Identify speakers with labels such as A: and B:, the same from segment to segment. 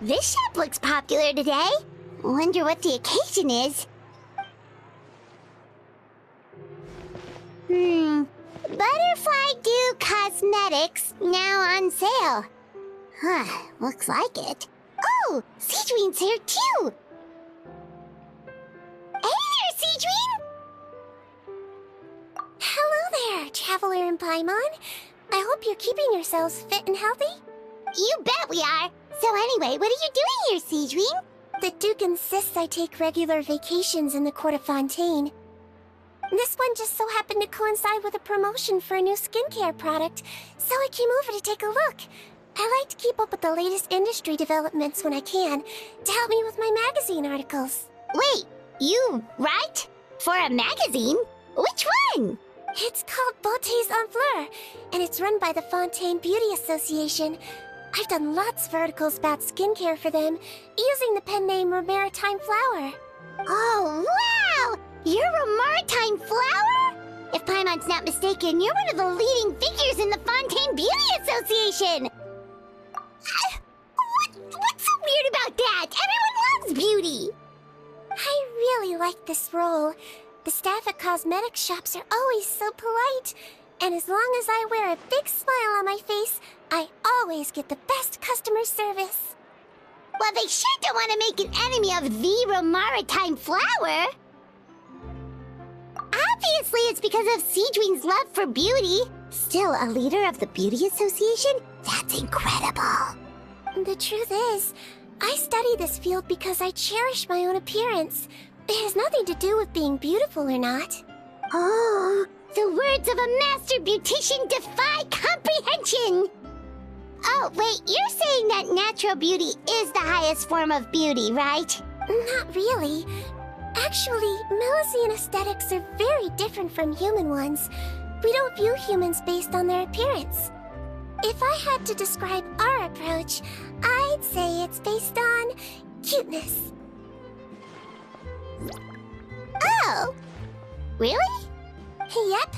A: This shop looks popular today. Wonder what the occasion is. Butterfly Dew Cosmetics now on sale. Huh, looks like it. Oh, Sigewinne's here too. Hey there, Sigewinne!
B: Hello there, Traveler and Paimon. I hope you're keeping yourselves fit and healthy.
A: You bet we are. So anyway, what are you doing here, Sigewinne?
B: The Duke insists I take regular vacations in the court of Fontaine. This one just so happened to coincide with a promotion for a new skincare product, so I came over to take a look. I like to keep up with the latest industry developments when I can, to help me with my magazine articles.
A: Wait, you write? For a magazine? Which one?
B: It's called Beautés en Fleur, and it's run by the Fontaine Beauty Association. I've done lots of articles about skincare for them, using the pen name Maritime Flower.
A: Oh, wow! You're a Maritime Flower? If Paimon's not mistaken, you're one of the leading figures in the Fontaine Beauty Association! What's so weird about that? Everyone loves beauty!
B: I really like this role. The staff at cosmetic shops are always so polite, and as long as I wear a big smile on my face, I always get the best customer service.
A: Well, they sure don't want to make an enemy of the Maritime Flower. Obviously, it's because of Sigewinne's love for beauty. Still, a leader of the Beauty Association? That's incredible.
B: The truth is, I study this field because I cherish my own appearance. It has nothing to do with being beautiful or not.
A: Oh, the words of a master beautician defy comprehension! Oh, wait, you're saying that natural beauty is the highest form of beauty, right?
B: Not really. Actually, Melusine aesthetics are very different from human ones. We don't view humans based on their appearance. If I had to describe our approach, I'd say it's based on cuteness.
A: Oh! Really?
B: Yep.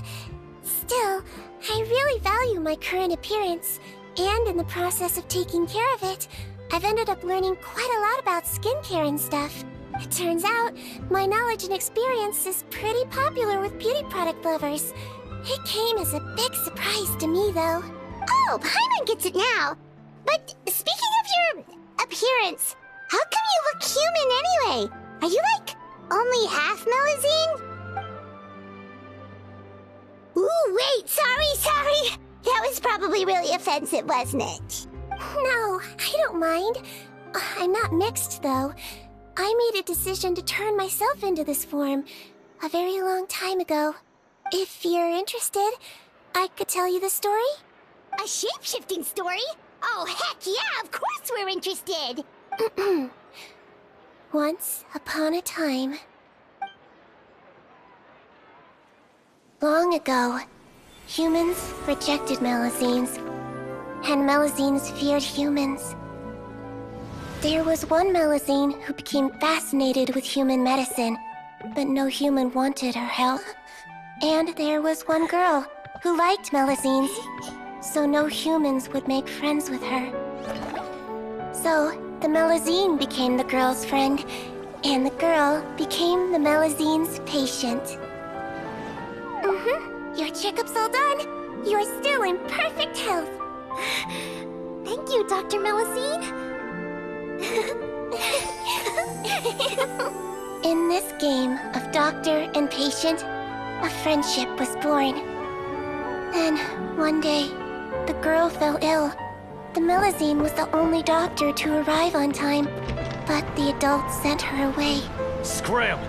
B: Still, I really value my current appearance, and in the process of taking care of it, I've ended up learning quite a lot about skincare and stuff. It turns out, my knowledge and experience is pretty popular with beauty product lovers. It came as a big surprise to me, though.
A: Oh, Paimon gets it now. But speaking of your appearance, how come you look human anyway? Are you like only half Melusine? Ooh, wait, sorry. That was probably really offensive, wasn't it?
B: No, I don't mind. I'm not mixed, though. I made a decision to turn myself into this form a very long time ago. If you're interested, I could tell you the story.
A: A shape-shifting story? Oh, heck yeah, of course we're interested!
B: Once upon a time. Long ago, humans rejected Melusines, and Melusines feared humans. There was one Melusine who became fascinated with human medicine, but no human wanted her help. And there was one girl who liked Melusines, so no humans would make friends with her. So, the Melusine became the girl's friend, and the girl became the Melusine's patient. Your checkup's all done. You're still in perfect health.
A: Thank you, Dr. Melusine.
B: In this game of doctor and patient, a friendship was born. Then, one day, the girl fell ill. The Melusine was the only doctor to arrive on time, but the adults sent her away.
C: Scram!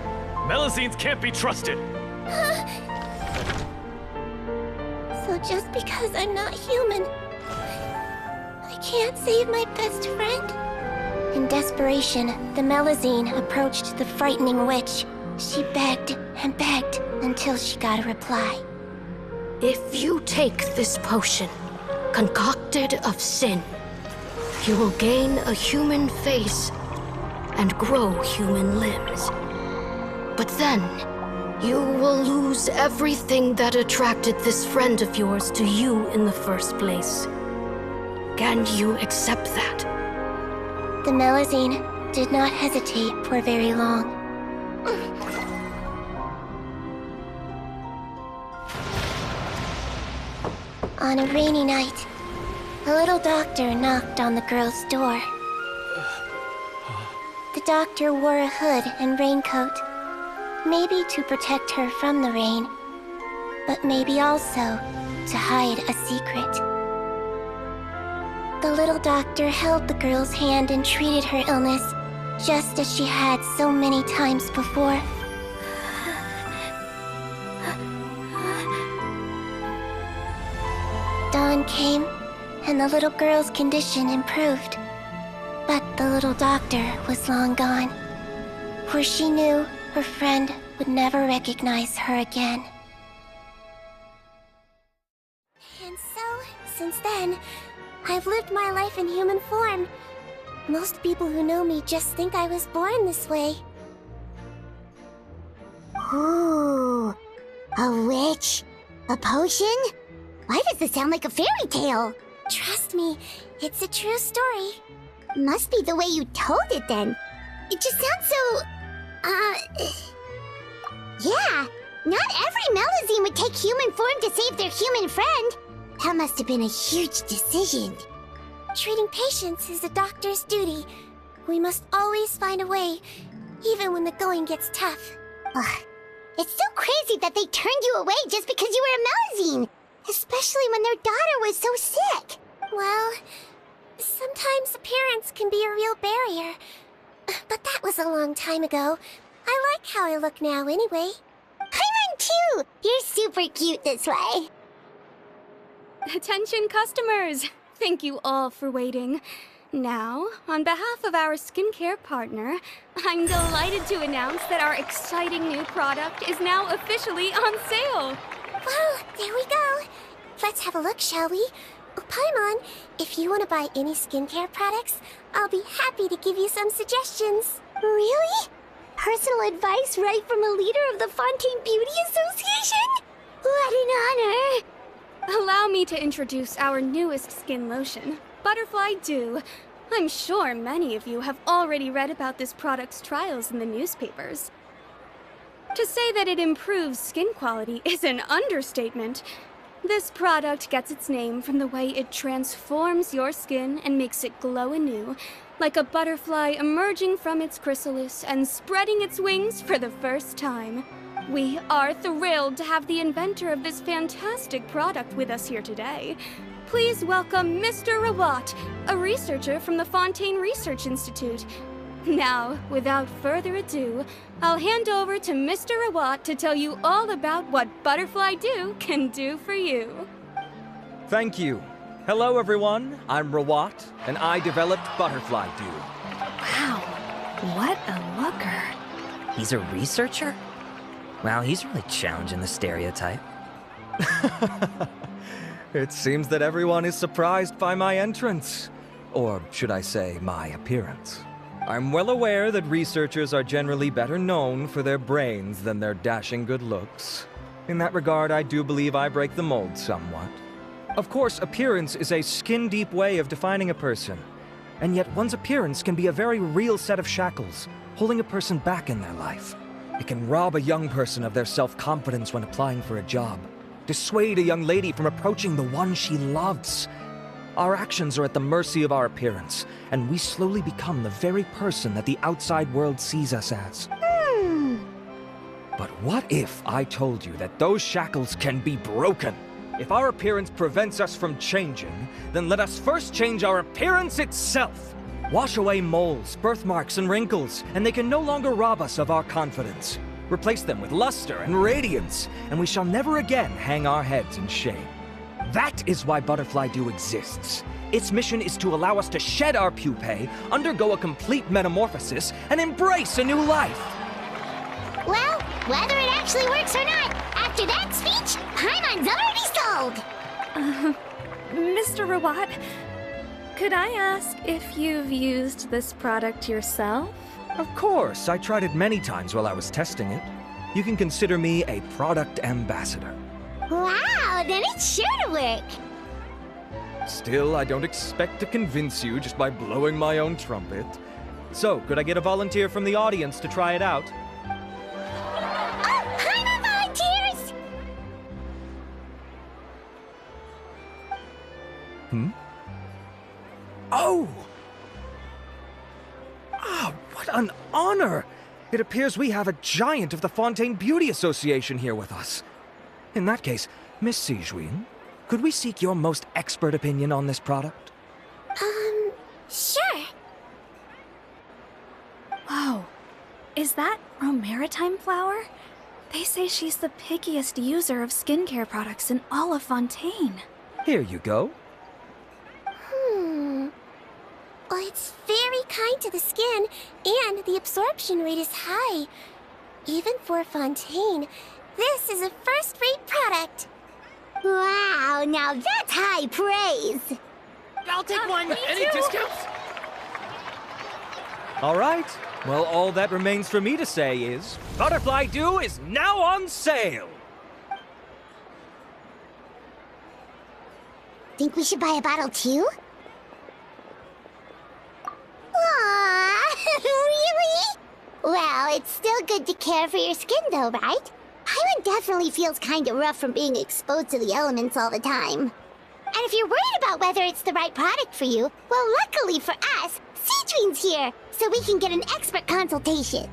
C: Melusines can't be trusted!
B: So just because I'm not human, I can't save my best friend? In desperation, the Melusine approached the frightening witch. She begged and begged until she got a reply.
D: If you take this potion, concocted of sin, you will gain a human face and grow human limbs. But then, you will lose everything that attracted this friend of yours to you in the first place. Can you accept that?
B: The Melusine did not hesitate for very long. On a rainy night, a little doctor knocked on the girl's door. The doctor wore a hood and raincoat, maybe to protect her from the rain, but maybe also to hide a secret. The little doctor held the girl's hand and treated her illness, just as she had so many times before. Dawn came, and the little girl's condition improved. But the little doctor was long gone, for she knew her friend would never recognize her again. And so, since then, I've lived my life in human form. Most people who know me just think I was born this way.
A: Ooh, a witch? A potion? Why does this sound like a fairy tale?
B: Trust me, it's a true story.
A: Must be the way you told it then. It just sounds so... Yeah, not every Melusine would take human form to save their human friend. That must have been a huge decision.
B: Treating patients is a doctor's duty. We must always find a way, even when the going gets tough.
A: Ugh. It's so crazy that they turned you away just because you were a Melusine. Especially when their daughter was so sick.
B: Well, sometimes appearance can be a real barrier. But that was a long time ago. I like how I look now anyway.
A: Paimon too! You're super cute this way.
E: Attention customers! Thank you all for waiting. Now, on behalf of our skincare partner, I'm delighted to announce that our exciting new product is now officially on sale.
B: Well, there we go. Let's have a look, shall we? Oh, Paimon, if you want to buy any skincare products, I'll be happy to give you some suggestions.
A: Really? Personal advice right from a leader of the Fontaine Beauty Association? What an honor!
E: Allow me to introduce our newest skin lotion, Butterfly Dew. I'm sure many of you have already read about this product's trials in the newspapers. To say that it improves skin quality is an understatement. This product gets its name from the way it transforms your skin and makes it glow anew, like a butterfly emerging from its chrysalis and spreading its wings for the first time. We are thrilled to have the inventor of this fantastic product with us here today. Please welcome Mr. Rawat, a researcher from the Fontaine Research Institute. Now, without further ado, I'll hand over to Mr. Rawat to tell you all about what Butterfly Dew can do for you.
F: Thank you. Hello, everyone. I'm Rawat, and I developed Butterfly Dew.
G: Wow, what a looker. He's a researcher? Wow, he's really challenging the stereotype.
F: It seems that everyone is surprised by my entrance. Or should I say, my appearance. I'm well aware that researchers are generally better known for their brains than their dashing good looks. In that regard, I do believe I break the mold somewhat. Of course, appearance is a skin-deep way of defining a person. And yet one's appearance can be a very real set of shackles, holding a person back in their life. It can rob a young person of their self-confidence when applying for a job, dissuade a young lady from approaching the one she loves. Our actions are at the mercy of our appearance, and we slowly become the very person that the outside world sees us as. But what if I told you that those shackles can be broken? If our appearance prevents us from changing, then let us first change our appearance itself. Wash away moles, birthmarks, and wrinkles, and they can no longer rob us of our confidence. Replace them with luster and radiance, and we shall never again hang our heads in shame. That is why Butterfly Dew exists. Its mission is to allow us to shed our pupae, undergo a complete metamorphosis, and embrace a new life.
A: Well, whether it actually works or not, after that speech, Paimon's already sold!
E: Mr. Rawat, could I ask if you've used this product yourself?
F: Of course, I tried it many times while I was testing it. You can consider me a product ambassador.
A: Wow, then it's sure to work!
F: Still, I don't expect to convince you just by blowing my own trumpet. So, could I get a volunteer from the audience to try it out?
A: Oh, hi, volunteers!
F: Oh! Ah, what an honor! It appears we have a giant of the Fontaine Beauty Association here with us. In that case, Miss Sigewinne, could we seek your most expert opinion on this product?
B: Sure.
H: Whoa. Is that Romaritime flower? They say she's the pickiest user of skincare products in all of Fontaine.
F: Here you go.
B: Well, it's very kind to the skin, and the absorption rate is high. Even for Fontaine, this is a first-rate product.
A: Wow, now that's high praise!
C: I'll take one. Any discounts?
F: All right. Well, all that remains for me to say is, Butterfly Dew is now on sale!
A: Think we should buy a bottle too? Aww, really? Well, it's still good to care for your skin though, right? Hyman definitely feels kinda rough from being exposed to the elements all the time. And if you're worried about whether it's the right product for you, well, luckily for us, Sigewinne's here, so we can get an expert consultation.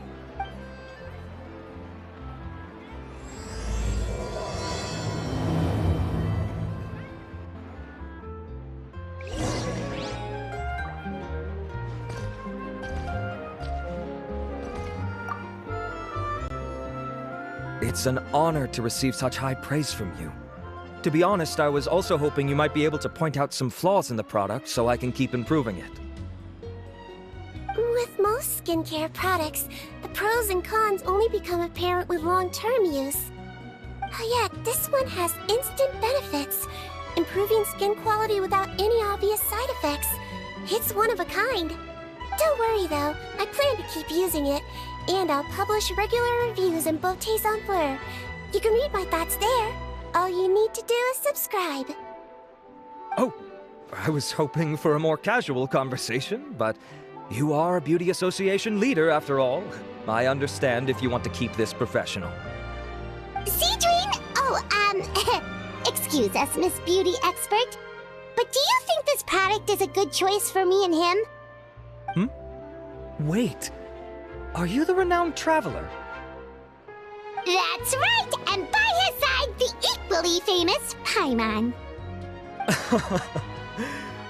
F: It's an honor to receive such high praise from you. To be honest, I was also hoping you might be able to point out some flaws in the product so I can keep improving it.
B: With most skincare products, the pros and cons only become apparent with long-term use. Yet, this one has instant benefits, improving skin quality without any obvious side effects. It's one of a kind. Don't worry though, I plan to keep using it, and I'll publish regular reviews in Beautés en Fleur. You can read my thoughts there. All you need to do is subscribe.
F: Oh, I was hoping for a more casual conversation, but you are a beauty association leader after all. I understand if you want to keep this professional.
A: Sigewinne! Excuse us, Miss Beauty Expert. But do you think this product is a good choice for me and him?
F: Wait, are you the renowned traveler?
A: That's right! And by his side, the equally famous Paimon.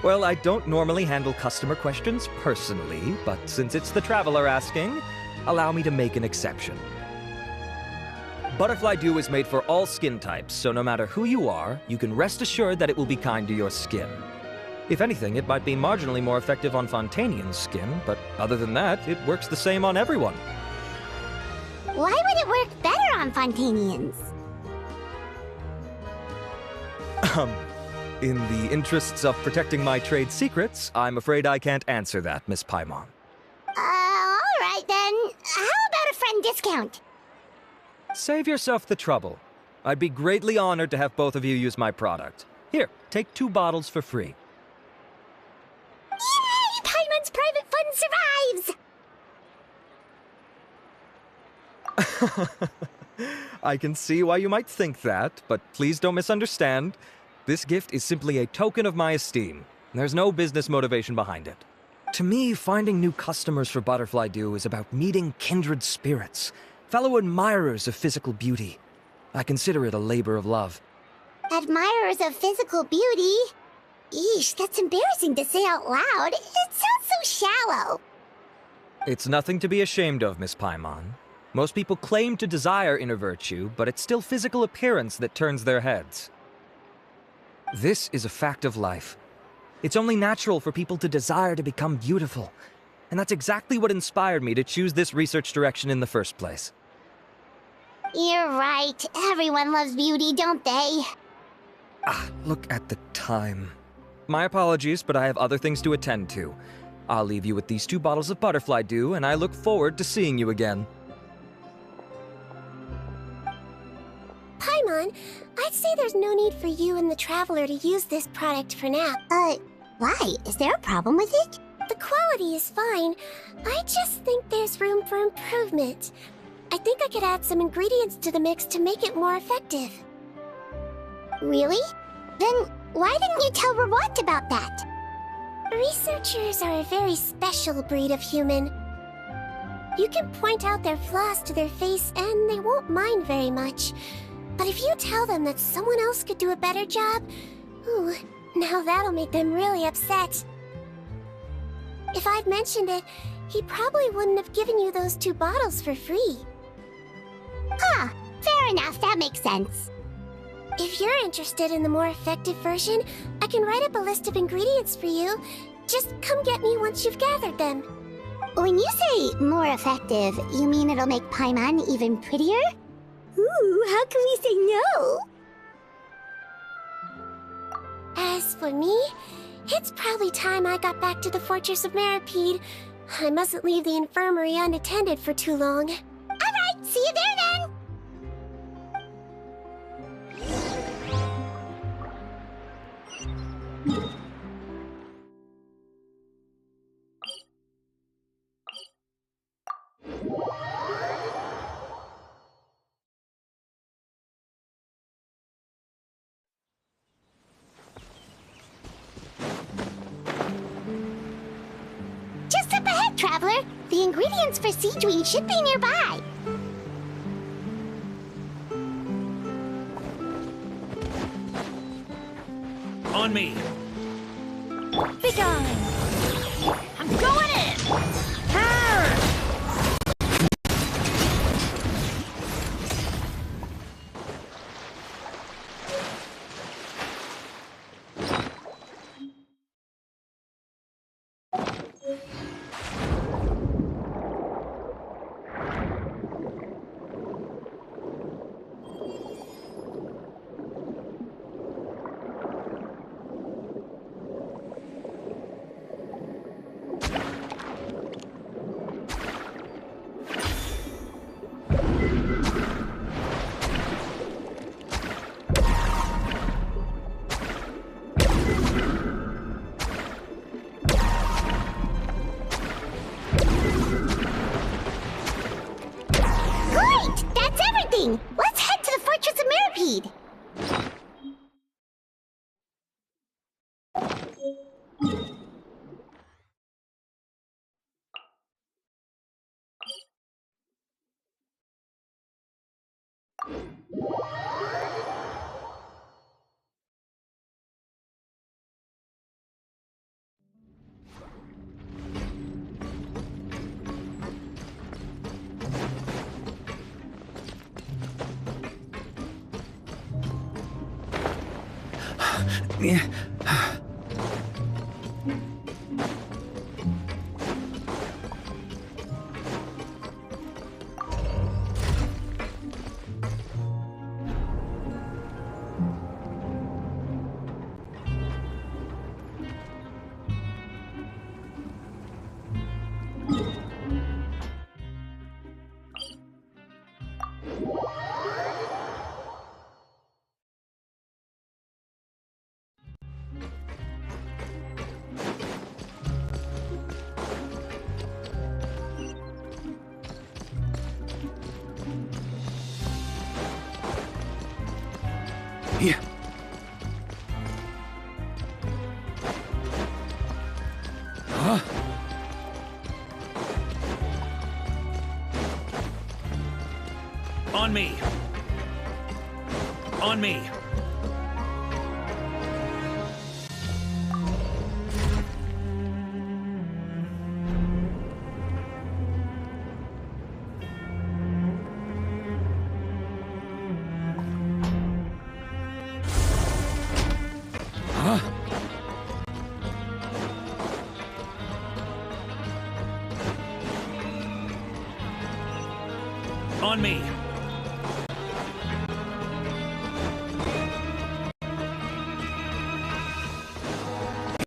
F: Well, I don't normally handle customer questions personally, but since it's the traveler asking, allow me to make an exception. Butterfly Dew is made for all skin types, so no matter who you are, you can rest assured that it will be kind to your skin. If anything, it might be marginally more effective on Fontainian's skin, but other than that, it works the same on everyone.
A: Why would it work better on Fontainians?
F: In the interests of protecting my trade secrets, I'm afraid I can't answer that, Miss Paimon.
A: Alright then. How about a friend discount?
F: Save yourself the trouble. I'd be greatly honored to have both of you use my product. Here, take 2 bottles for free.
A: Yay! Paimon's private fund survives!
F: I can see why you might think that, but please don't misunderstand. This gift is simply a token of my esteem. There's no business motivation behind it. To me, finding new customers for Butterfly Dew is about meeting kindred spirits, fellow admirers of physical beauty. I consider it a labor of love.
A: Admirers of physical beauty? Eesh, that's embarrassing to say out loud. It sounds so shallow.
F: It's nothing to be ashamed of, Miss Paimon. Most people claim to desire inner virtue, but it's still physical appearance that turns their heads. This is a fact of life. It's only natural for people to desire to become beautiful. And that's exactly what inspired me to choose this research direction in the first place.
A: You're right. Everyone loves beauty, don't they?
F: Look at the time. My apologies, but I have other things to attend to. I'll leave you with these 2 bottles of Butterfly Dew, and I look forward to seeing you again.
B: Paimon, I'd say there's no need for you and the Traveler to use this product for now.
A: Why? Is there a problem with it?
B: The quality is fine. I just think there's room for improvement. I think I could add some ingredients to the mix to make it more effective.
A: Really? Then why didn't you tell Rawat about that?
B: Researchers are a very special breed of human. You can point out their flaws to their face and they won't mind very much. But if you tell them that someone else could do a better job, ooh, now that'll make them really upset. If I'd mentioned it, he probably wouldn't have given you those 2 bottles for free.
A: Huh, fair enough, that makes sense.
B: If you're interested in the more effective version, I can write up a list of ingredients for you. Just come get me once you've gathered them.
A: When you say more effective, you mean it'll make Paimon even prettier? Ooh, how can we say no?
B: As for me, it's probably time I got back to the Fortress of Meripede. I mustn't leave the infirmary unattended for too long.
A: Alright, see you there then! Just up ahead, Traveler. The ingredients for Sigewinne should be nearby.
C: On me.
H: Be gone! I'm going in! Turn!
A: Great! That's everything! Let's head to the Fortress of Meripede!
C: Yeah. Yeah. Huh? On me. On me. Huh? On me.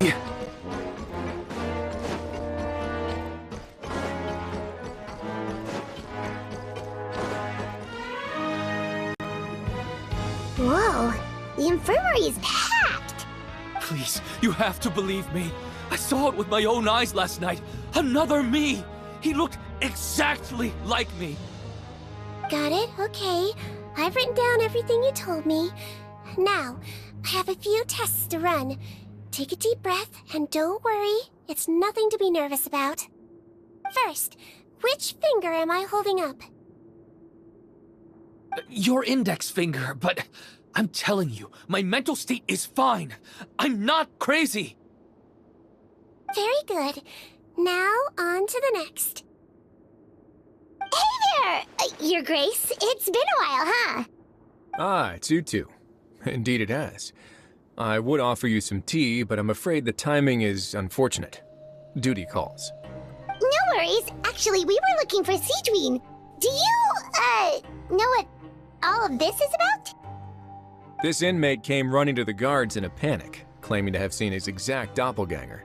C: Yeah.
A: Whoa, the infirmary is packed!
C: Please, you have to believe me. I saw it with my own eyes last night. Another me! He looked exactly like me.
B: Got it, okay. I've written down everything you told me. Now, I have a few tests to run. Take a deep breath, and don't worry, it's nothing to be nervous about. First, which finger am I holding up?
C: Your index finger, but I'm telling you, my mental state is fine. I'm not crazy.
B: Very good. Now, on to the next.
A: Hey there, Your Grace. It's been a while, huh?
I: Ah, it's you two. Indeed it has. I would offer you some tea, but I'm afraid the timing is unfortunate. Duty calls.
A: No worries. Actually, we were looking for Sigewinne. Do you, know what all of this is about?
I: This inmate came running to the guards in a panic, claiming to have seen his exact doppelganger.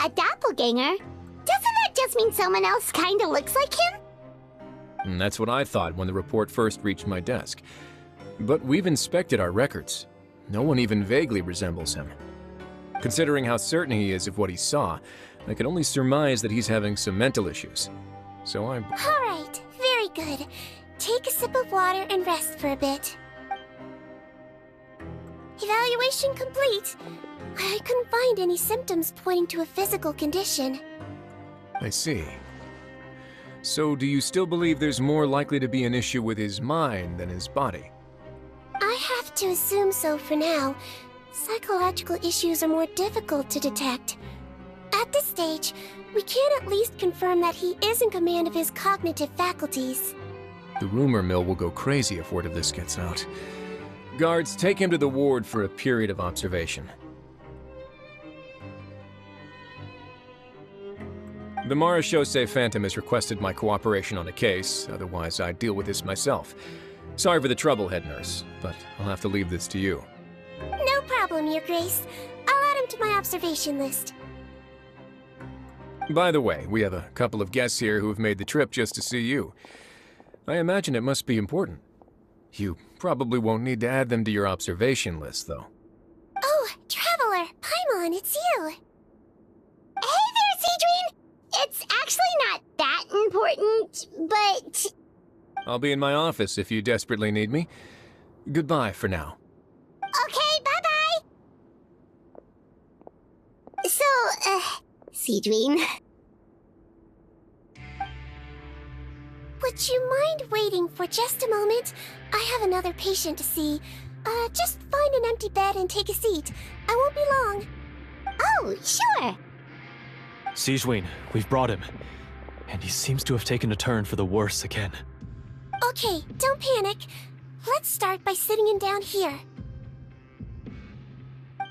A: A doppelganger? Doesn't that just mean someone else kinda looks like him?
I: And that's what I thought when the report first reached my desk. But we've inspected our records. No one even vaguely resembles him. Considering how certain he is of what he saw, I can only surmise that he's having some mental issues. So I'm...
B: All right, very good. Take a sip of water and rest for a bit. Evaluation complete. I couldn't find any symptoms pointing to a physical condition.
I: I see. So do you still believe there's more likely to be an issue with his mind than his body?
B: I have to assume so for now. Psychological issues are more difficult to detect. At this stage, we can at least confirm that he is in command of his cognitive faculties.
I: The rumor mill will go crazy if word of this gets out. Guards, take him to the ward for a period of observation. The Marechaussee Phantom has requested my cooperation on a case, otherwise I'd deal with this myself. Sorry for the trouble, head nurse, but I'll have to leave this to you.
B: No problem, Your Grace. I'll add him to my observation list.
I: By the way, we have a couple of guests here who have made the trip just to see you. I imagine it must be important. You probably won't need to add them to your observation list, though.
B: Oh, Traveler! Paimon, it's you!
A: Hey there, Sigewinne! It's actually not that important, but...
I: I'll be in my office if you desperately need me. Goodbye for now.
A: Okay, bye-bye! So, Sigewinne...
B: Would you mind waiting for just a moment? I have another patient to see. Just find an empty bed and take a seat. I won't be long.
A: Oh, sure!
J: Sigewinne, we've brought him. And he seems to have taken a turn for the worse again.
B: Okay, don't panic. Let's start by sitting him down here.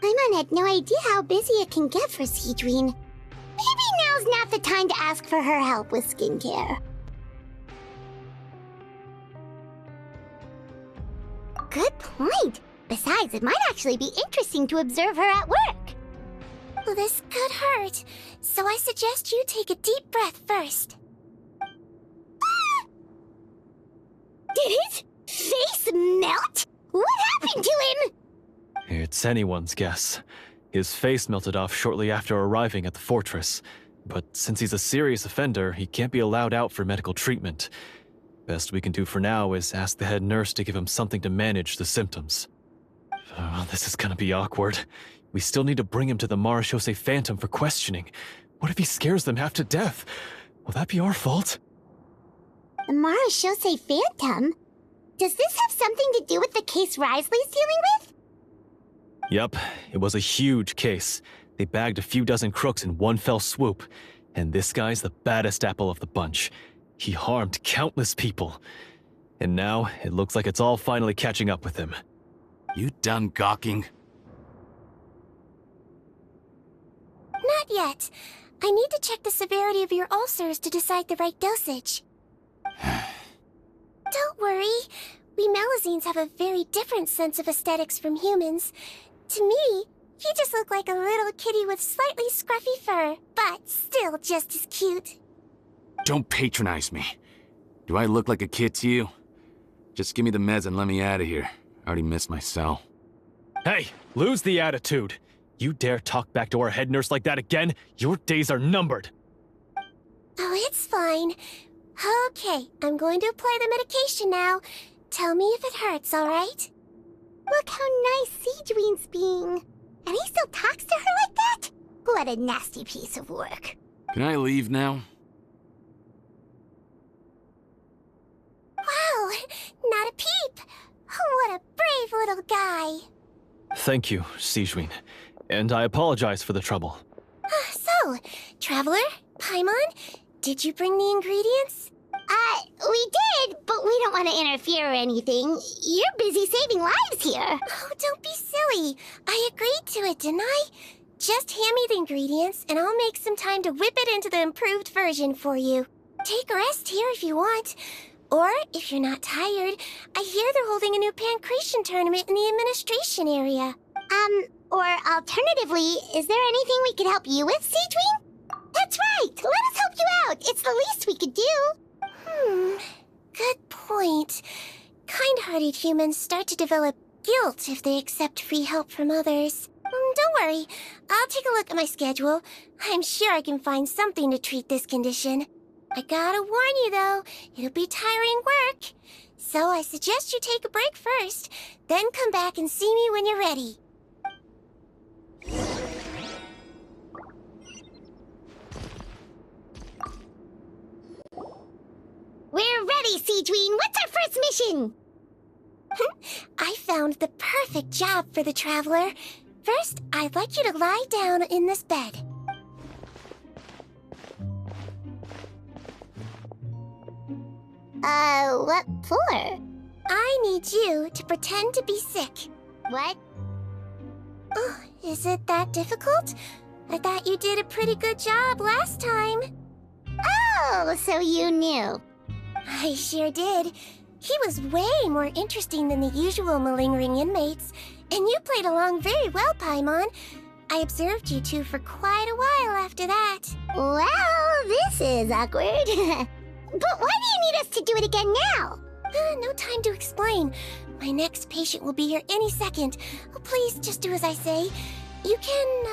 A: Paimon had no idea how busy it can get for Sigewinne. Maybe now's not the time to ask for her help with skincare. Good point. Besides, it might actually be interesting to observe her at work.
B: Well, this could hurt, so I suggest you take a deep breath first.
A: Did his face melt? What happened to him?
J: It's anyone's guess. His face melted off shortly after arriving at the fortress. But since he's a serious offender, he can't be allowed out for medical treatment. Best we can do for now is ask the head nurse to give him something to manage the symptoms. Oh, this is gonna be awkward. We still need to bring him to the Marechaussee Phantom for questioning. What if he scares them half to death? Will that be our fault?
A: The Marechaussee Phantom? Does this have something to do with the case Risley's dealing with?
J: Yep, it was a huge case. They bagged a few dozen crooks in one fell swoop. And this guy's the baddest apple of the bunch. He harmed countless people. And now, it looks like it's all finally catching up with him.
C: You done gawking?
B: Not yet. I need to check the severity of your ulcers to decide the right dosage. Don't worry. We Melazines have a very different sense of aesthetics from humans. To me, you just look like a little kitty with slightly scruffy fur, but still just as cute.
C: Don't patronize me. Do I look like a kid to you? Just give me the meds and let me out of here.
K: already missed my cell.
J: Hey, lose the attitude. You dare talk back to our head nurse like that again, your days are numbered.
B: Oh, it's fine. Okay, I'm going to apply the medication now. Tell me if it hurts, alright?
A: Look how nice Sigewinne's being. And he still talks to her like that? What a nasty piece of work.
K: Can I leave now?
B: Wow, not a peep. What a brave little guy.
J: Thank you, Sigewinne. And I apologize for the trouble.
B: So, Traveler, Paimon, did you bring the ingredients?
A: We did, but we don't want to interfere or anything. You're busy saving lives here.
B: Oh, don't be silly. I agreed to it, didn't I? Just hand me the ingredients, and I'll make some time to whip it into the improved version for you. Take a rest here if you want. Or, if you're not tired, I hear they're holding a new pancreation tournament in the administration area.
A: Or alternatively, is there anything we could help you with, Sigewinne? That's right! Let us help you out! It's the least we could do!
B: Good point. Kind-hearted humans start to develop guilt if they accept free help from others. Don't worry. I'll take a look at my schedule. I'm sure I can find something to treat this condition. I gotta warn you, though, it'll be tiring work. So I suggest you take a break first, then come back and see me when you're ready.
A: We're ready, Sigewinne! What's our first mission?
B: I found the perfect job for the Traveler. First, I'd like you to lie down in this bed.
A: What for?
B: I need you to pretend to be sick.
A: What?
B: Oh, is it that difficult? I thought you did a pretty good job last time.
A: Oh, so you knew.
B: I sure did. He was way more interesting than the usual malingering inmates, and you played along very well, Paimon. I observed you two for quite a while after that.
A: Well, this is awkward. But why do you need us to do it again now?
B: No time to explain. My next patient will be here any second. Oh, please, just do as I say. You can,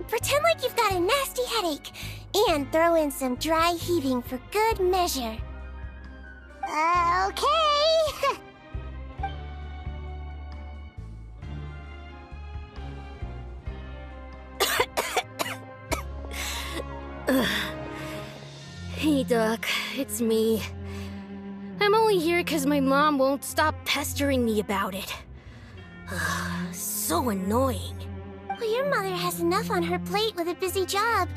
B: pretend like you've got a nasty headache, and throw in some dry heaving for good measure.
A: Okay.
D: Hey, Doc. It's me. I'm only here because my mom won't stop pestering me about it. So annoying.
B: Well, your mother has enough on her plate with a busy job.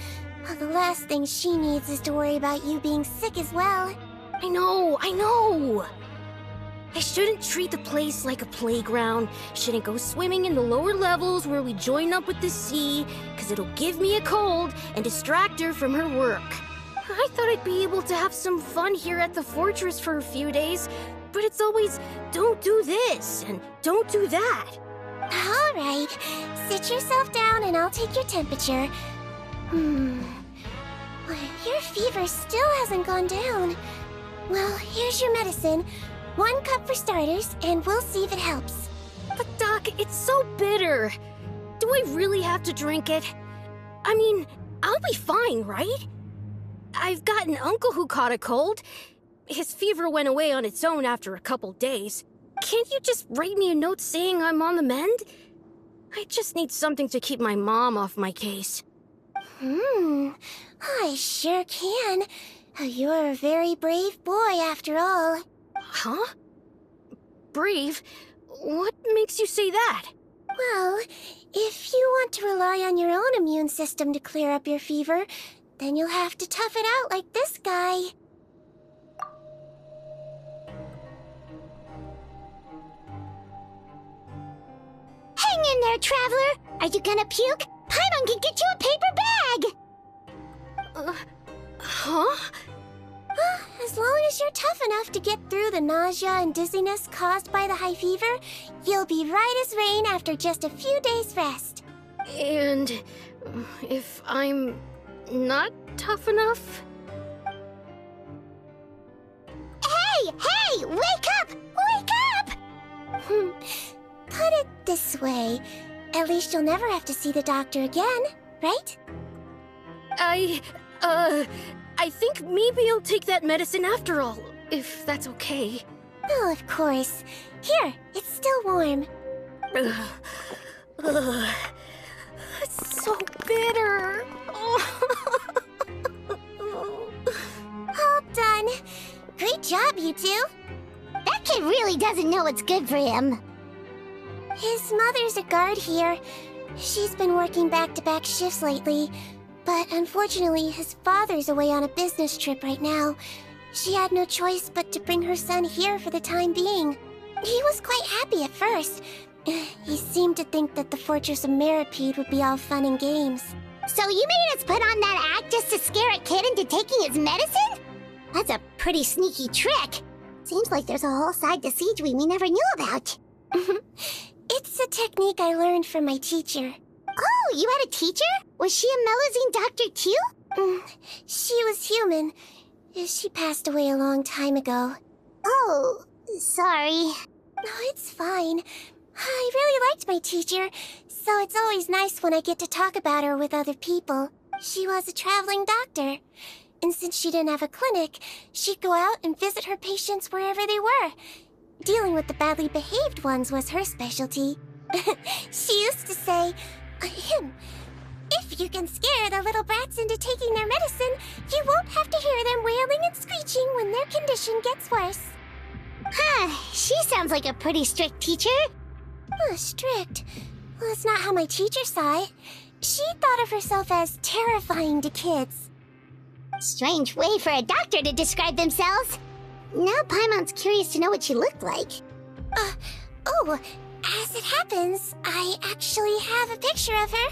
B: Well, the last thing she needs is to worry about you being sick as well.
D: I know! I shouldn't treat the place like a playground. Shouldn't go swimming in the lower levels where we join up with the sea, because it'll give me a cold and distract her from her work. I thought I'd be able to have some fun here at the fortress for a few days, but it's always, don't do this and don't do that.
B: All right, sit yourself down and I'll take your temperature. Your fever still hasn't gone down. Well, here's your medicine. 1 cup for starters, and we'll see if it helps.
D: But Doc, it's so bitter. Do I really have to drink it? I mean, I'll be fine, right? I've got an uncle who caught a cold. His fever went away on its own after a couple days. Can't you just write me a note saying I'm on the mend? I just need something to keep my mom off my case.
B: I sure can. You're a very brave boy, after all.
D: Huh? Brave? What makes you say that?
B: Well, if you want to rely on your own immune system to clear up your fever, then you'll have to tough it out like this guy.
A: Hang in there, Traveler! Are you gonna puke? Paimon can get you a paper bag!
D: Huh?
B: As long as you're tough enough to get through the nausea and dizziness caused by the high fever, you'll be right as rain after just a few days' rest.
D: And if I'm not tough enough?
A: Hey! Wake up! Wake up!
B: Put it this way. At least you'll never have to see the doctor again, right?
D: I think maybe I'll take that medicine after all, if that's okay.
B: Oh, of course. Here, it's still warm.
D: It's so bitter.
B: All done. Great job, you two.
A: That kid really doesn't know what's good for him.
B: His mother's a guard here. She's been working back-to-back shifts lately, but unfortunately his father's away on a business trip right now. She had no choice but to bring her son here for the time being. He was quite happy at first. He seemed to think that the Fortress of Meripede would be all fun and games.
A: So you made us put on that act just to scare a kid into taking his medicine? That's a pretty sneaky trick. Seems like there's a whole side to Sigewinne we never knew about.
B: It's a technique I learned from my teacher.
A: Oh, you had a teacher? Was she a Melusine doctor too?
B: She was human. She passed away a long time ago.
A: Oh, sorry.
B: No, it's fine. I really liked my teacher, so it's always nice when I get to talk about her with other people. She was a traveling doctor, and since she didn't have a clinic, she'd go out and visit her patients wherever they were. Dealing with the badly behaved ones was her specialty. She used to say, if you can scare the little brats into taking their medicine, you won't have to hear them wailing and screeching when their condition gets worse.
A: Huh, she sounds like a pretty strict teacher.
B: Strict? Well, that's not how my teacher saw it. She thought of herself as terrifying to kids.
A: Strange way for a doctor to describe themselves. Now Paimon's curious to know what she looked like.
B: As it happens, I actually have a picture of her.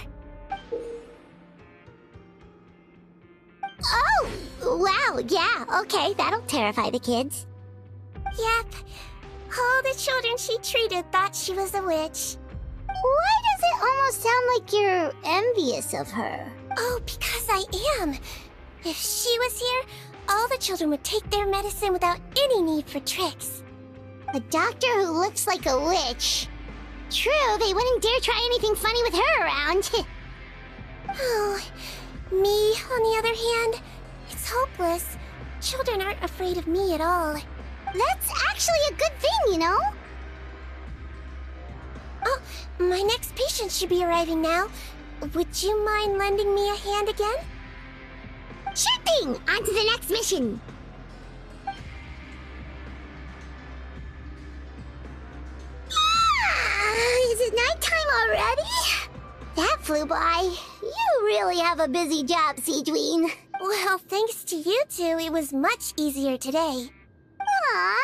A: Oh, wow, yeah, okay, that'll terrify the kids.
B: Yep. All the children she treated thought she was a witch.
A: Why does it almost sound like you're envious of her?
B: Oh, because I am. If she was here, all the children would take their medicine without any need for tricks.
A: A doctor who looks like a witch. True, they wouldn't dare try anything funny with her around.
B: Oh, me, on the other hand, it's hopeless. Children aren't afraid of me at all.
A: That's actually a good thing, you know?
B: Oh, my next patient should be arriving now. Would you mind lending me a hand again?
A: Sure thing! On to the next mission! Is it nighttime already? That flew by. You really have a busy job, Sigewinne.
B: Well, thanks to you two, it was much easier today.
A: Aww.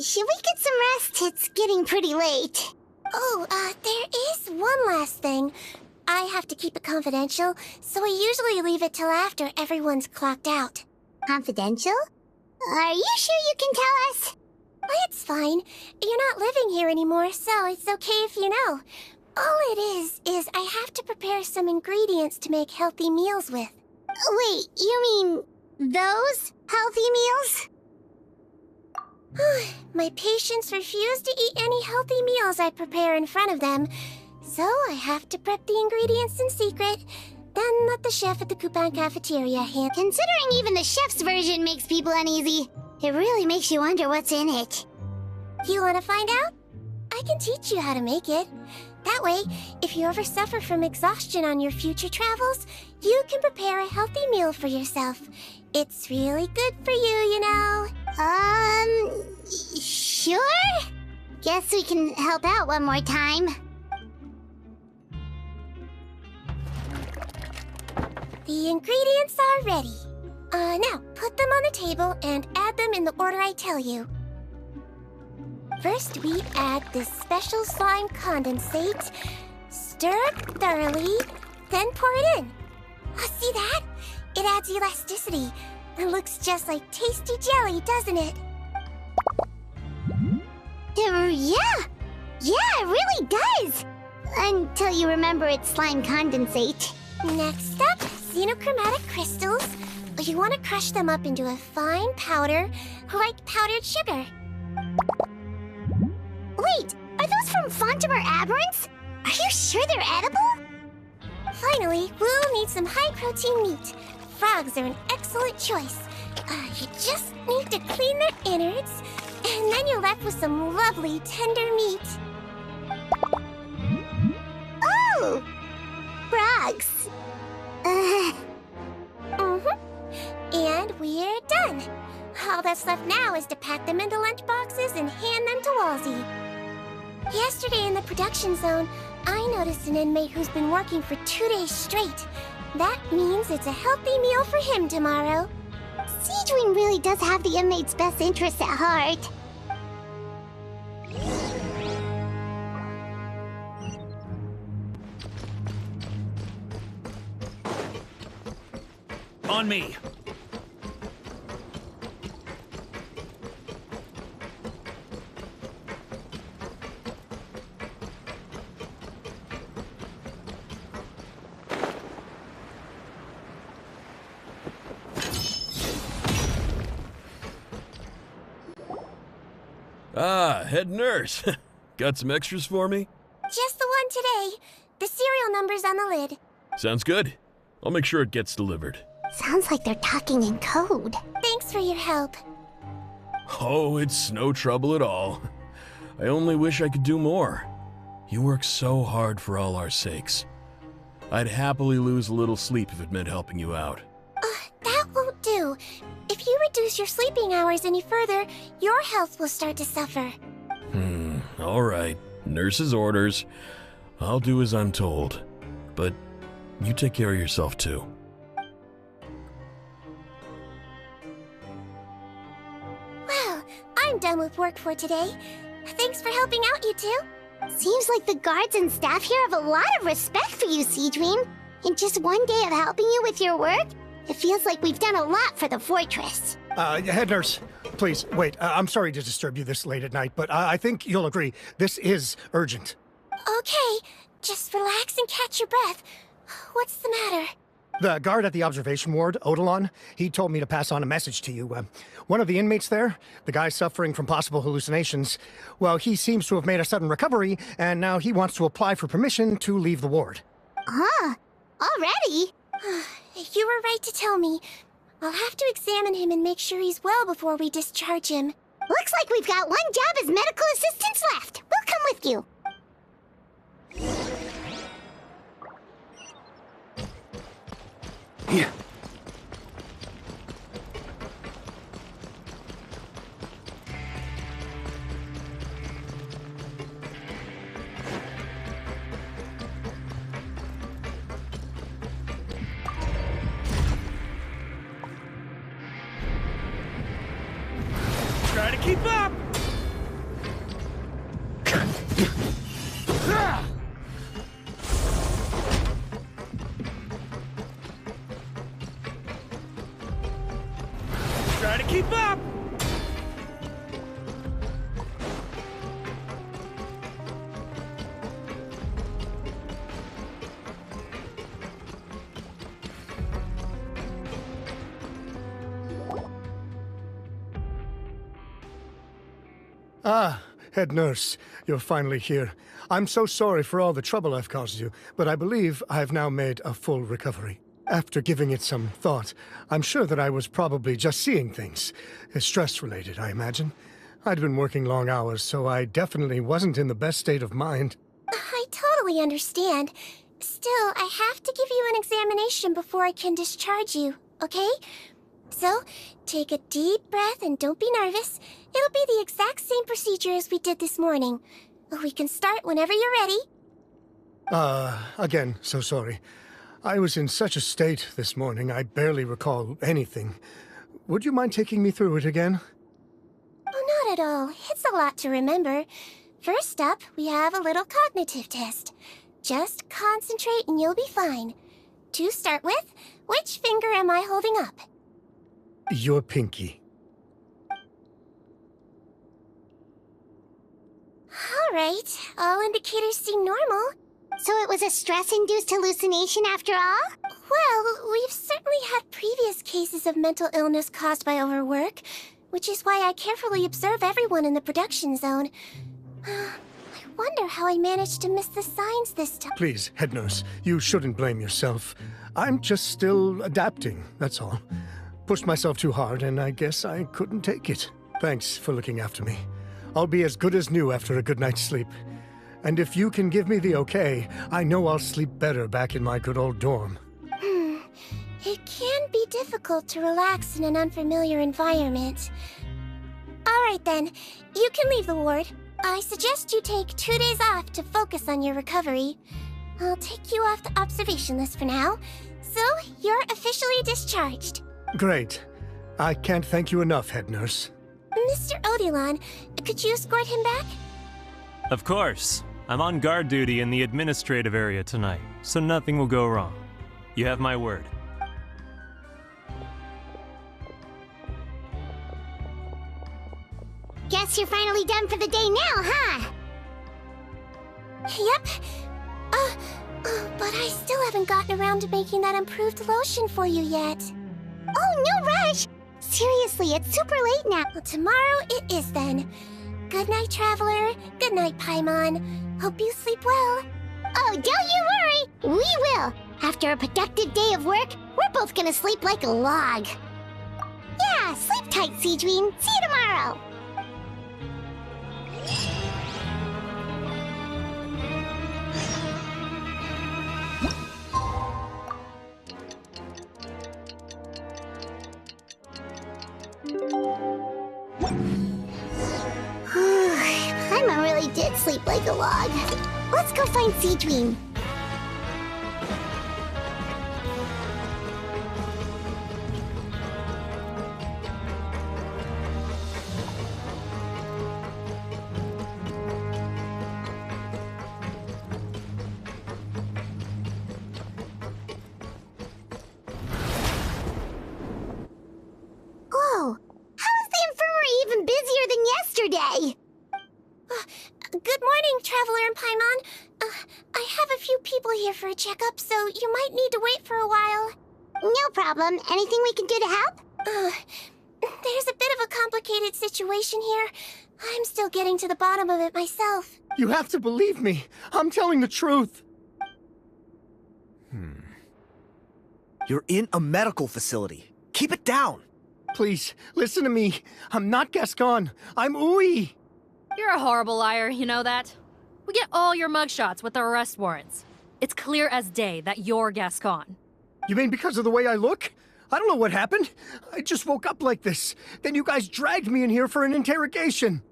A: Should we get some rest? It's getting pretty late.
B: Oh, there is one last thing. I have to keep it confidential, so I usually leave it till after everyone's clocked out.
A: Confidential? Are you sure you can tell us?
B: It's fine. You're not living here anymore, so it's okay if you know. All it is I have to prepare some ingredients to make healthy meals with.
A: Wait, you mean those healthy meals?
B: My patients refuse to eat any healthy meals I prepare in front of them, so I have to prep the ingredients in secret, then let the chef at the Coupon Cafeteria handle.
A: Considering even the chef's version makes people uneasy, it really makes you wonder what's in it.
B: You want to find out? I can teach you how to make it. That way, if you ever suffer from exhaustion on your future travels, you can prepare a healthy meal for yourself. It's really good for you, you know.
A: Sure? Guess we can help out one more time.
B: The ingredients are ready. Now, put them on the table and add them in the order I tell you. First, we add this special slime condensate, stir it thoroughly, then pour it in. See that? It adds elasticity. It looks just like tasty jelly, doesn't it?
A: Yeah, it really does! Until you remember it's slime condensate.
B: Next up, xenochromatic crystals. You want to crush them up into a fine powder, like powdered sugar.
A: from Fontimer Aberrants? Are you sure they're edible?
B: Finally, we'll need some high-protein meat. Frogs are an excellent choice. You just need to clean their innards, and then you're left with some lovely, tender meat.
A: Oh! Frogs.
B: And we're done. All that's left now is to pack them into lunch boxes and hand them to Walsey. Yesterday in the production zone, I noticed an inmate who's been working for 2 days straight. That means it's a healthy meal for him tomorrow.
A: Sigewinne really does have the inmate's best interests at heart.
C: On me.
L: Ah, head nurse. Got some extras for me?
B: Just the one today. The serial number's on the lid.
L: Sounds good. I'll make sure it gets delivered.
A: Sounds like they're talking in code.
B: Thanks for your help.
L: Oh, it's no trouble at all. I only wish I could do more. You work so hard for all our sakes. I'd happily lose a little sleep if it meant helping you out.
B: That won't do. If you reduce your sleeping hours any further, your health will start to suffer.
L: All right. Nurse's orders. I'll do as I'm told. But you take care of yourself too.
B: Well, I'm done with work for today. Thanks for helping out, you two.
A: Seems like the guards and staff here have a lot of respect for you, Sigewinne. In just one day of helping you with your work, it feels like we've done a lot for the fortress.
M: Head nurse, please, wait. I'm sorry to disturb you this late at night, but I think you'll agree, this is urgent.
B: Okay, just relax and catch your breath. What's the matter?
M: The guard at the observation ward, Odilon, he told me to pass on a message to you. One of the inmates there, the guy suffering from possible hallucinations, well, he seems to have made a sudden recovery, and now he wants to apply for permission to leave the ward.
A: Huh? Already?
B: You were right to tell me. I'll have to examine him and make sure he's well before we discharge him.
A: Looks like we've got one job as medical assistants left. We'll come with you.
C: Here. Try to keep up! Try to keep up!
M: Ah, head nurse, you're finally here. I'm so sorry for all the trouble I've caused you, but I believe I've now made a full recovery. After giving it some thought, I'm sure that I was probably just seeing things. Stress-related, I imagine. I'd been working long hours, so I definitely wasn't in the best state of mind.
B: I totally understand. Still, I have to give you an examination before I can discharge you, okay? So, take a deep breath and don't be nervous. It'll be the exact same procedure as we did this morning. We can start whenever you're ready.
M: Again, so sorry. I was in such a state this morning, I barely recall anything. Would you mind taking me through it again?
B: Oh, not at all. It's a lot to remember. First up, we have a little cognitive test. Just concentrate and you'll be fine. To start with, which finger am I holding up?
M: Your pinky.
B: All right. All indicators seem normal.
A: So it was a stress-induced hallucination after all?
B: Well, we've certainly had previous cases of mental illness caused by overwork, which is why I carefully observe everyone in the production zone. I wonder wonder how I managed to miss the signs this time.
M: Please, head nurse, you shouldn't blame yourself. I'm just still adapting, that's all. Pushed myself too hard, and I guess I couldn't take it. Thanks for looking after me. I'll be as good as new after a good night's sleep. And if you can give me the okay, I know I'll sleep better back in my good old dorm.
B: It can be difficult to relax in an unfamiliar environment. Alright then, you can leave the ward. I suggest you take 2 days off to focus on your recovery. I'll take you off the observation list for now, so you're officially discharged.
M: Great. I can't thank you enough, head nurse.
B: Mr. Odilon, could you escort him back?
N: Of course. I'm on guard duty in the administrative area tonight, so nothing will go wrong. You have my word.
A: Guess you're finally done for the day now, huh?
B: Yep. But I still haven't gotten around to making that improved lotion for you yet.
A: Oh, no rush! Seriously, it's super late now.
B: Well, tomorrow it is then. Good night, Traveler. Good night, Paimon. Hope you sleep well.
A: Oh, don't you worry! We will! After a productive day of work, we're both gonna sleep like a log. Yeah, sleep tight, Sigewinne. See you tomorrow! Paimon really did sleep like a log. Let's go find Sigewinne. Whoa! How is the infirmary even busier than yesterday?
B: Good morning, Traveler and Paimon. I have a few people here for a checkup, so you might need to wait for a while.
A: No problem. Anything we can do to help?
B: There's a bit of a complicated situation here. I'm still getting to the bottom of it myself.
M: You have to believe me. I'm telling the truth.
O: You're in a medical facility. Keep it down.
M: Please, listen to me. I'm not Gascon. I'm Uy.
P: You're a horrible liar, you know that? We get all your mugshots with the arrest warrants. It's clear as day that you're Gascon.
M: You mean because of the way I look? I don't know what happened. I just woke up like this. Then you guys dragged me in here for an interrogation.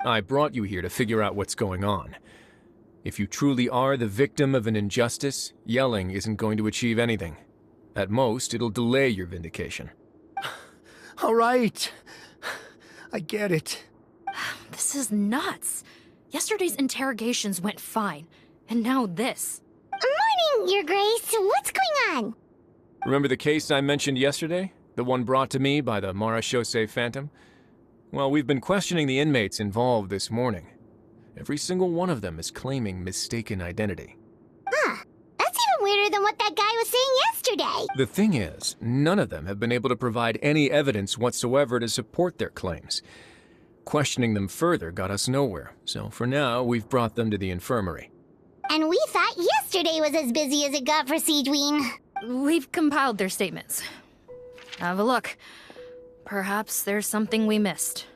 I: I brought you here to figure out what's going on. If you truly are the victim of an injustice, yelling isn't going to achieve anything. At most, it'll delay your vindication.
M: All right. I get it.
P: This is nuts. Yesterday's interrogations went fine, and now this.
A: Morning, Your Grace. What's going on?
I: Remember the case I mentioned yesterday? The one brought to me by the Marechaussee Phantom? Well, we've been questioning the inmates involved this morning. Every single one of them is claiming mistaken identity.
A: Huh. That's even weirder than what that guy was saying yesterday.
I: The thing is, none of them have been able to provide any evidence whatsoever to support their claims. Questioning them further got us nowhere, so for now, we've brought them to the infirmary.
A: And we thought yesterday was as busy as it got for Sigewinne.
P: We've compiled their statements. Have a look. Perhaps there's something we missed.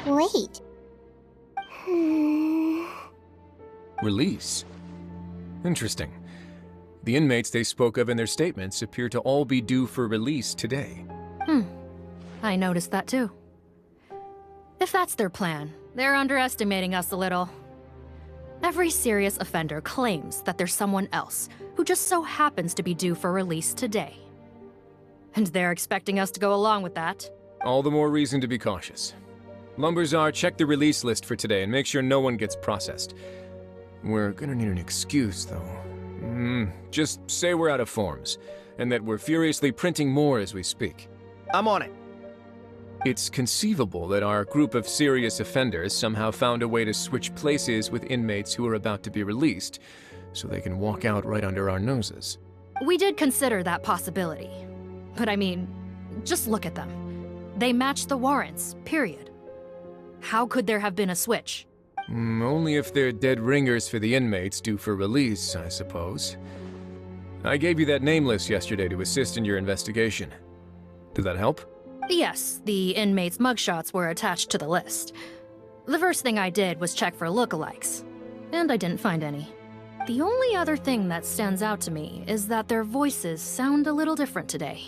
A: Wait.
I: Release? Interesting. The inmates they spoke of in their statements appear to all be due for release today.
P: I noticed that too. If that's their plan, they're underestimating us a little. Every serious offender claims that there's someone else who just so happens to be due for release today. And they're expecting us to go along with that.
I: All the more reason to be cautious. Lumberzar, check the release list for today and make sure no one gets processed. We're gonna need an excuse, though. Just say we're out of forms, and that we're furiously printing more as we speak.
O: I'm on it.
I: It's conceivable that our group of serious offenders somehow found a way to switch places with inmates who are about to be released, so they can walk out right under our noses.
P: We did consider that possibility. But I mean, just look at them. They match the warrants, period. How could there have been a switch?
I: Only if they're dead ringers for the inmates due for release, I suppose. I gave you that name list yesterday to assist in your investigation. Did that help?
P: Yes, the inmates' mugshots were attached to the list. The first thing I did was check for lookalikes, and I didn't find any. The only other thing that stands out to me is that their voices sound a little different today.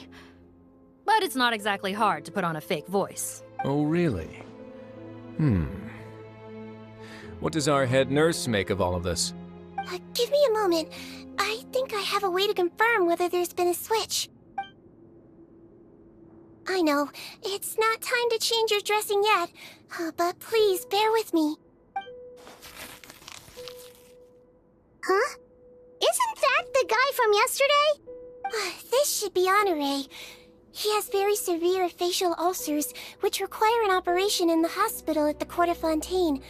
P: But it's not exactly hard to put on a fake voice.
I: Oh, really? What does our head nurse make of all of this?
B: Give me a moment. I think I have a way to confirm whether there's been a switch. I know, it's not time to change your dressing yet, but please bear with me.
A: Huh? Isn't that the guy from yesterday?
B: This should be Honore. He has very severe facial ulcers, which require an operation in the hospital at the Court of Fontaine.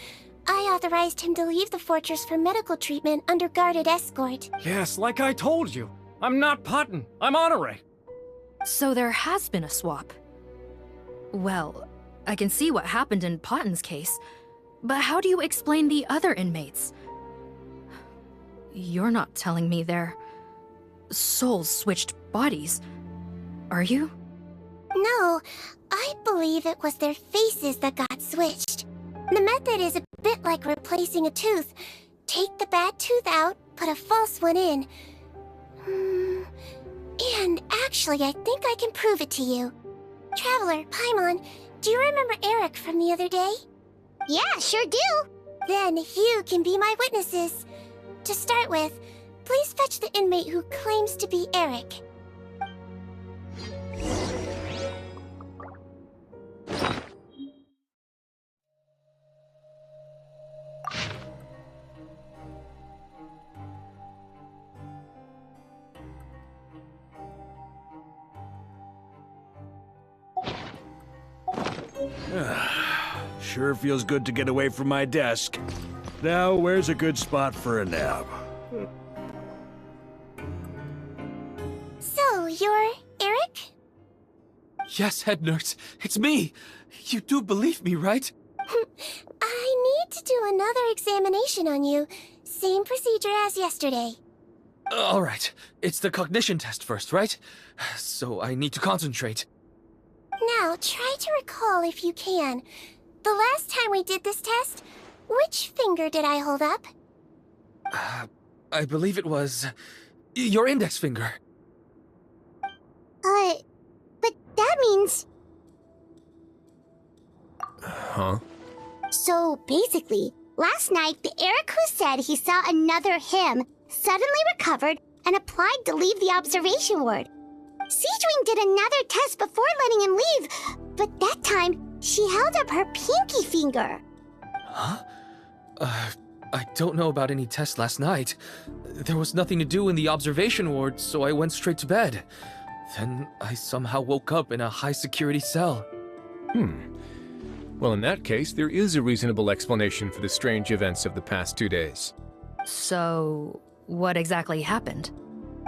B: I authorized him to leave the fortress for medical treatment under guarded escort.
Q: Yes, like I told you. I'm not Putton. I'm Honore.
P: So there has been a swap. Well, I can see what happened in Potton's case, but how do you explain the other inmates? You're not telling me their souls switched bodies, are you?
B: No, I believe it was their faces that got switched. The method is a bit like replacing a tooth. Take the bad tooth out, put a false one in. And actually, I think I can prove it to you. Traveler, Paimon, do you remember Eric from the other day?
A: Yeah, sure do.
B: Then you can be my witnesses. To start with, please fetch the inmate who claims to be Eric.
R: Sure feels good to get away from my desk. Now, where's a good spot for a nap?
B: So, you're Eric?
C: Yes, head nurse. It's me. You do believe me, right?
B: I need to do another examination on you. Same procedure as yesterday.
C: All right. It's the cognition test first, right? So I need to concentrate.
B: Now, try to recall if you can. The last time we did this test, which finger did I hold up?
C: I believe it was your index finger.
A: But that means...
I: Huh?
A: So, basically, last night, the Eric who said he saw another him suddenly recovered and applied to leave the observation ward. Sigewinne did another test before letting him leave, but that time, she held up her pinky finger.
C: Huh? I don't know about any test last night. There was nothing to do in the observation ward, so I went straight to bed. Then I somehow woke up in a high-security cell.
I: Well, in that case, there is a reasonable explanation for the strange events of the past 2 days.
P: So, what exactly happened?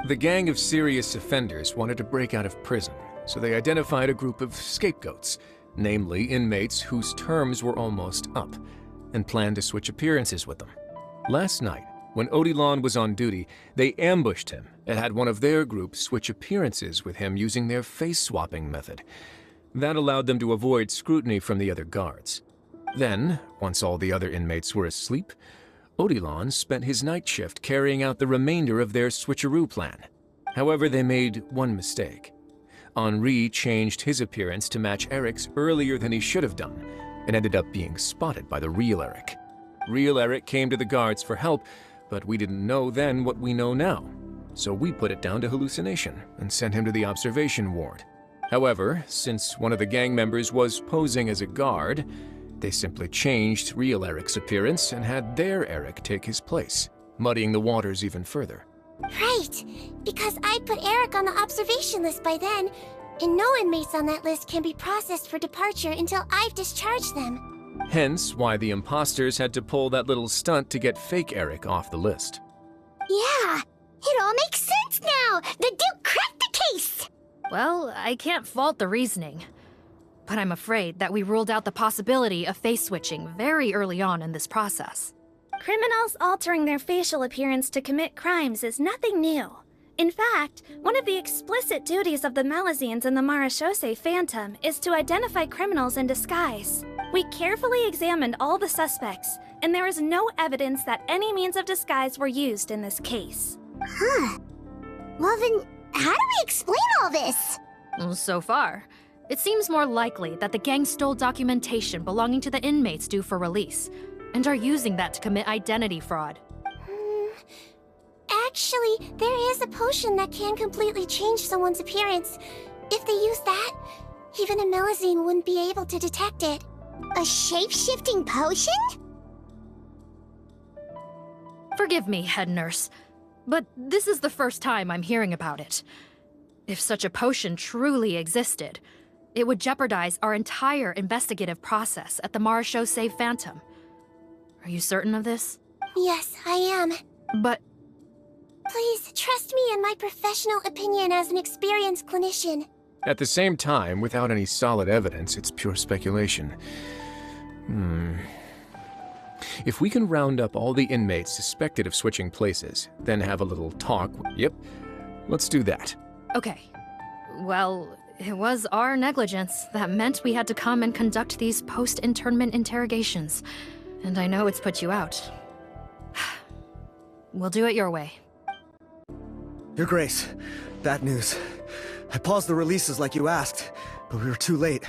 I: The gang of serious offenders wanted to break out of prison, so they identified a group of scapegoats, namely inmates whose terms were almost up, and planned to switch appearances with them. Last night, when Odilon was on duty, they ambushed him and had one of their group switch appearances with him using their face-swapping method. That allowed them to avoid scrutiny from the other guards. Then, once all the other inmates were asleep, Odilon spent his night shift carrying out the remainder of their switcheroo plan. However, they made one mistake. Henri changed his appearance to match Eric's earlier than he should have done, and ended up being spotted by the real Eric. Real Eric came to the guards for help, but we didn't know then what we know now. So we put it down to hallucination and sent him to the observation ward. However, since one of the gang members was posing as a guard, They simply changed real Eric's appearance and had their Eric take his place, muddying the waters even further.
B: Right, because I put Eric on the observation list by then, and no inmates on that list can be processed for departure until I've discharged them.
I: Hence why the imposters had to pull that little stunt to get fake Eric off the list.
A: Yeah, it all makes sense now! The Duke cracked the case!
P: Well, I can't fault the reasoning. But I'm afraid that we ruled out the possibility of face switching very early on in this process.
H: Criminals altering their facial appearance to commit crimes is nothing new. In fact, one of the explicit duties of the Melusines in the Marechaussee Phantom is to identify criminals in disguise. We carefully examined all the suspects, and there is no evidence that any means of disguise were used in this case.
A: Huh. Well then, how do we explain all this?
P: So far, it seems more likely that the gang stole documentation belonging to the inmates due for release, and are using that to commit identity fraud.
B: Actually, there is a potion that can completely change someone's appearance. If they use that, even a Melusine wouldn't be able to detect it.
A: A shape-shifting potion?
P: Forgive me, head nurse, but this is the first time I'm hearing about it. If such a potion truly existed, it would jeopardize our entire investigative process at the Marechaussee Phantom. Are you certain of this?
B: Yes, I am.
P: But...
B: Please, trust me in my professional opinion as an experienced clinician.
I: At the same time, without any solid evidence, it's pure speculation. If we can round up all the inmates suspected of switching places, then have a little talk... Yep, let's do that.
P: Okay. Well, it was our negligence that meant we had to come and conduct these post-internment interrogations. And I know it's put you out. We'll do it your way.
O: Your Grace, bad news. I paused the releases like you asked, but we were too late.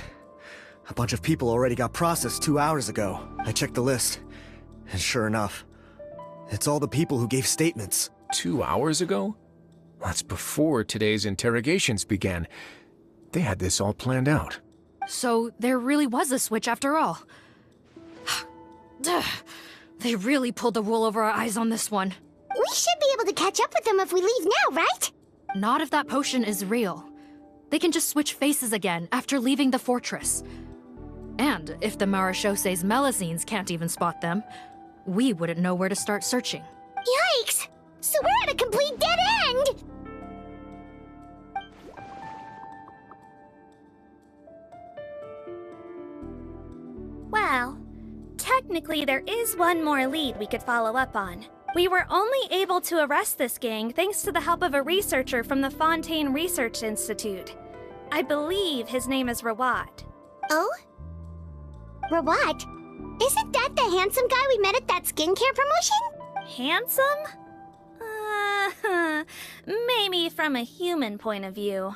O: A bunch of people already got processed 2 hours ago. I checked the list, and sure enough, it's all the people who gave statements.
I: 2 hours ago? That's before today's interrogations began. They had this all planned out.
P: So there really was a switch after all. They really pulled the wool over our eyes on this one.
A: We should be able to catch up with them if we leave now, right?
P: Not if that potion is real. They can just switch faces again after leaving the fortress. And if the Marechaussee's Melusines can't even spot them, we wouldn't know where to start searching.
A: Yikes! So we're at a complete dead end!
H: Well, technically there is one more lead we could follow up on. We were only able to arrest this gang thanks to the help of a researcher from the Fontaine Research Institute. I believe his name is Rawat.
A: Oh? Rawat? Isn't that the handsome guy we met at that skincare promotion?
H: Handsome? Maybe from a human point of view.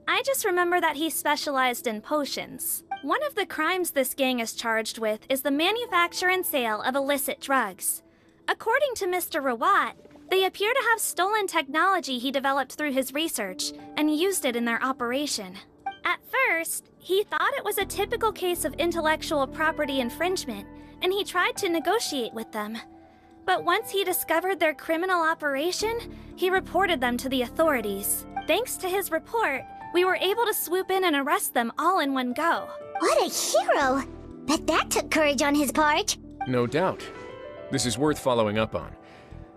H: I just remember that he specialized in potions. One of the crimes this gang is charged with is the manufacture and sale of illicit drugs. According to Mr. Rawat, they appear to have stolen technology he developed through his research and used it in their operation. At first, he thought it was a typical case of intellectual property infringement, and he tried to negotiate with them. But once he discovered their criminal operation, he reported them to the authorities. Thanks to his report, we were able to swoop in and arrest them all in one go.
A: What a hero! Bet that took courage on his part.
I: No doubt. This is worth following up on.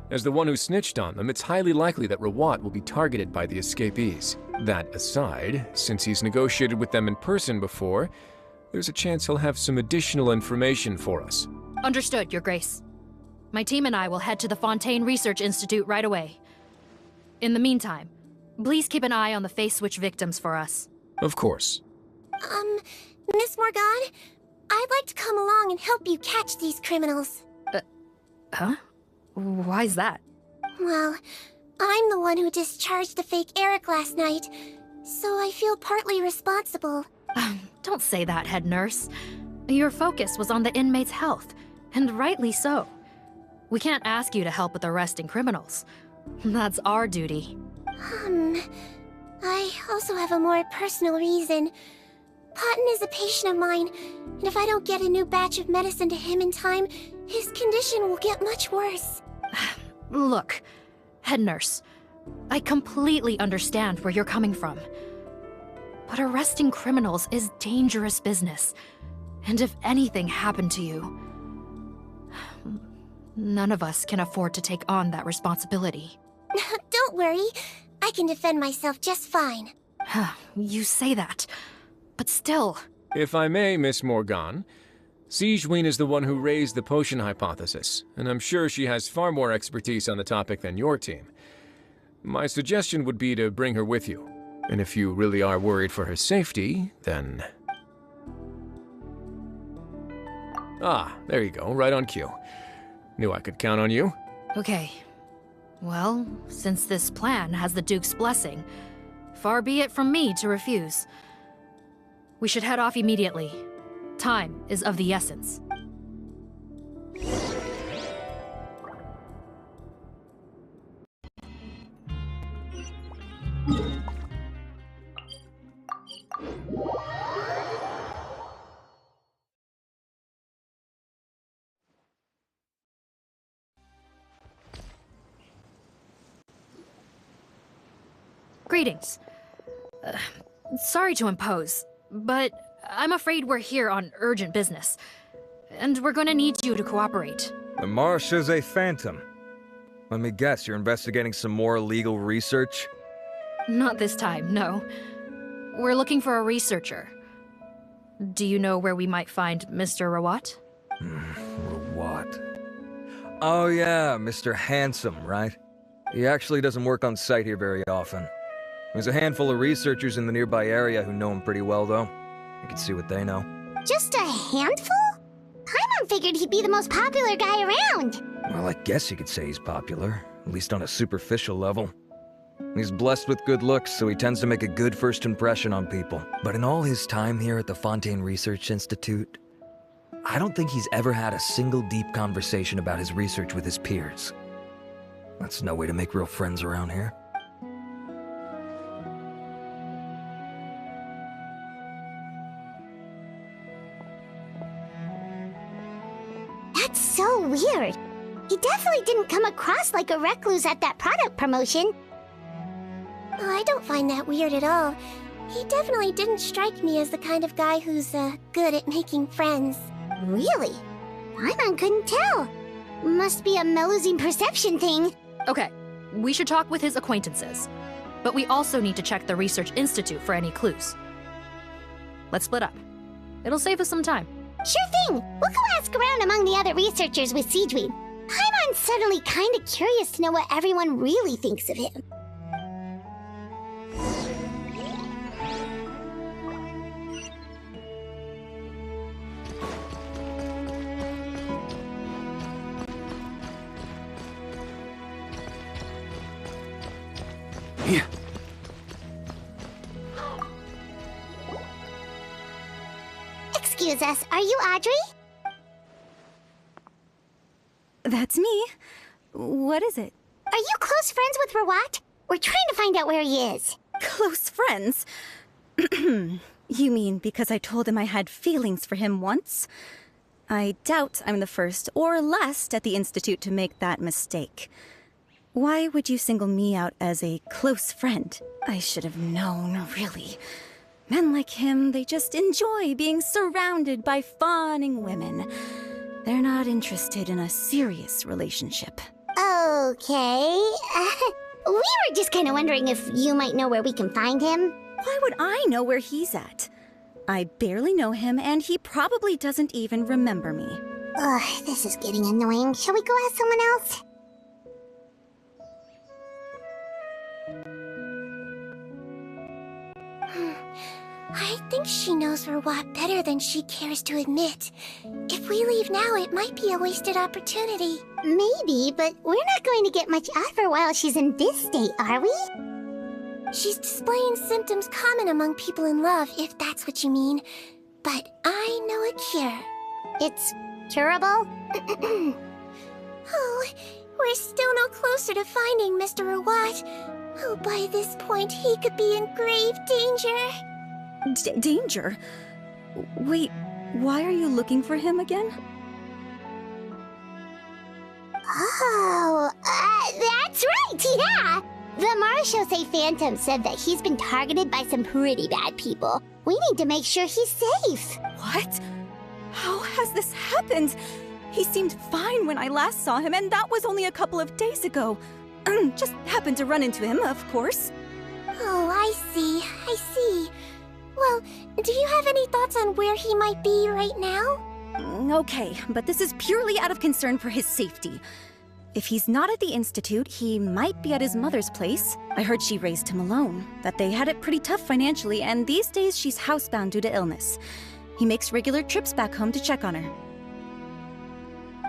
I: As the one who snitched on them, it's highly likely that Rawat will be targeted by the escapees. That aside, since he's negotiated with them in person before, there's a chance he'll have some additional information for us.
P: Understood, Your Grace. My team and I will head to the Fontaine Research Institute right away. In the meantime, please keep an eye on the face switch victims for us.
I: Of course.
B: Miss Morgane, I'd like to come along and help you catch these criminals.
P: Huh? Why's that?
B: Well, I'm the one who discharged the fake Eric last night, so I feel partly responsible.
P: Don't say that, head nurse. Your focus was on the inmates' health, and rightly so. We can't ask you to help with arresting criminals. That's our duty.
B: I also have a more personal reason. Cotton is a patient of mine, and if I don't get a new batch of medicine to him in time, his condition will get much worse.
P: Look, head nurse, I completely understand where you're coming from. But arresting criminals is dangerous business. And if anything happened to you, none of us can afford to take on that responsibility.
B: Don't worry, I can defend myself just fine.
P: You say that, but still...
I: If I may, Miss Morgan, Sigewinne is the one who raised the potion hypothesis, and I'm sure she has far more expertise on the topic than your team. My suggestion would be to bring her with you. And if you really are worried for her safety, then... Ah, there you go, right on cue. Knew I could count on you.
P: Okay. Well, since this plan has the Duke's blessing, far be it from me to refuse. We should head off immediately. Time is of the essence. Greetings. Sorry to impose, but I'm afraid we're here on urgent business, and we're gonna need you to cooperate.
F: The Marsh is a phantom. Let me guess, you're investigating some more illegal research?
P: Not this time, no. We're looking for a researcher. Do you know where we might find Mr. Rawat?
F: Rawat. Oh yeah, Mr. Handsome, right? He actually doesn't work on site here very often. There's a handful of researchers in the nearby area who know him pretty well, though. You can see what they know.
A: Just a handful? Paimon figured he'd be the most popular guy around.
F: Well, I guess you could say he's popular, at least on a superficial level. He's blessed with good looks, so he tends to make a good first impression on people. But in all his time here at the Fontaine Research Institute, I don't think he's ever had a single deep conversation about his research with his peers. That's no way to make real friends around here.
A: That's so weird. He definitely didn't come across like a recluse at that product promotion.
B: Oh, I don't find that weird at all. He definitely didn't strike me as the kind of guy who's, good at making friends.
A: Really? Paimon couldn't tell. Must be a Melusine perception thing.
P: Okay, we should talk with his acquaintances. But we also need to check the Research Institute for any clues. Let's split up. It'll save us some time.
A: Sure thing. We'll go ask around among the other researchers with Sigewinne. Paimon's suddenly kind of curious to know what everyone really thinks of him.
K: Yeah.
A: Excuse us, are you Audrey?
S: That's me. What is it?
A: Are you close friends with Rawat? We're trying to find out where he is.
S: Close friends? You mean because I told him I had feelings for him once? I doubt I'm the first or last at the Institute to make that mistake. Why would you single me out as a close friend? I should have known, really. Men like him, they just enjoy being surrounded by fawning women. They're not interested in a serious relationship.
A: Okay. We were just kind of wondering if you might know where we can find him.
S: Why would I know where he's at? I barely know him, and he probably doesn't even remember me.
A: Ugh, this is getting annoying. Shall we go ask someone else?
B: I think she knows Rawat better than she cares to admit. If we leave now, it might be a wasted opportunity.
A: Maybe, but we're not going to get much out of her while she's in this state, are we?
B: She's displaying symptoms common among people in love, if that's what you mean. But I know a cure.
A: It's curable?
B: Oh, we're still no closer to finding Mr. Rawat. Oh, by this point, he could be in grave danger.
S: Danger? Wait, why are you looking for him again?
A: Oh, that's right, yeah! The Marechaussee Phantom said that he's been targeted by some pretty bad people. We need to make sure he's safe.
S: What? How has this happened? He seemed fine when I last saw him, and that was only a couple of days ago. Just happened to run into him, of course.
B: Oh, I see. Well, do you have any thoughts on where he might be right now?
S: Okay, but this is purely out of concern for his safety. If he's not at the Institute, he might be at his mother's place. I heard she raised him alone, that they had it pretty tough financially, and these days she's housebound due to illness. He makes regular trips back home to check on her.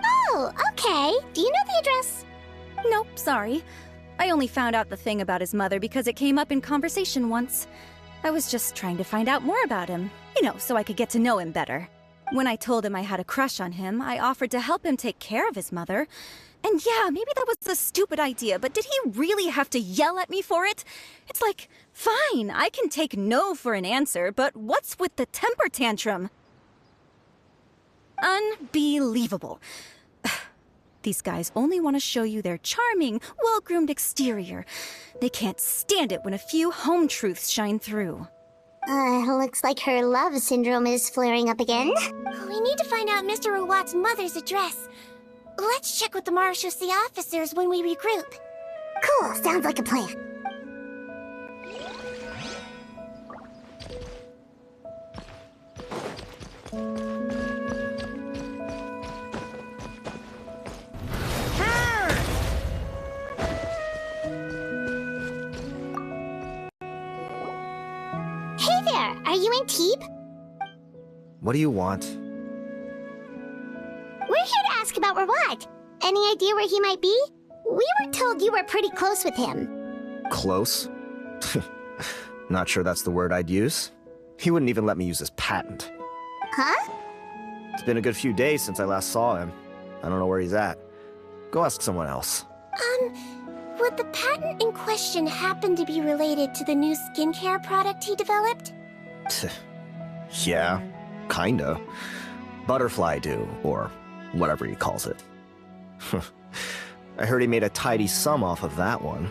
A: Oh, okay. Do you know the address?
S: Nope, sorry. I only found out the thing about his mother because it came up in conversation once. I was just trying to find out more about him, so I could get to know him better. When I told him I had a crush on him, I offered to help him take care of his mother. And yeah, maybe that was a stupid idea, but did he really have to yell at me for it? It's like, fine, I can take no for an answer, but what's with the temper tantrum? Unbelievable. These guys only want to show you their charming, well-groomed exterior. They can't stand it when a few home truths shine through.
A: Looks like her love syndrome is flaring up again.
B: We need to find out Mr. Rawat's mother's address. Let's check with the Marechaussee officers when we regroup.
A: Cool, sounds like a plan. Hey there, are you in Teep?
O: What do you want?
A: We're here to ask about Rawat. Any idea where he might be? We were told you were pretty close with him.
O: Close? Not sure that's the word I'd use. He wouldn't even let me use his patent.
A: Huh?
O: It's been a good few days since I last saw him. I don't know where he's at. Go ask someone else.
B: Would the patent in question happen to be related to the new skincare product he developed?
O: Yeah, kinda. Butterfly dew, or whatever he calls it. I heard he made a tidy sum off of that one.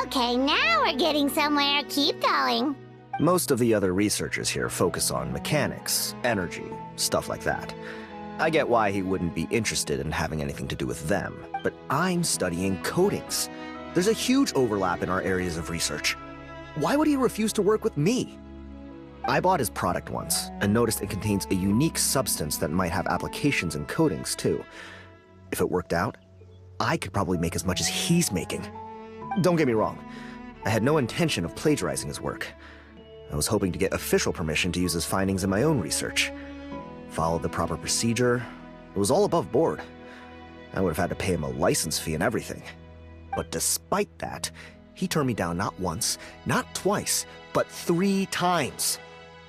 A: Okay, now we're getting somewhere. Keep going.
O: Most of the other researchers here focus on mechanics, energy, stuff like that. I get why he wouldn't be interested in having anything to do with them, but I'm studying coatings. There's a huge overlap in our areas of research. Why would he refuse to work with me? I bought his product once, and noticed it contains a unique substance that might have applications in coatings, too. If it worked out, I could probably make as much as he's making. Don't get me wrong, I had no intention of plagiarizing his work. I was hoping to get official permission to use his findings in my own research. Followed the proper procedure. It was all above board. I would have had to pay him a license fee and everything. But despite that, he turned me down not once, not twice, but 3 times.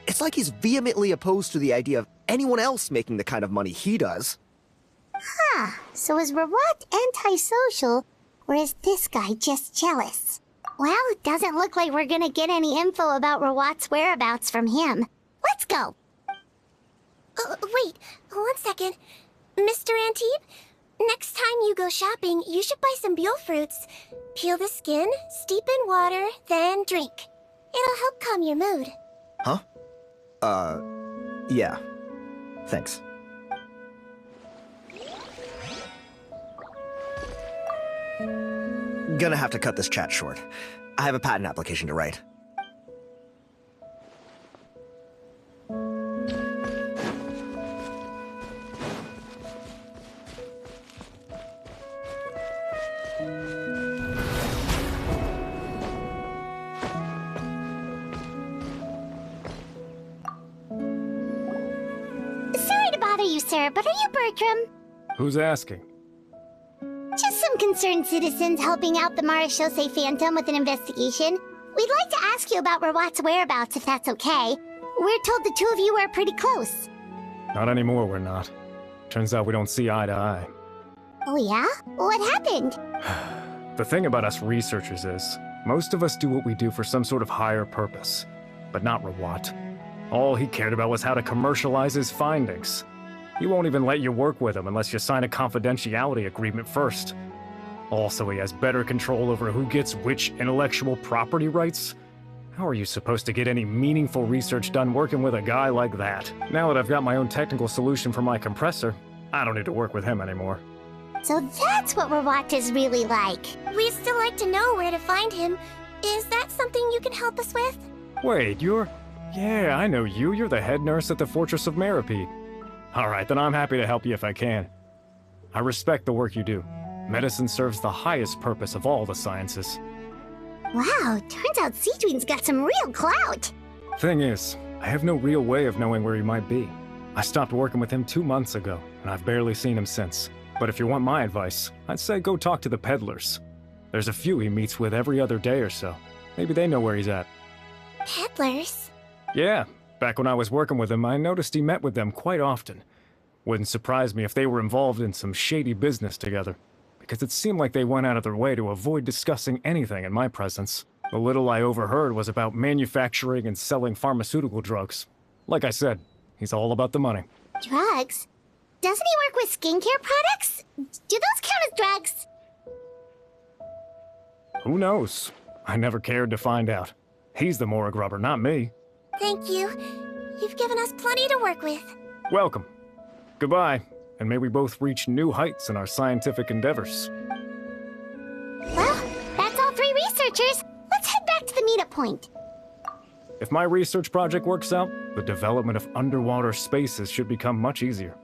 O: It's like he's vehemently opposed to the idea of anyone else making the kind of money he does.
A: Huh, so is Rawat antisocial, or is this guy just jealous? Well, it doesn't look like we're gonna get any info about Rawat's whereabouts from him. Let's go!
B: Wait, 1 second. Mr. Antibes, next time you go shopping, you should buy some Buell fruits. Peel the skin, steep in water, then drink. It'll help calm your mood.
O: Huh? Yeah. Thanks. Gonna have to cut this chat short. I have a patent application to write.
A: Sorry to bother you, sir, but are you Bertram?
N: Who's asking?
A: Just some concerned citizens helping out the Marechaussee Phantom with an investigation. We'd like to ask you about Rawat's whereabouts, if that's okay. We're told the 2 of you are pretty close.
N: Not anymore, we're not. Turns out we don't see eye to eye.
A: Oh yeah? What happened?
N: The thing about us researchers is, most of us do what we do for some sort of higher purpose.
Q: but not Rawat. All he cared about was how to commercialize his findings. He won't even let you work with him unless you sign a confidentiality agreement first. Also, he has better control over who gets which intellectual property rights. How are you supposed to get any meaningful research done working with a guy like that? Now that I've got my own technical solution for my compressor, I don't need to work with him anymore.
A: So that's what Rawat is really like.
B: We'd still like to know where to find him. Is that something you can help us with?
Q: Wait, Yeah, I know you. You're the head nurse at the Fortress of Meropide. Alright, then I'm happy to help you if I can. I respect the work you do. Medicine serves the highest purpose of all the sciences.
A: Wow, turns out Sigewinne's got some real clout.
Q: Thing is, I have no real way of knowing where he might be. I stopped working with him 2 months ago, and I've barely seen him since. But if you want my advice, I'd say go talk to the peddlers. There's a few he meets with every other day or so. Maybe they know where he's at.
B: Peddlers?
Q: Yeah, back when I was working with him, I noticed he met with them quite often. Wouldn't surprise me if they were involved in some shady business together, because it seemed like they went out of their way to avoid discussing anything in my presence. The little I overheard was about manufacturing and selling pharmaceutical drugs. Like I said, he's all about the money.
A: Drugs? Doesn't he work with skincare products? Do those count as drugs?
Q: Who knows? I never cared to find out. He's the Mora grubber, not me.
B: Thank you. You've given us plenty to work with.
Q: Welcome. Goodbye, and may we both reach new heights in our scientific endeavors.
A: Well, that's all 3 researchers. Let's head back to the meetup point.
Q: If my research project works out, the development of underwater spaces should become much easier.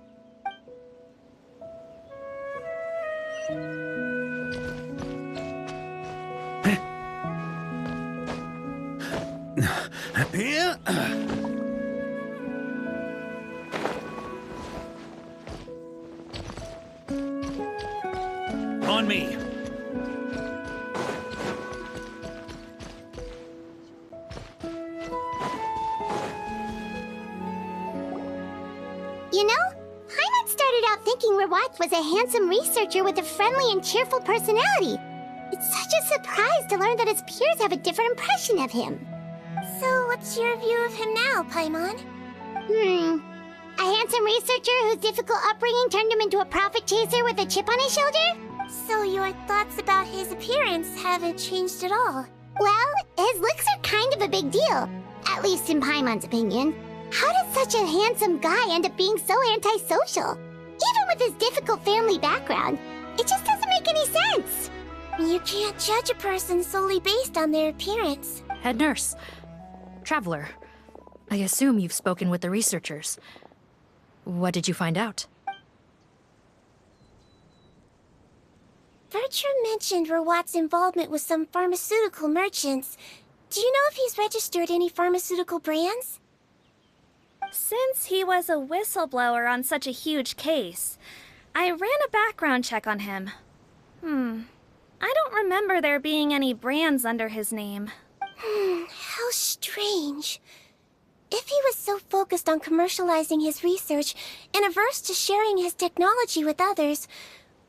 R: Here? On me.
A: You know, Paimon started out thinking Rawat was a handsome researcher with a friendly and cheerful personality. It's such a surprise to learn that his peers have a different impression of him.
B: So what's your view of him now, Paimon?
A: A handsome researcher whose difficult upbringing turned him into a profit chaser with a chip on his shoulder?
B: So your thoughts about his appearance haven't changed at all?
A: Well, his looks are kind of a big deal. At least in Paimon's opinion. How does such a handsome guy end up being so antisocial? Even with his difficult family background, it just doesn't make any sense.
B: You can't judge a person solely based on their appearance.
P: Head nurse. Traveler. I assume you've spoken with the researchers. What did you find out?
B: Bertram mentioned Rawat's involvement with some pharmaceutical merchants. Do you know if he's registered any pharmaceutical brands?
H: Since he was a whistleblower on such a huge case, I ran a background check on him. I don't remember there being any brands under his name.
B: How strange. If he was so focused on commercializing his research and averse to sharing his technology with others,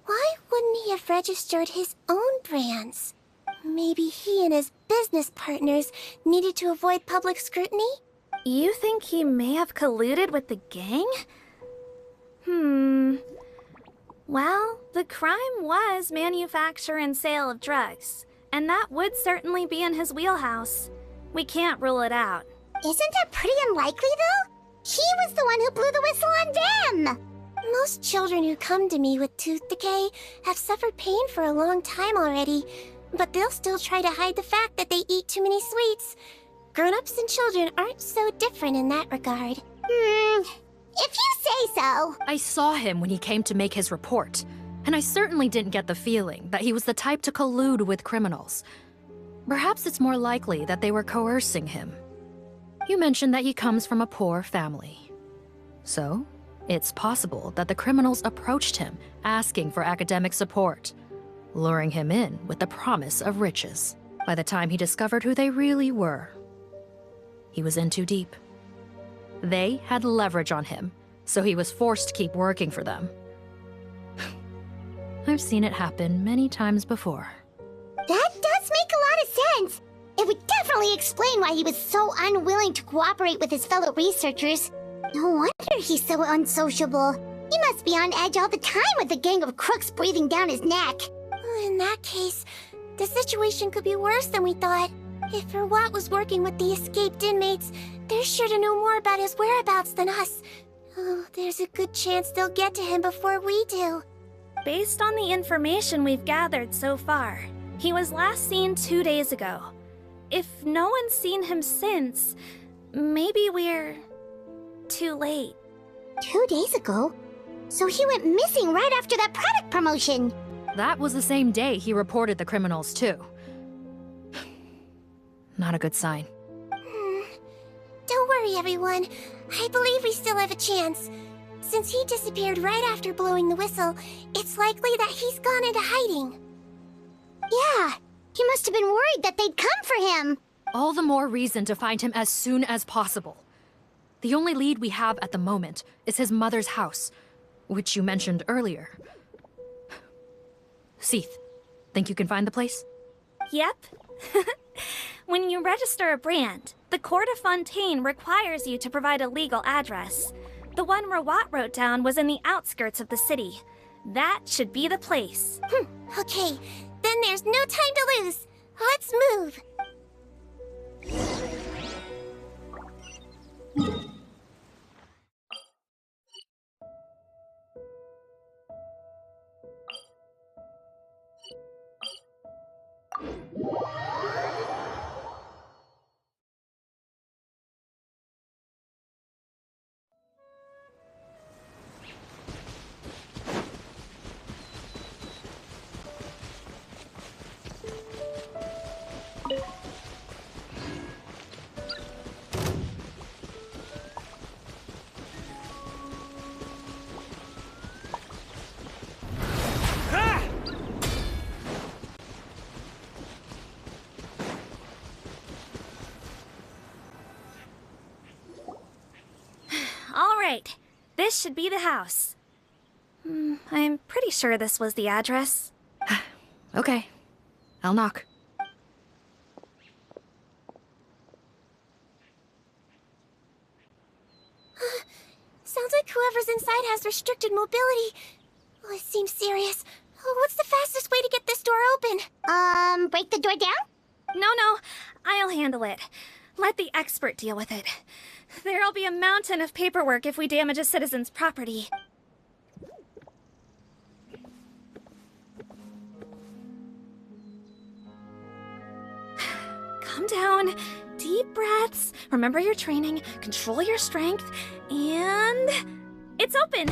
B: why wouldn't he have registered his own brands? Maybe he and his business partners needed to avoid public scrutiny?
H: You think he may have colluded with the gang? Well, the crime was manufacture and sale of drugs, and that would certainly be in his wheelhouse. We can't rule it out.
A: Isn't that pretty unlikely, though? He was the one who blew the whistle on them!
B: Most children who come to me with tooth decay have suffered pain for a long time already, but they'll still try to hide the fact that they eat too many sweets. Grown-ups and children aren't so different in that regard.
A: If you say so.
P: I saw him when he came to make his report, and I certainly didn't get the feeling that he was the type to collude with criminals. Perhaps it's more likely that they were coercing him. You mentioned that he comes from a poor family. So, it's possible that the criminals approached him asking for academic support, luring him in with the promise of riches. By the time he discovered who they really were, he was in too deep. They had leverage on him, so he was forced to keep working for them. I've seen it happen many times before.
A: That does make a lot of sense. It would definitely definitely explain why he was so unwilling to cooperate with his fellow researchers. No wonder he's so unsociable. He must be on edge all the time with a gang of crooks breathing down his neck.
B: In that case, the situation could be worse than we thought. If Rawat was working with the escaped inmates, they're sure to know more about his whereabouts than us. Oh, there's a good chance they'll get to him before we do.
H: Based on the information we've gathered so far, he was last seen 2 days ago. If no one's seen him since, maybe we're too late.
A: 2 days ago? So he went missing right after that product promotion.
P: That was the same day he reported the criminals, too. Not a good sign.
B: Don't worry, everyone. I believe we still have a chance. Since he disappeared right after blowing the whistle, it's likely that he's gone into hiding.
A: Yeah, he must have been worried that they'd come for him.
P: All the more reason to find him as soon as possible. The only lead we have at the moment is his mother's house, which you mentioned earlier. Seath, think you can find the place?
H: Yep. When you register a brand, the Court of Fontaine requires you to provide a legal address. The one Rawat wrote down was in the outskirts of the city. That should be the place.
B: Okay, then there's no time to lose. Let's move.
H: All right, this should be the house. I'm pretty sure this was the address.
P: Okay, I'll knock.
B: Sounds like whoever's inside has restricted mobility. Oh, it seems serious. Oh, what's the fastest way to get this door open?
A: Break the door down?
H: No, I'll handle it. Let the expert deal with it. There'll be a mountain of paperwork if we damage a citizen's property. Calm down. Deep breaths. Remember your training. Control your strength. And... it's open!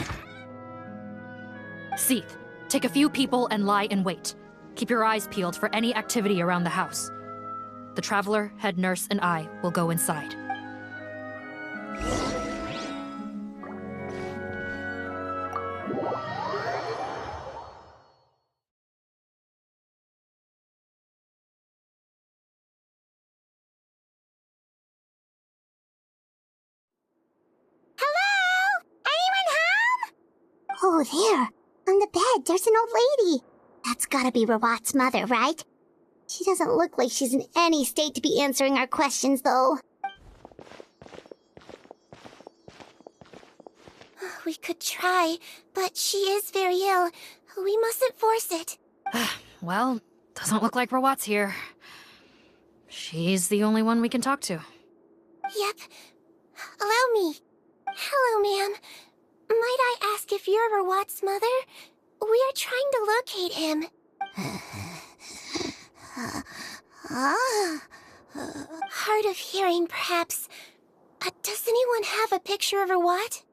P: Seath, take a few people and lie in wait. Keep your eyes peeled for any activity around the house. The Traveler, head nurse, and I will go inside.
A: Oh, there. On the bed, there's an old lady. That's gotta be Rawat's mother, right? She doesn't look like she's in any state to be answering our questions, though.
B: We could try, but she is very ill. We mustn't force it.
P: Well, doesn't look like Rawat's here. She's the only one we can talk to.
B: Yep. Allow me. Hello, ma'am. Might I ask if you're Rawat's mother? We are trying to locate him. Hard of hearing, perhaps. Does anyone have a picture of Rawat?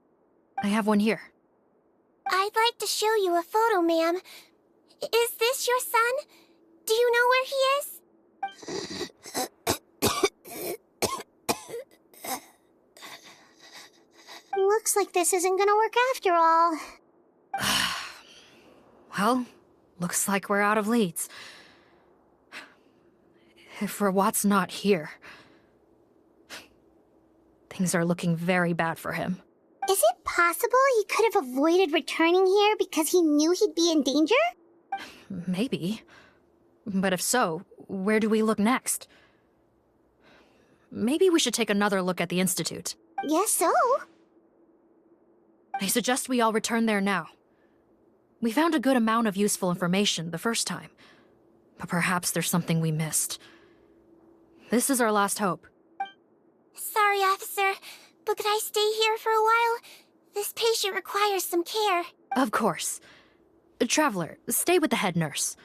P: I have one here.
B: I'd like to show you a photo, ma'am. Is this your son? Do you know where he is?
A: Looks like this isn't gonna work after all.
P: Well, looks like we're out of leads. If Rawat's not here, things are looking very bad for him.
A: Is it possible he could have avoided returning here because he knew he'd be in danger?
P: Maybe. But if so, where do we look next? maybe we should take another look at the Institute.
A: Guess so.
P: I suggest we all return there now. We found a good amount of useful information the first time, but perhaps there's something we missed. This is our last hope.
B: Sorry, officer, but could I stay here for a while? This patient requires some care.
P: Of course. Traveler, stay with the head nurse.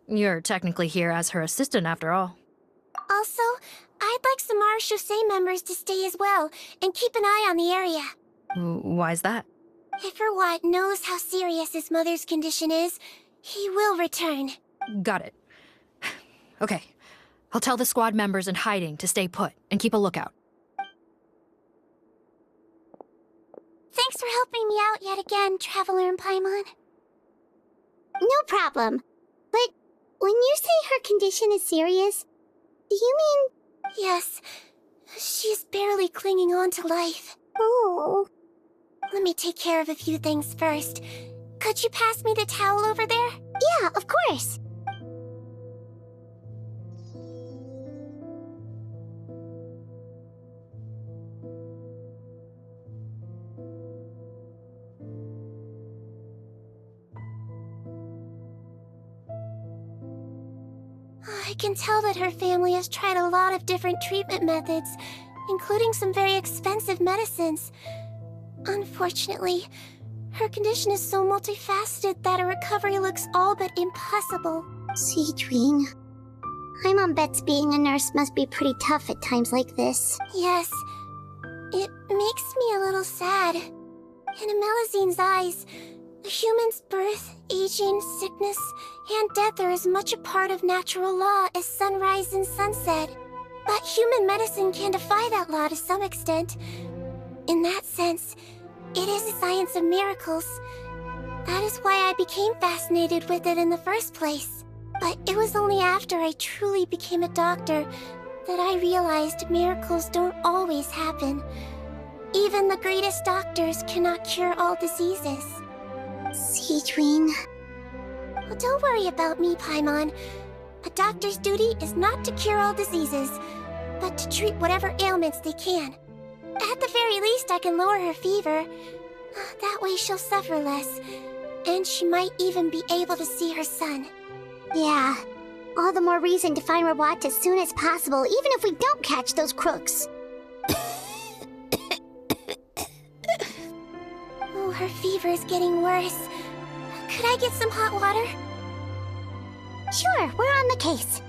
P: You're technically here as her assistant after all.
B: Also, I'd like some Marechaussee members to stay as well, and keep an eye on the area.
P: Why's that?
B: If Rawat knows how serious his mother's condition is, he will return.
P: Got it. Okay. I'll tell the squad members in hiding to stay put and keep a lookout.
B: Thanks for helping me out yet again, Traveler and Paimon.
A: No problem. But when you say her condition is serious, do you mean...
B: Yes. She's barely clinging on to life.
A: Oh.
B: Let me take care of a few things first. Could you pass me the towel over there?
A: Yeah, of course.
B: I can tell that her family has tried a lot of different treatment methods, including some very expensive medicines. Unfortunately, her condition is so multifaceted that a recovery looks all but impossible.
A: Sigewinne. Paimon bets being a nurse must be pretty tough at times like this.
B: Yes. It makes me a little sad. In a Melizine's eyes, a human's birth, aging, sickness, and death are as much a part of natural law as sunrise and sunset. But human medicine can defy that law to some extent. In that sense, it is a science of miracles. That is why I became fascinated with it in the first place. But it was only after I truly became a doctor that I realized miracles don't always happen. Even the greatest doctors cannot cure all diseases.
A: Sigewinne.
B: Well, don't worry about me, Paimon. A doctor's duty is not to cure all diseases, but to treat whatever ailments they can. At the very least, I can lower her fever. That way she'll suffer less, and she might even be able to see her son.
A: Yeah, all the more reason to find Rawat as soon as possible, even if we don't catch those crooks.
B: Oh, her fever is getting worse. Could I get some hot water?
A: Sure, we're on the case.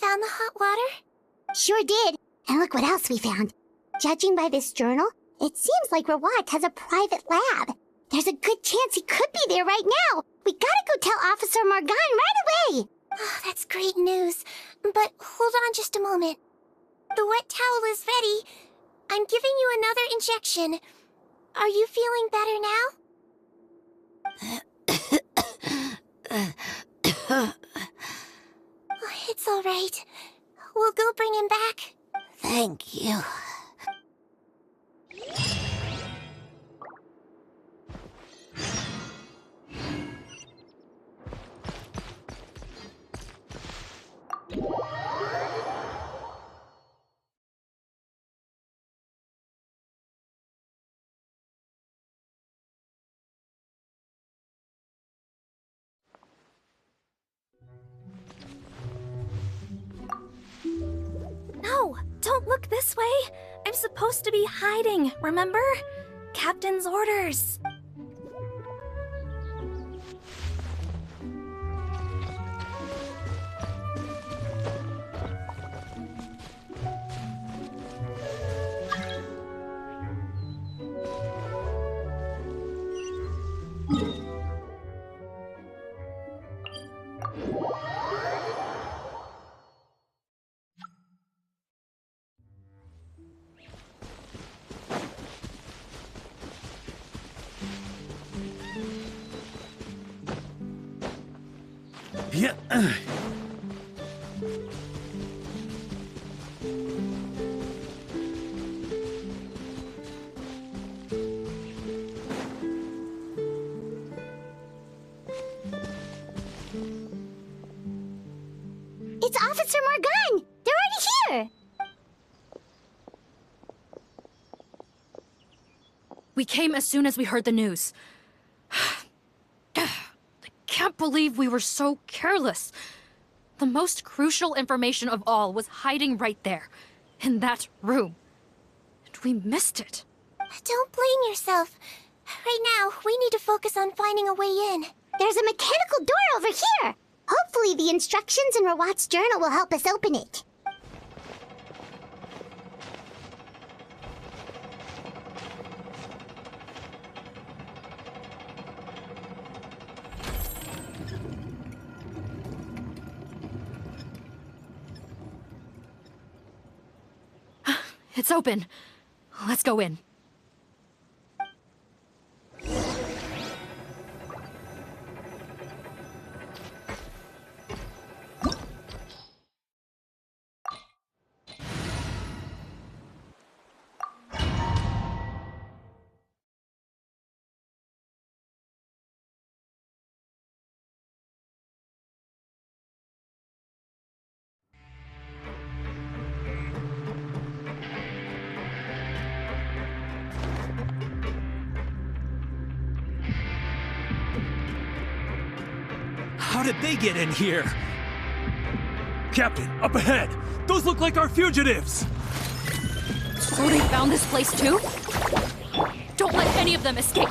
B: Found the hot water?
A: Sure did. And look what else we found. Judging by this journal, it seems like Rawat has a private lab. There's a good chance he could be there right now. We gotta go tell Officer Morgan right away.
B: Oh, that's great news. But hold on just a moment. The wet towel is ready. I'm giving you another injection. Are you feeling better now? It's all right. We'll go bring him back.
A: Thank you.
B: No!
H: Don't look this way. I'm supposed to be hiding, remember? Captain's orders.
R: Yeah.
A: It's Officer Morgan! They're already here!
P: We came as soon as we heard the news. I can't believe we were so careless. The most crucial information of all was hiding right there, in that room. And we missed it.
B: Don't blame yourself. Right now, we need to focus on finding a way in.
A: There's a mechanical door over here! Hopefully the instructions in Rawat's journal will help us open it.
P: It's open. Let's go in.
N: How did they get in here? Captain, up ahead! Those look like our fugitives!
P: So they found this place too? Don't let any of them escape!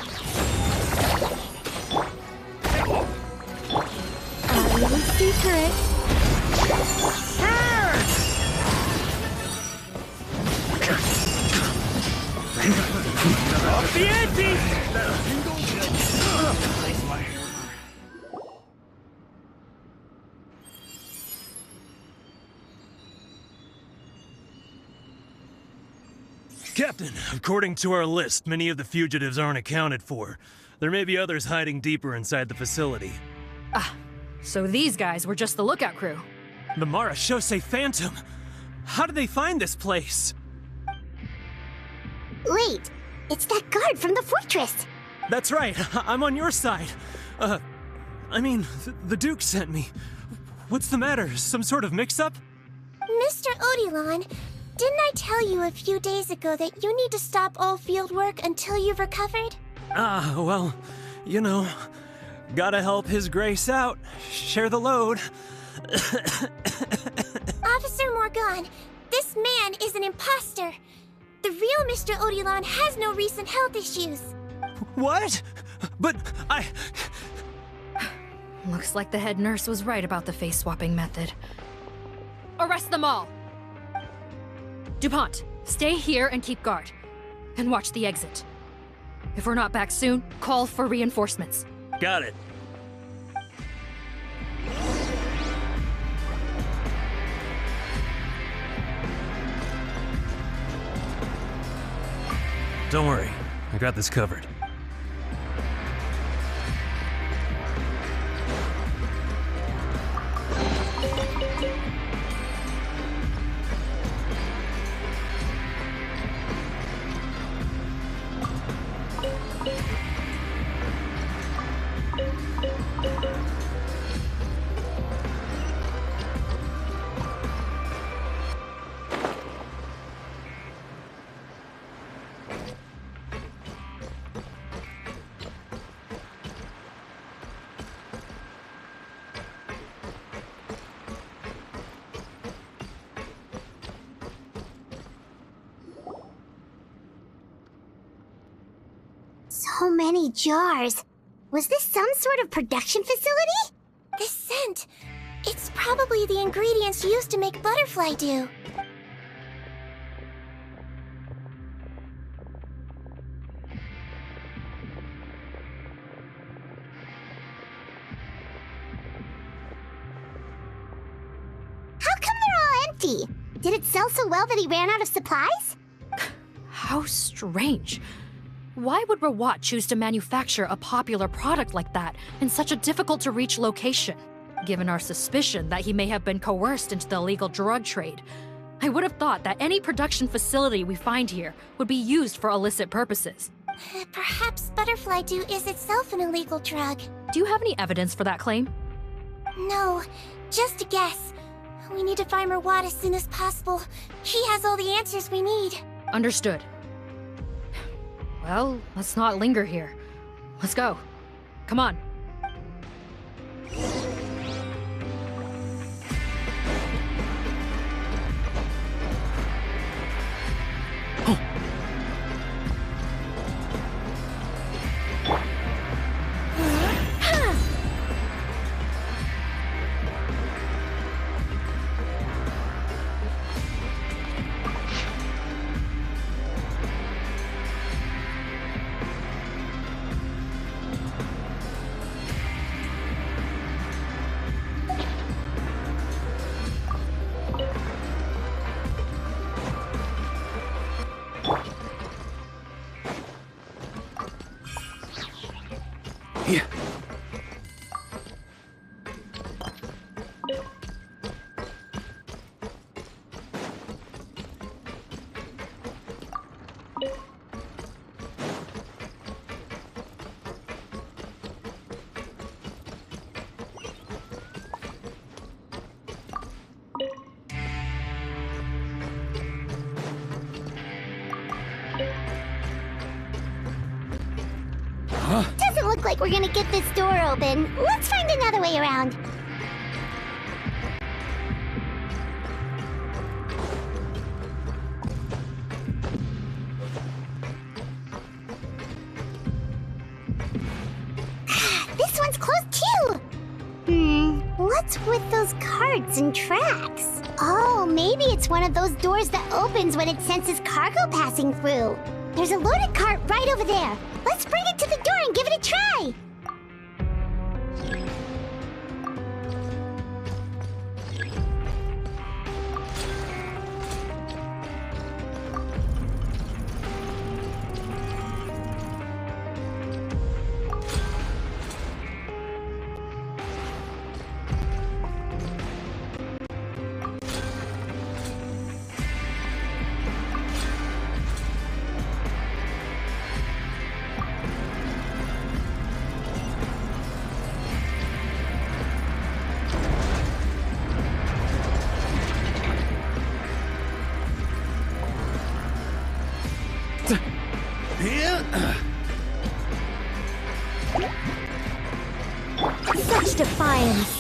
E: Our little secret.
N: Up the ante! Captain, according to our list, many of the fugitives aren't accounted for. There may be others hiding deeper inside the facility.
P: Ah, so these guys were just the lookout crew.
N: The Marachose Phantom! How did they find this place?
A: Wait, it's that guard from the fortress!
N: That's right, I'm on your side. The Duke sent me. What's the matter? Some sort of mix-up?
B: Mr. Odilon, didn't I tell you a few days ago that you need to stop all field work until you've recovered?
N: Well, you know, gotta help His Grace out. Share the load.
B: Officer Morgan, this man is an imposter. The real Mr. Odilon has no recent health issues.
N: What? But I...
P: Looks like the head nurse was right about the face-swapping method. Arrest them all! DuPont, stay here and keep guard. And watch the exit. If we're not back soon, call for reinforcements.
N: Got it. Don't worry, I got this covered.
A: So many jars. Was this some sort of production facility?
B: The scent. It's probably the ingredients used to make butterfly dew.
A: How come they're all empty? Did it sell so well that he ran out of supplies?
P: How strange. Why would Rawat choose to manufacture a popular product like that in such a difficult-to-reach location? Given our suspicion that he may have been coerced into the illegal drug trade, I would have thought that any production facility we find here would be used for illicit purposes.
B: Perhaps butterfly dew is itself an illegal drug.
P: Do you have any evidence for that claim?
B: No, just a guess. We need to find Rawat as soon as possible. He has all the answers we need.
P: Understood. Well, let's not linger here. Let's go. Come on.
K: Yeah.
A: Doesn't look like we're gonna get this door open. Let's find another way around. This one's closed too! What's with those carts and tracks? Oh, maybe it's one of those doors that opens when it senses cargo passing through. There's a loaded cart right over there. Let's bring it to the door and give it a try!
B: Such defiance.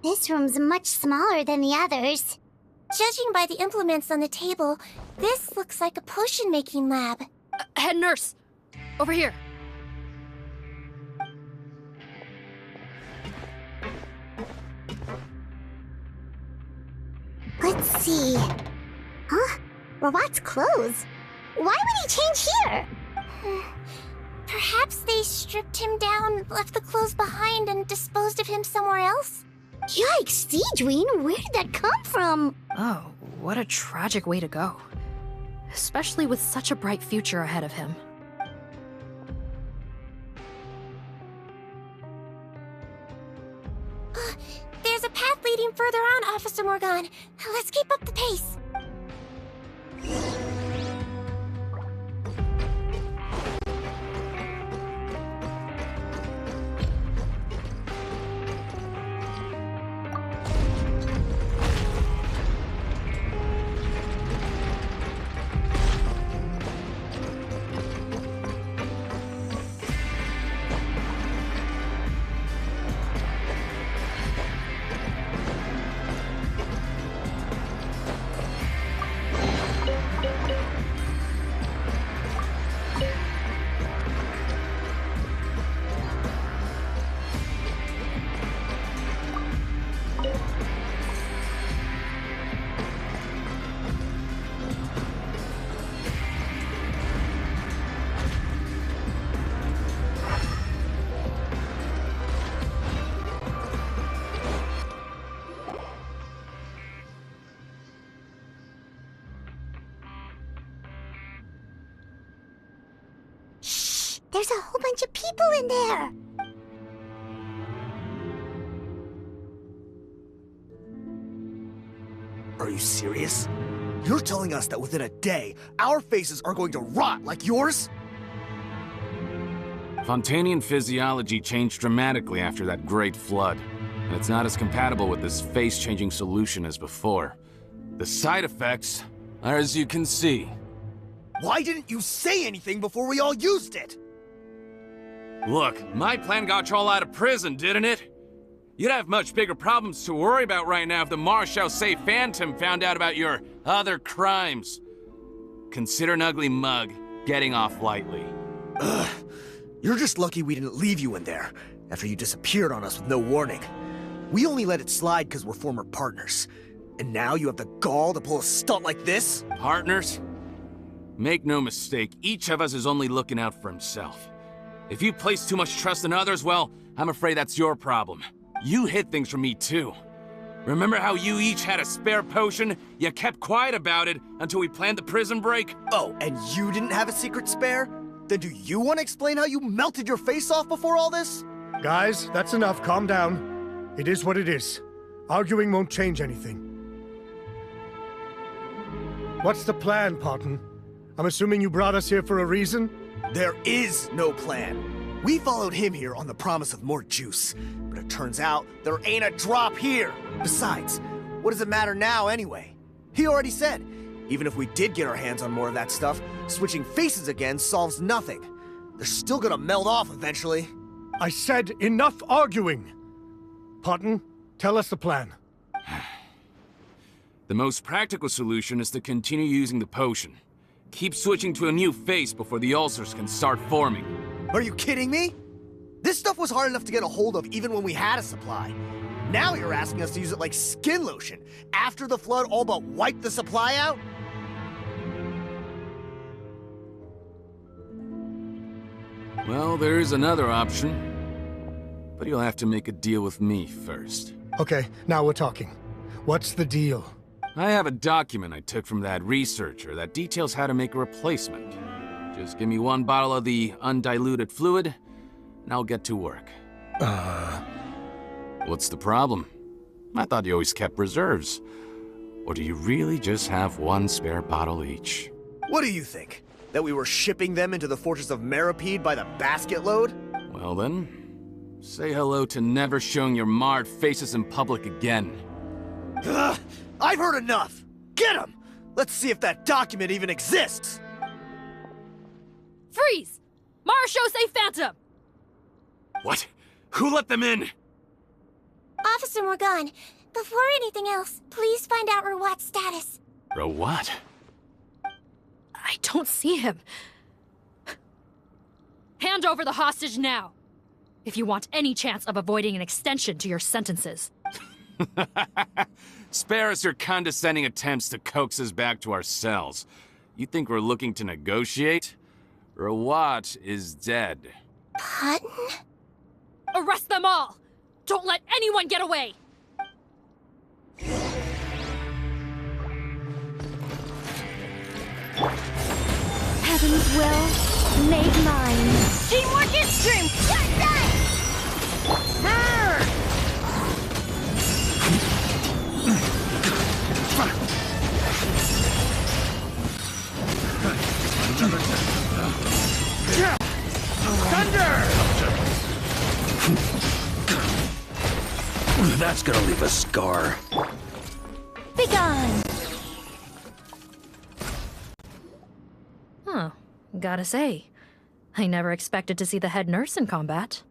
A: This room's much smaller than the others.
B: Judging by the implements on the table, this looks like a potion-making lab.
P: Head nurse! Over here!
A: Let's see. Huh? Robot's clothes? Why would he change here?
B: Perhaps they stripped him down, left the clothes behind, and disposed of him somewhere else?
A: Yikes, Sigewinne, where did that come from?
P: Oh, what a tragic way to go. Especially with such a bright future ahead of him.
B: There's a path leading further on, Officer Morgan. Let's keep up the pace.
A: There's a whole bunch of people in there.
O: Are you serious? You're telling us that within a day, our faces are going to rot like yours?
K: Fontanian physiology changed dramatically after that great flood, and it's not as compatible with this face-changing solution as before. The side effects are as you can see.
O: Why didn't you say anything before we all used it?
K: Look, my plan got you all out of prison, didn't it? You'd have much bigger problems to worry about right now if the Marshal Say Phantom found out about your other crimes. Consider an ugly mug getting off lightly.
O: Ugh. You're just lucky we didn't leave you in there after you disappeared on us with no warning. We only let it slide because we're former partners. And now you have the gall to pull a stunt like this?
K: Partners? Make no mistake, each of us is only looking out for himself. If you place too much trust in others, well, I'm afraid that's your problem. You hid things from me too. Remember how you each had a spare potion? You kept quiet about it until we planned the prison break?
O: Oh, and you didn't have a secret spare? Then do you want to explain how you melted your face off before all this?
M: Guys, that's enough. Calm down. It is what it is. Arguing won't change anything. What's the plan, Parton? I'm assuming you brought us here for a reason?
O: There is no plan. We followed him here on the promise of more juice, but it turns out there ain't a drop here. Besides, what does it matter now anyway? He already said, even if we did get our hands on more of that stuff, switching faces again solves nothing. They're still gonna melt off eventually.
M: I said enough arguing! Parton, tell us the plan.
K: The most practical solution is to continue using the potion. Keep switching to a new face before the ulcers can start forming.
O: Are you kidding me? This stuff was hard enough to get a hold of even when we had a supply. Now you're asking us to use it like skin lotion, after the flood all but wiped the supply out?
K: Well, there's another option. But you'll have to make a deal with me first.
M: Okay, now we're talking. What's the deal?
K: I have a document I took from that researcher that details how to make a replacement. Just give me one bottle of the undiluted fluid, and I'll get to work. What's the problem? I thought you always kept reserves. Or do you really just have one spare bottle each?
O: What do you think? That we were shipping them into the fortress of Meripede by the basket load?
K: Well then, say hello to never showing your marred faces in public again.
O: Ugh, I've heard enough! Get him! Let's see if that document even exists!
P: Freeze! Marshal Say Phantom!
K: What? Who let them in?
B: Officer Morgan, before anything else, please find out Rawat's status.
K: Rawat?
P: I don't see him. Hand over the hostage now, if you want any chance of avoiding an extension to your sentences.
K: Spare us your condescending attempts to coax us back to our cells. You think we're looking to negotiate? Rawat is dead.
B: Patton?
P: Arrest them all! Don't let anyone get away!
B: Heaven's will, made mine. Teamwork is strength! Just done!
R: That's gonna leave a scar.
B: Be gone!
P: Huh. Gotta say, I never expected to see the head nurse in combat.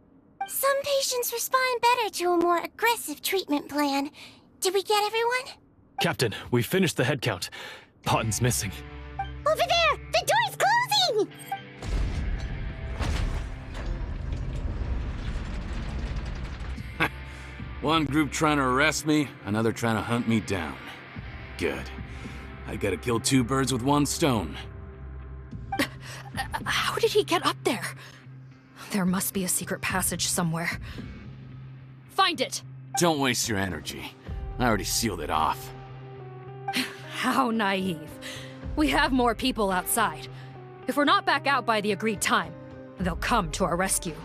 B: Some patients respond better to a more aggressive treatment plan. Did we get everyone?
J: Captain, we finished the head count. Patton's missing.
A: Over there! The door's closing!
K: One group trying to arrest me, another trying to hunt me down. Good. I gotta kill two birds with one stone.
P: How did he get up there? There must be a secret passage somewhere. Find it!
K: Don't waste your energy. I already sealed it off.
P: How naive. We have more people outside. If we're not back out by the agreed time, they'll come to our rescue.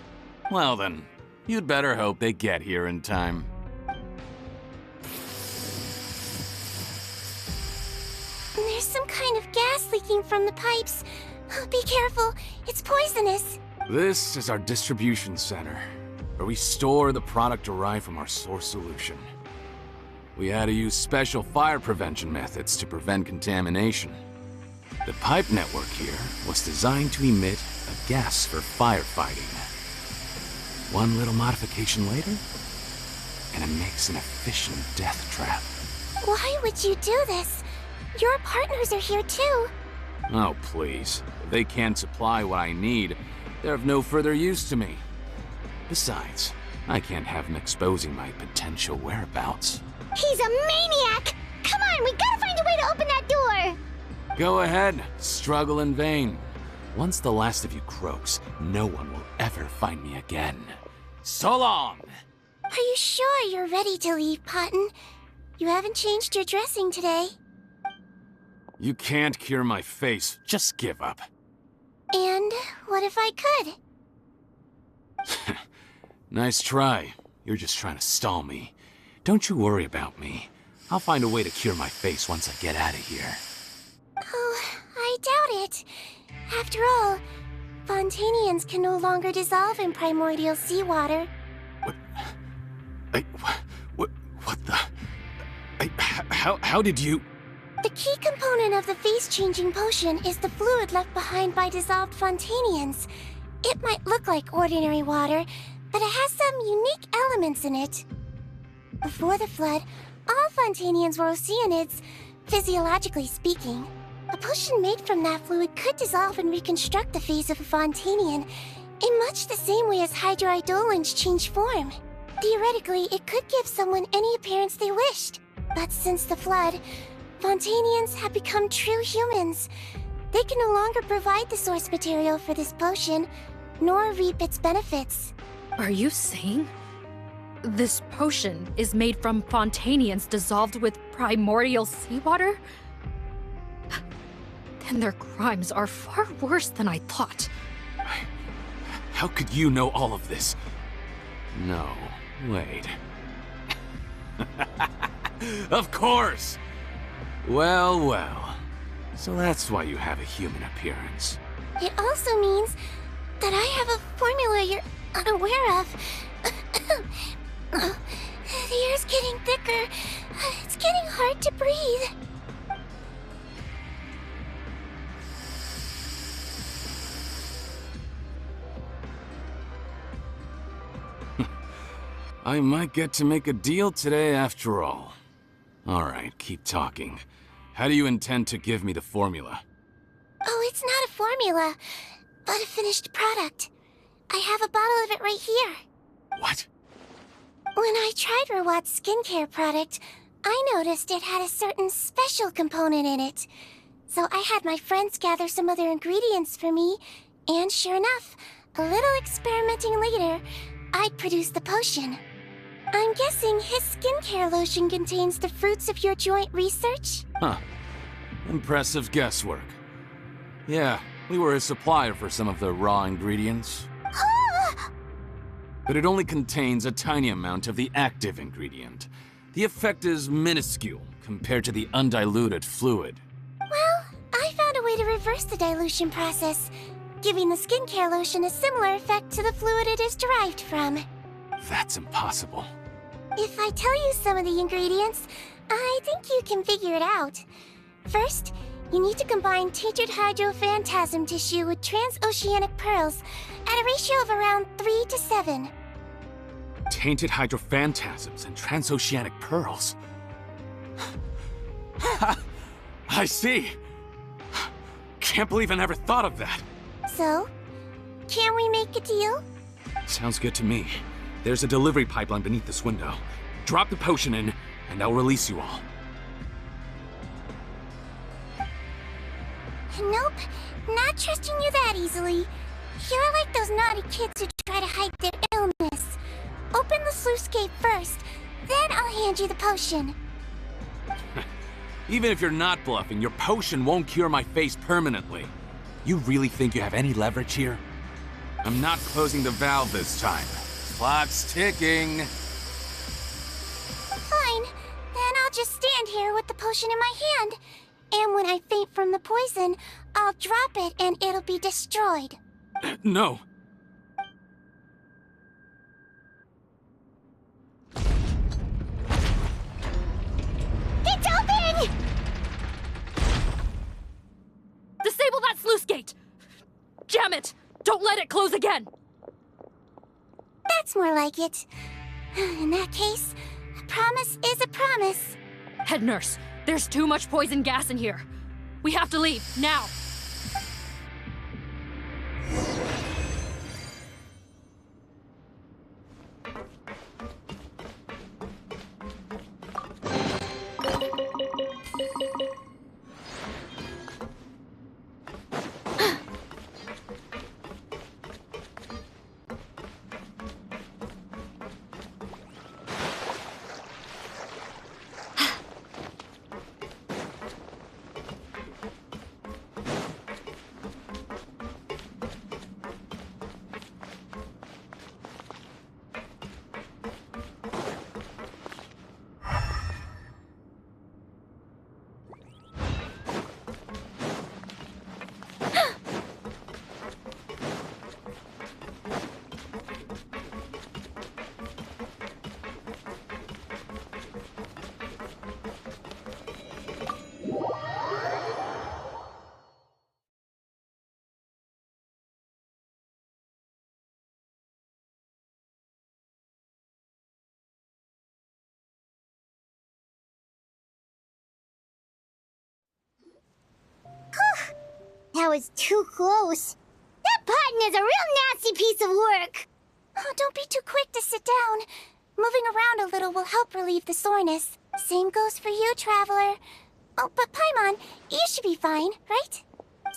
K: Well then, you'd better hope they get here in time.
B: There's some kind of gas leaking from the pipes. Be careful, it's poisonous.
K: This is our distribution center, where we store the product derived from our source solution. We had to use special fire prevention methods to prevent contamination. The pipe network here was designed to emit a gas for firefighting. One little modification later, and it makes an efficient death trap.
B: Why would you do this? Your partners are here too.
K: Oh, please. If they can't supply what I need, they're of no further use to me. Besides, I can't have them exposing my potential whereabouts.
A: He's a maniac! Come on, we gotta find a way to open that door!
K: Go ahead, struggle in vain. Once the last of you croaks, no one will ever find me again. So long!
B: Are you sure you're ready to leave, Patton? You haven't changed your dressing today.
K: You can't cure my face, just give up.
B: And what if I could?
K: Nice try. You're just trying to stall me. Don't you worry about me. I'll find a way to cure my face once I get out of here.
B: Oh, I doubt it. After all, Fontanians can no longer dissolve in primordial seawater.
K: What the... How did you...
B: The key component of the face-changing potion is the fluid left behind by dissolved Fontanians. It might look like ordinary water, but it has some unique elements in it. Before the flood, all Fontanians were oceanids, physiologically speaking. A potion made from that fluid could dissolve and reconstruct the face of a Fontanian in much the same way as hydroidolins change form. Theoretically, it could give someone any appearance they wished. But since the flood, Fontanians have become true humans. They can no longer provide the source material for this potion, nor reap its benefits.
P: Are you saying this potion is made from Fontanians dissolved with primordial seawater? Then their crimes are far worse than I thought.
K: How could you know all of this? No, wait. Of course! Well, well. So that's why you have a human appearance.
B: It also means that I have a formula you're unaware of. The air's getting thicker. It's getting hard to breathe.
K: I might get to make a deal today after all. Alright, keep talking. How do you intend to give me the formula?
B: Oh, it's not a formula, but a finished product. I have a bottle of it right here.
K: What?
B: When I tried Rawat's skincare product, I noticed it had a certain special component in it. So I had my friends gather some other ingredients for me, and sure enough, a little experimenting later, I'd produced the potion. I'm guessing his skincare lotion contains the fruits of your joint research?
K: Huh. Impressive guesswork. Yeah, we were a supplier for some of the raw ingredients. But it only contains a tiny amount of the active ingredient. The effect is minuscule compared to the undiluted fluid.
B: Well, I found a way to reverse the dilution process, giving the skincare lotion a similar effect to the fluid it is derived from.
K: That's impossible.
B: If I tell you some of the ingredients, I think you can figure it out. First, you need to combine tainted hydrophantasm tissue with transoceanic pearls at a ratio of around 3 to 7.
K: Tainted hydrophantasms and transoceanic pearls. I see. Can't believe I never thought of that.
B: So, can we make a deal?
K: Sounds good to me. There's a delivery pipeline beneath this window. Drop the potion in, and I'll release you all.
B: Nope, not trusting you that easily. You're like those naughty kids who try to hide their illness. Open the sluice gate first, then I'll hand you the potion.
K: Even if you're not bluffing, your potion won't cure my face permanently. You really think you have any leverage here? I'm not closing the valve this time. Clock's ticking.
B: Fine, then I'll just stand here with the potion in my hand. And when I faint from the poison, I'll drop it and it'll be destroyed.
K: No.
A: It's open!
P: Disable that sluice gate! Jam it! Don't let it close again!
B: That's more like it. In that case, a promise is a promise.
P: Head nurse, there's too much poison gas in here. We have to leave, now!
A: That was too close. That pattern is a real nasty piece of work.
B: Oh, don't be too quick to sit down. Moving around a little will help relieve the soreness. Same goes for you, Traveler. Oh, but Paimon, you should be fine, right?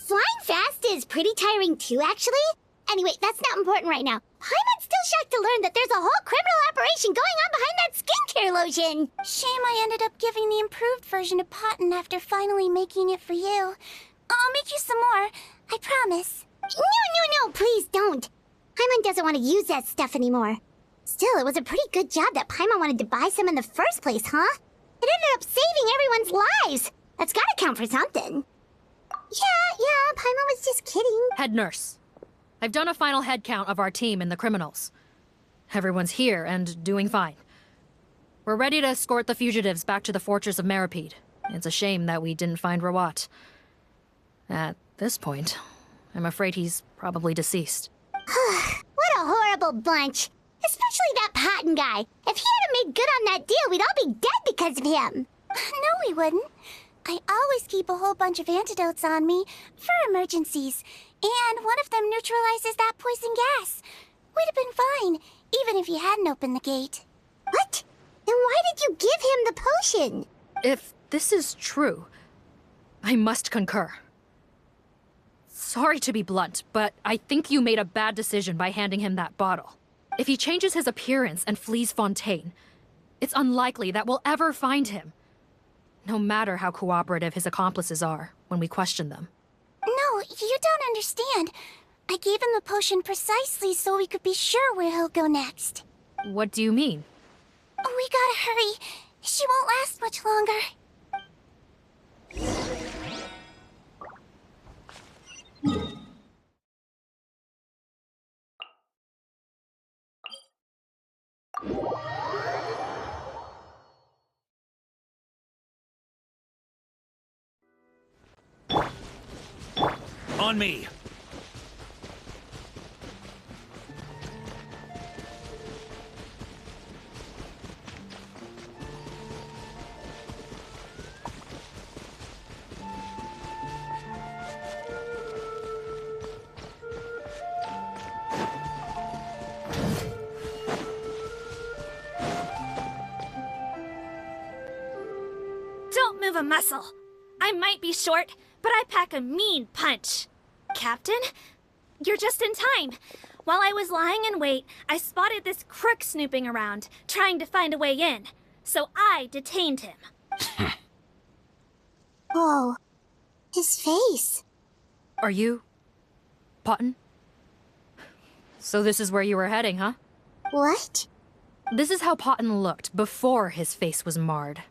A: Flying fast is pretty tiring too, actually. Anyway, that's not important right now. Paimon's still shocked to learn that there's a whole criminal operation going on behind that skincare lotion.
B: Shame I ended up giving the improved version to Potten after finally making it for you. I'll make you some more, I promise.
A: No, please don't. Paimon doesn't want to use that stuff anymore. Still, it was a pretty good job that Paimon wanted to buy some in the first place, huh? It ended up saving everyone's lives. That's gotta count for something. Yeah, Paimon was just kidding.
P: Head nurse, I've done a final head count of our team and the criminals. Everyone's here and doing fine. We're ready to escort the fugitives back to the fortress of Meripede. It's a shame that we didn't find Rawat. At this point, I'm afraid he's probably deceased.
A: What a horrible bunch. Especially that Patton guy. If he hadn't made good on that deal, we'd all be dead because of him.
B: No, we wouldn't. I always keep a whole bunch of antidotes on me for emergencies, and one of them neutralizes that poison gas. We'd have been fine, even if you hadn't opened the gate.
A: What? Then why did you give him the potion?
P: If this is true, I must concur. Sorry to be blunt, but I think you made a bad decision by handing him that bottle. If he changes his appearance and flees Fontaine, it's unlikely that we'll ever find him. No matter how cooperative his accomplices are when we question them.
B: No, you don't understand. I gave him the potion precisely so we could be sure where he'll go next.
P: What do you mean?
B: We gotta hurry. She won't last much longer.
R: On me!
H: Don't move a muscle. I might be short, but I pack a mean punch. Captain, you're just in time. While I was lying in wait, I spotted this crook snooping around, trying to find a way in. So I detained him.
A: Oh, his face.
P: Are you... Patton? So this is where you were heading, huh?
A: What?
P: This is how Patton looked before his face was marred.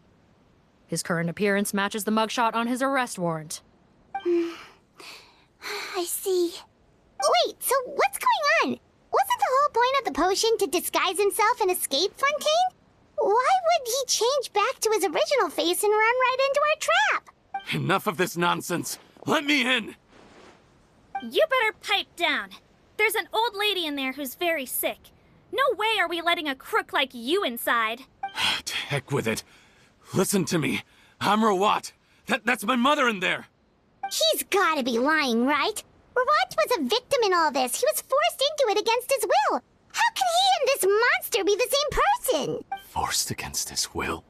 P: His current appearance matches the mugshot on his arrest warrant.
B: I see.
A: Wait, so what's going on? Wasn't the whole point of the potion to disguise himself and escape Fontaine? Why would he change back to his original face and run right into our trap?
K: Enough of this nonsense. Let me in!
H: You better pipe down. There's an old lady in there who's very sick. No way are we letting a crook like you inside.
K: To heck with it. Listen to me. I'm Rawat. That's my mother in there.
A: He's gotta be lying, right? Rawat was a victim in all this. He was forced into it against his will. How can he and this monster be the same person?
K: Forced against his will.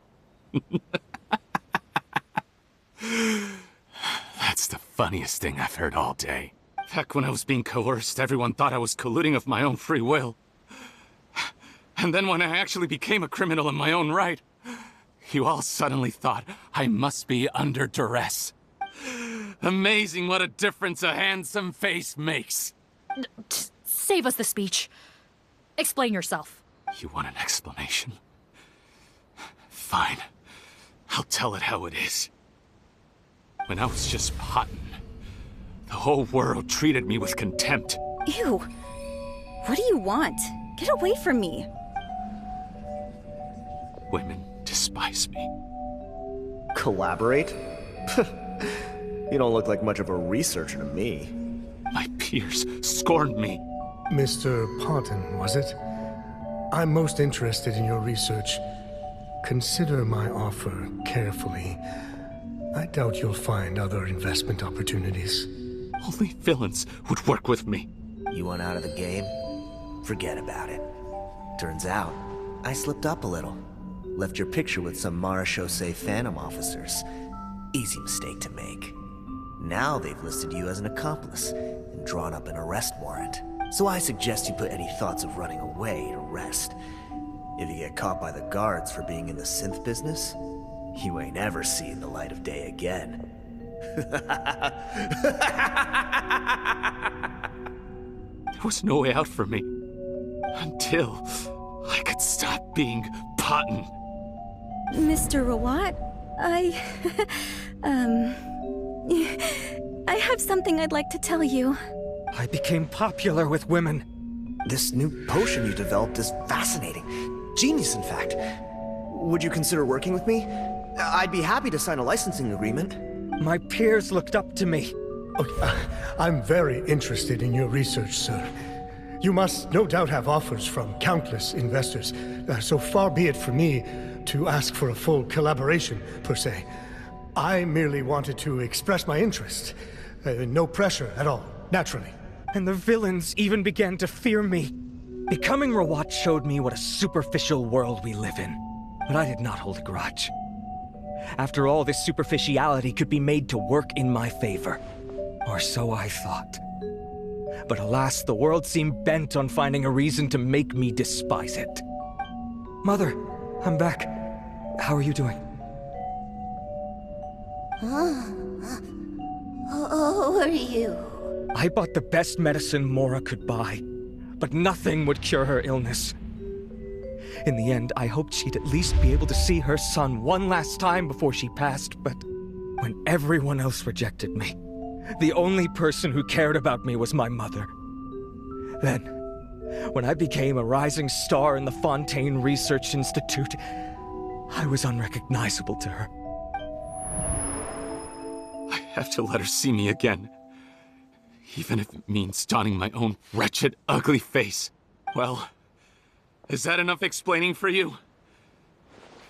K: That's the funniest thing I've heard all day. Back when I was being coerced, everyone thought I was colluding of my own free will. And then when I actually became a criminal in my own right, you all suddenly thought I must be under duress. Amazing what a difference a handsome face makes.
P: Save us the speech. Explain yourself.
K: You want an explanation? Fine. I'll tell it how it is. When I was just Patton, the whole world treated me with contempt.
S: Ew. What do you want? Get away from me.
K: Women despise me.
O: Collaborate? You don't look like much of a researcher to me.
K: My peers scorned me.
M: Mr. Patton, was it? I'm most interested in your research. Consider my offer carefully. I doubt you'll find other investment opportunities.
K: Only villains would work with me.
O: You want out of the game? Forget about it. Turns out, I slipped up a little. Left your picture with some Marechaussee Phantom officers. Easy mistake to make. Now they've listed you as an accomplice and drawn up an arrest warrant. So I suggest you put any thoughts of running away to rest. If you get caught by the guards for being in the synth business, you ain't ever seen the light of day again.
K: There was no way out for me. Until I could stop being Patton.
S: Mr. Rawat, I have something I'd like to tell you.
F: I became popular with women.
O: This new potion you developed is fascinating. Genius, in fact. Would you consider working with me? I'd be happy to sign a licensing agreement.
F: My peers looked up to me.
M: Okay, I'm very interested in your research, sir. You must no doubt have offers from countless investors, so far be it for me to ask for a full collaboration, per se. I merely wanted to express my interest. No pressure at all, naturally.
F: And the villains even began to fear me. Becoming Rawat showed me what a superficial world we live in. But I did not hold a grudge. After all, this superficiality could be made to work in my favor. Or so I thought. But alas, the world seemed bent on finding a reason to make me despise it. Mother, I'm back. How are you doing?
A: How are you?
F: I bought the best medicine Mora could buy, but nothing would cure her illness. In the end, I hoped she'd at least be able to see her son one last time before she passed, but when everyone else rejected me, the only person who cared about me was my mother. Then, when I became a rising star in the Fontaine Research Institute, I was unrecognizable to her.
K: I have to let her see me again. Even if it means donning my own wretched, ugly face. Well, is that enough explaining for you?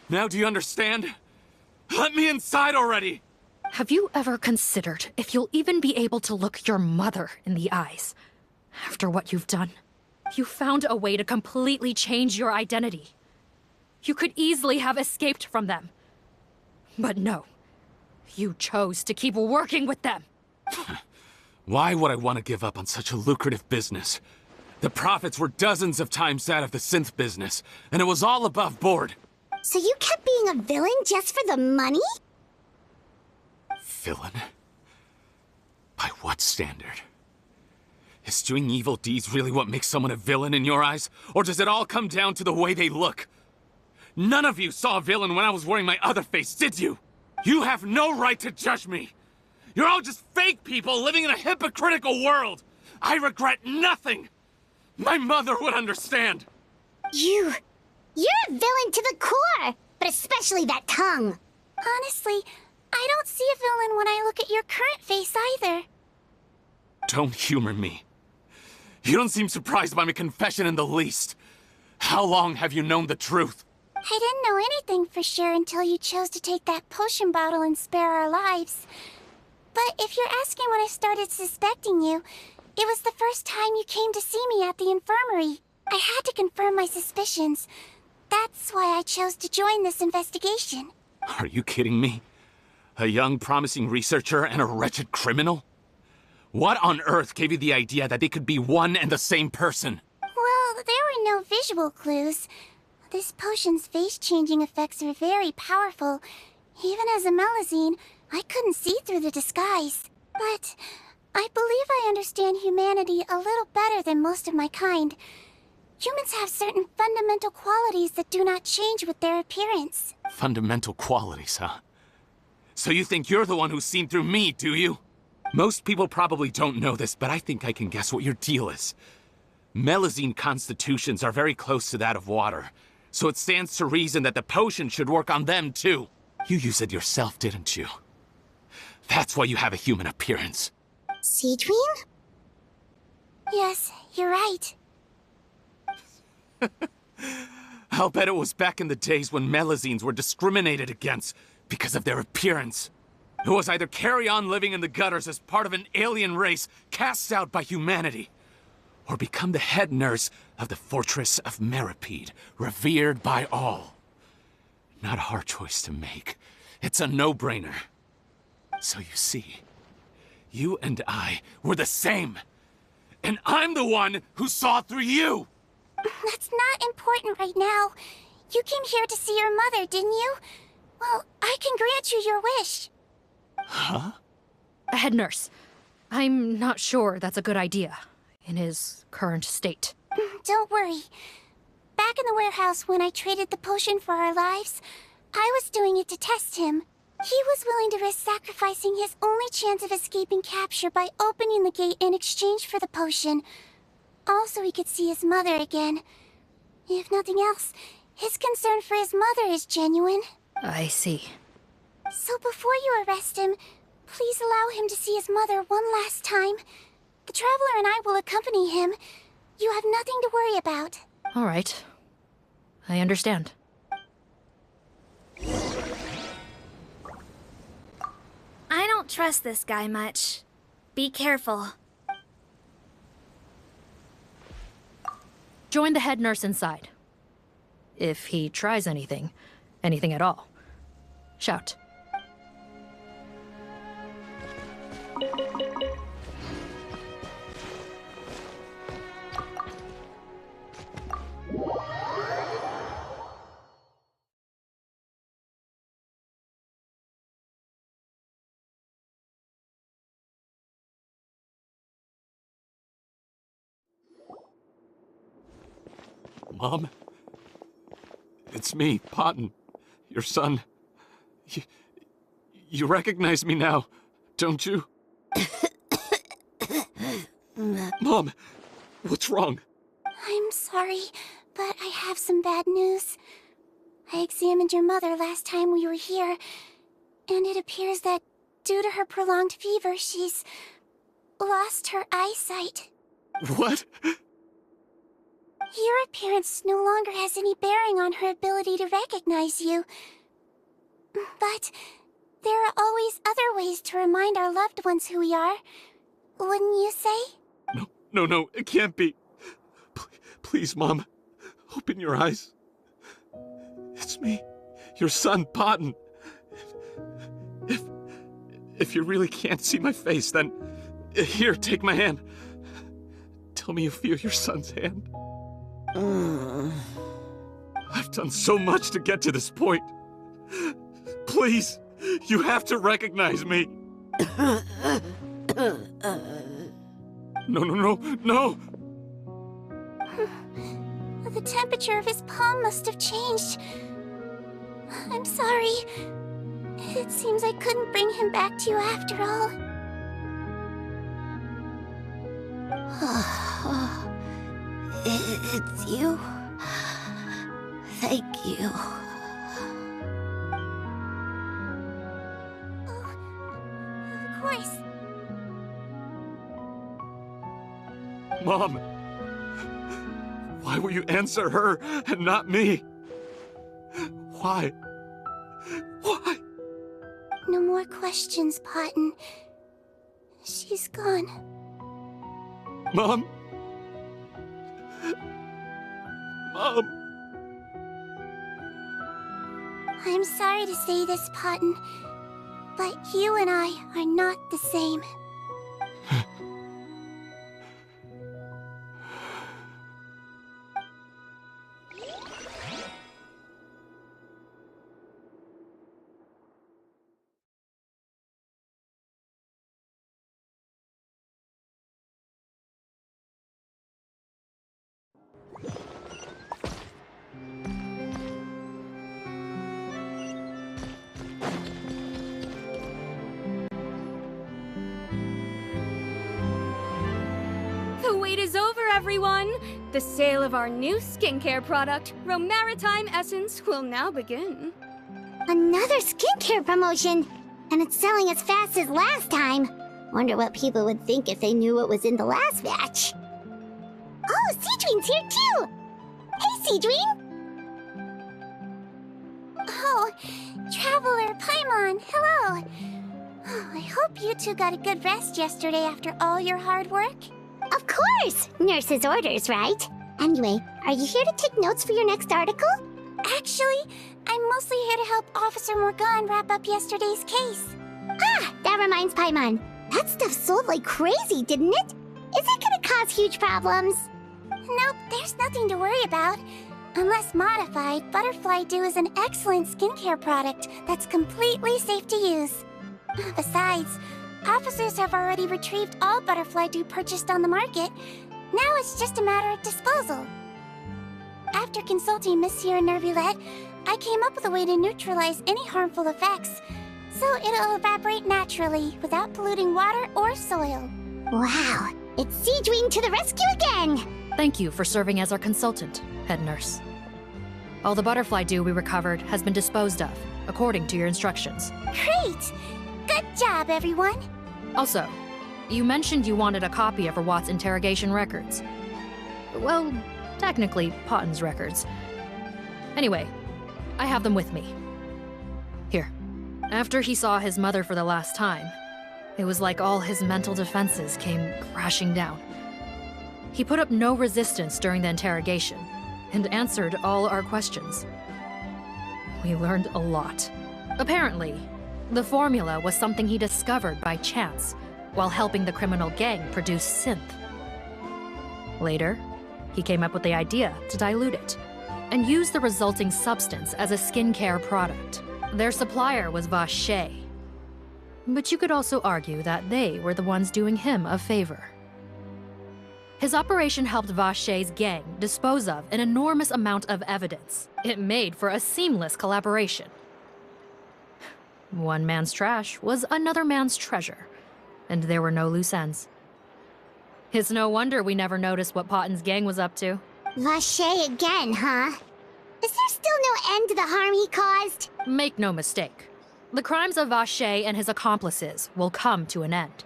K: Now do you understand? Let me inside already!
P: Have you ever considered if you'll even be able to look your mother in the eyes after what you've done? You found a way to completely change your identity. You could easily have escaped from them. But no, you chose to keep working with them.
K: Why would I want to give up on such a lucrative business? The profits were dozens of times that of the synth business, and it was all above board.
A: So you kept being a villain just for the money?
K: Villain? By what standard? Is doing evil deeds really what makes someone a villain in your eyes? Or does it all come down to the way they look? None of you saw a villain when I was wearing my other face, did you? You have no right to judge me! You're all just fake people living in a hypocritical world! I regret nothing! My mother would understand!
A: You're a villain to the core! But especially that tongue!
B: Honestly, I don't see a villain when I look at your current face either.
K: Don't humor me. You don't seem surprised by my confession in the least. How long have you known the truth?
B: I didn't know anything for sure until you chose to take that potion bottle and spare our lives. But if you're asking when I started suspecting you, it was the first time you came to see me at the infirmary. I had to confirm my suspicions. That's why I chose to join this investigation.
K: Are you kidding me? A young, promising researcher and a wretched criminal? What on earth gave you the idea that they could be one and the same person?
B: Well, there were no visual clues. This potion's face-changing effects are very powerful. Even as a Melusine, I couldn't see through the disguise. But I believe I understand humanity a little better than most of my kind. Humans have certain fundamental qualities that do not change with their appearance.
K: Fundamental qualities, huh? So you think you're the one who's seen through me, do you? Most people probably don't know this, but I think I can guess what your deal is. Melusine constitutions are very close to that of water, so it stands to reason that the potion should work on them too. You used it yourself, didn't you? That's why you have a human appearance.
A: Sigewinne?
B: Yes, you're right.
K: I'll bet it was back in the days when Melusines were discriminated against because of their appearance. It was either carry on living in the gutters as part of an alien race cast out by humanity, or become the head nurse of the fortress of Meropide, revered by all. Not a hard choice to make. It's a no-brainer. So you see, you and I were the same. And I'm the one who saw through you!
B: That's not important right now. You came here to see your mother, didn't you? Well, I can grant you your wish.
K: Huh?
P: Head nurse, I'm not sure that's a good idea in his current state.
B: Don't worry. Back in the warehouse when I traded the potion for our lives, I was doing it to test him. He was willing to risk sacrificing his only chance of escaping capture by opening the gate in exchange for the potion. Also, he could see his mother again. If nothing else, his concern for his mother is genuine.
P: I see.
B: So before you arrest him, please allow him to see his mother one last time. The Traveler and I will accompany him. You have nothing to worry about.
P: All right. I understand.
H: I don't trust this guy much. Be careful.
P: Join the head nurse inside. If he tries anything at all, shout.
K: Mom? It's me, Potton, your son. You recognize me now, don't you? Mom, what's wrong?
B: I'm sorry, but I have some bad news. I examined your mother last time we were here, and it appears that due to her prolonged fever, she's lost her eyesight.
K: What?
B: Your appearance no longer has any bearing on her ability to recognize you. But there are always other ways to remind our loved ones who we are. Wouldn't you say?
K: No, it can't be. Please, Mom, open your eyes. It's me, your son, Potton. If you really can't see my face, then here, take my hand. Tell me you feel your son's hand. I've done so much to get to this point. Please, you have to recognize me. No.
B: The temperature of his palm must have changed. I'm sorry. It seems I couldn't bring him back to you after all.
A: It's you. Thank you.
B: Of course.
K: Mom, why will you answer her and not me? Why?
B: No more questions, Potton. She's gone.
K: Mom?
B: I'm sorry to say this, Potton, but you and I are not the same.
E: The wait is over, everyone! The sale of our new skincare product, Romaritime Essence, will now begin.
A: Another skincare promotion! And it's selling as fast as last time. Wonder what people would think if they knew what was in the last batch. Oh, Sigewinne's here too! Hey, Sigewinne!
B: Oh, Traveler Paimon, hello! Oh, I hope you two got a good rest yesterday after all your hard work.
A: Of course! Nurse's orders, right? Anyway, are you here to take notes for your next article?
B: Actually, I'm mostly here to help Officer Morgan wrap up yesterday's case.
A: Ah, that reminds Paimon. That stuff sold like crazy, didn't it? Is it gonna cause huge problems?
B: Nope, there's nothing to worry about. Unless modified, Butterfly Dew is an excellent skincare product that's completely safe to use. Besides, officers have already retrieved all Butterfly Dew purchased on the market. Now it's just a matter of disposal. After consulting Monsieur Nervulette, I came up with a way to neutralize any harmful effects, so it'll evaporate naturally without polluting water or soil.
A: Wow, it's Sigewinne to the rescue again!
P: Thank you for serving as our consultant, head nurse. All the butterfly dew we recovered has been disposed of, according to your instructions.
B: Great! Good job, everyone!
P: Also, you mentioned you wanted a copy of Rawat's interrogation records. Well, technically, Potten's records. Anyway, I have them with me. Here. After he saw his mother for the last time, it was like all his mental defenses came crashing down. He put up no resistance during the interrogation, and answered all our questions. We learned a lot. Apparently, the formula was something he discovered by chance while helping the criminal gang produce synth. Later, he came up with the idea to dilute it and use the resulting substance as a skincare product. Their supplier was Vache. But you could also argue that they were the ones doing him a favor. His operation helped Vache's gang dispose of an enormous amount of evidence. It made for a seamless collaboration. One man's trash was another man's treasure, and there were no loose ends. It's no wonder we never noticed what Potten's gang was up to.
A: Vache again, huh? Is there still no end to the harm he caused?
P: Make no mistake. The crimes of Vache and his accomplices will come to an end.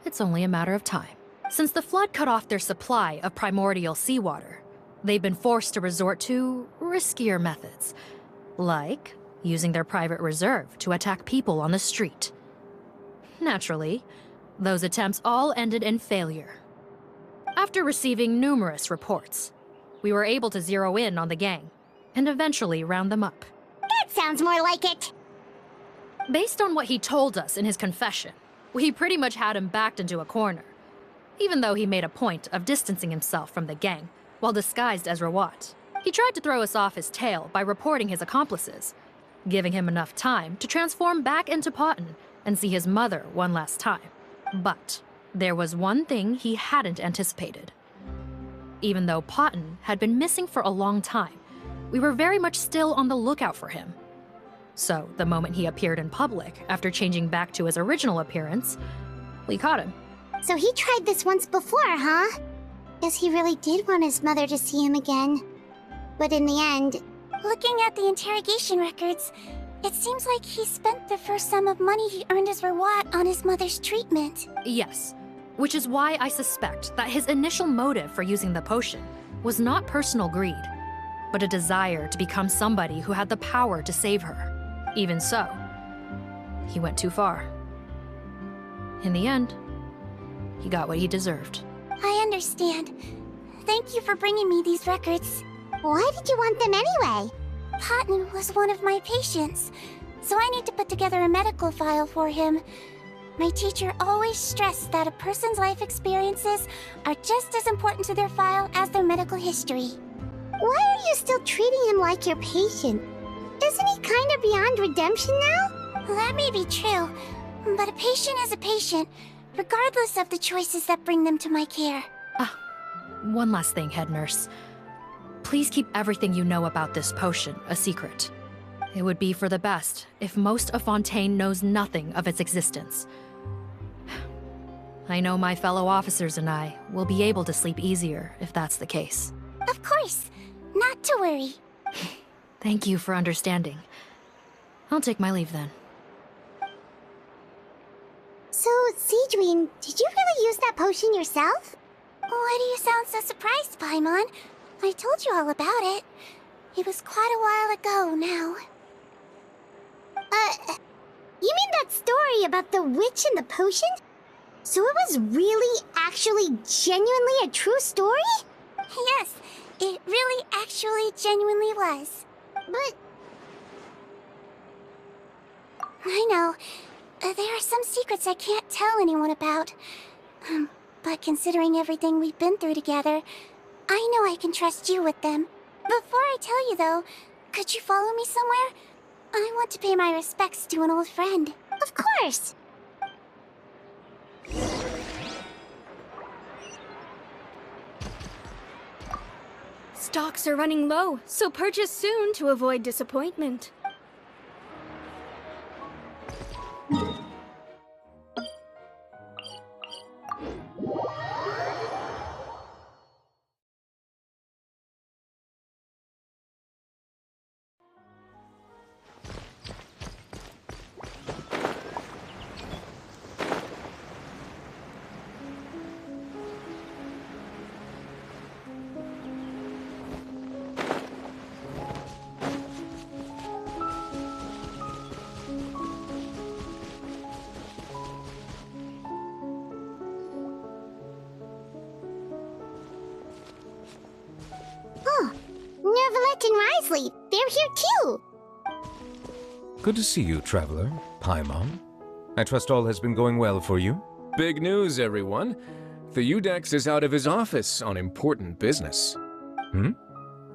P: It's only a matter of time. Since the flood cut off their supply of primordial seawater, they've been forced to resort to riskier methods, like using their private reserve to attack people on the street. Naturally, those attempts all ended in failure. After receiving numerous reports, we were able to zero in on the gang and eventually round them up.
A: That sounds more like it.
P: Based on what he told us in his confession, we pretty much had him backed into a corner, even though he made a point of distancing himself from the gang while disguised as Rawat. He tried to throw us off his tail by reporting his accomplices, giving him enough time to transform back into Potten and see his mother one last time. But there was one thing he hadn't anticipated. Even though Potten had been missing for a long time, we were very much still on the lookout for him. So the moment he appeared in public after changing back to his original appearance, we caught him.
A: So he tried this once before, huh? Guess he really did want his mother to see him again. But in the end...
B: Looking at the interrogation records, it seems like he spent the first sum of money he earned as Rawat on his mother's treatment.
P: Yes, which is why I suspect that his initial motive for using the potion was not personal greed, but a desire to become somebody who had the power to save her. Even so, he went too far. In the end, he got what he deserved.
B: I understand. Thank you for bringing me these records.
A: Why did you want them anyway?
B: Potten was one of my patients, so I need to put together a medical file for him. My teacher always stressed that a person's life experiences are just as important to their file as their medical history.
A: Why are you still treating him like your patient? Isn't he kind of beyond redemption now?
B: That may be true, but a patient is a patient, regardless of the choices that bring them to my care.
P: One last thing, head nurse. Please keep everything you know about this potion a secret. It would be for the best if most of Fontaine knows nothing of its existence. I know my fellow officers and I will be able to sleep easier if that's the case.
B: Of course. Not to worry.
P: Thank you for understanding. I'll take my leave then.
A: So, Sigewinne, did you really use that potion yourself?
B: Why do you sound so surprised, Paimon? I told you all about it. It was quite a while ago now.
A: You mean that story about the witch and the potion? So it was really, actually, genuinely a true story?
B: Yes, it really, actually, genuinely was.
A: But...
B: I know. There are some secrets I can't tell anyone about. But considering everything we've been through together, I know I can trust you with them. Before I tell you, though, could you follow me somewhere? I want to pay my respects to an old friend.
A: Of course!
E: Stocks are running low, so purchase soon to avoid disappointment.
A: sleep. They're here too.
T: Good to see you, traveler. Paimon. I trust all has been going well for you?
I: Big news, everyone. The Udex is out of his office on important business.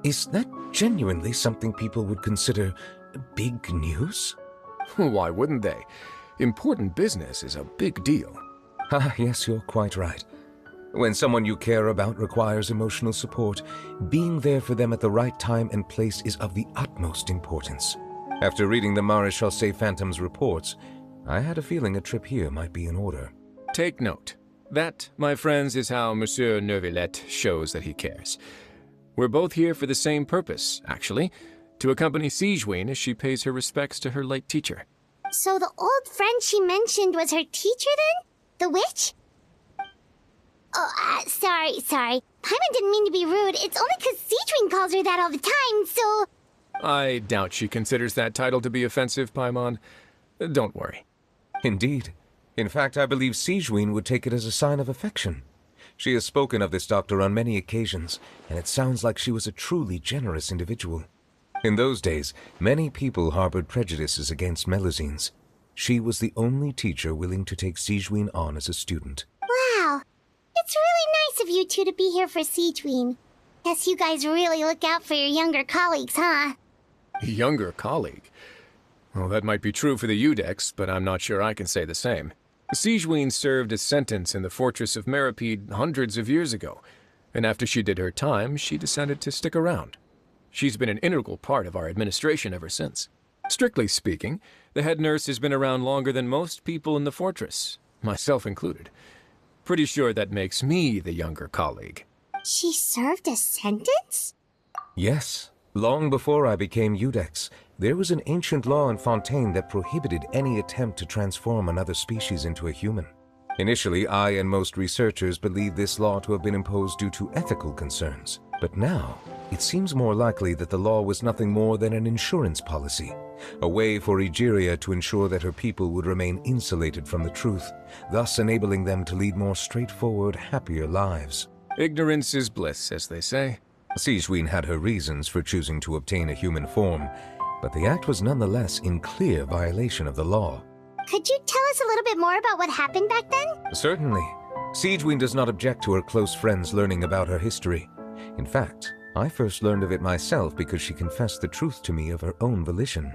T: Is that genuinely something people would consider big news?
I: Why wouldn't they? Important business is a big deal.
T: Yes, you're quite right. When someone you care about requires emotional support, being there for them at the right time and place is of the utmost importance. After reading the Maréchal Say Phantom's reports, I had a feeling a trip here might be in order.
I: Take note. That, my friends, is how Monsieur Neuvillette shows that he cares. We're both here for the same purpose, actually, to accompany Sigewinne as she pays her respects to her late teacher.
A: So the old friend she mentioned was her teacher then? The witch? Oh, sorry. Paimon didn't mean to be rude. It's only because Sigewinne calls her that all the time, so...
I: I doubt she considers that title to be offensive, Paimon. Don't worry.
T: Indeed. In fact, I believe Sigewinne would take it as a sign of affection. She has spoken of this doctor on many occasions, and it sounds like she was a truly generous individual. In those days, many people harbored prejudices against Melusines. She was the only teacher willing to take Sigewinne on as a student.
A: Wow. It's really nice of you two to be here for Sigewinne. Guess you guys really look out for your younger colleagues, huh?
I: Younger colleague? Well, that might be true for the Udex, but I'm not sure I can say the same. Sigewinne served a sentence in the fortress of Meripede hundreds of years ago, and after she did her time, she decided to stick around. She's been an integral part of our administration ever since. Strictly speaking, the head nurse has been around longer than most people in the fortress, myself included. Pretty sure that makes me the younger colleague.
A: She served a sentence?
T: Yes. Long before I became Udex, there was an ancient law in Fontaine that prohibited any attempt to transform another species into a human. Initially, I and most researchers believed this law to have been imposed due to ethical concerns. But now, it seems more likely that the law was nothing more than an insurance policy, a way for Egeria to ensure that her people would remain insulated from the truth, thus enabling them to lead more straightforward, happier lives.
I: Ignorance is bliss, as they say.
T: Sigewinne had her reasons for choosing to obtain a human form, but the act was nonetheless in clear violation of the law.
A: Could you tell us a little bit more about what happened back then?
T: Certainly. Sigewinne does not object to her close friends learning about her history. In fact, I first learned of it myself because she confessed the truth to me of her own volition.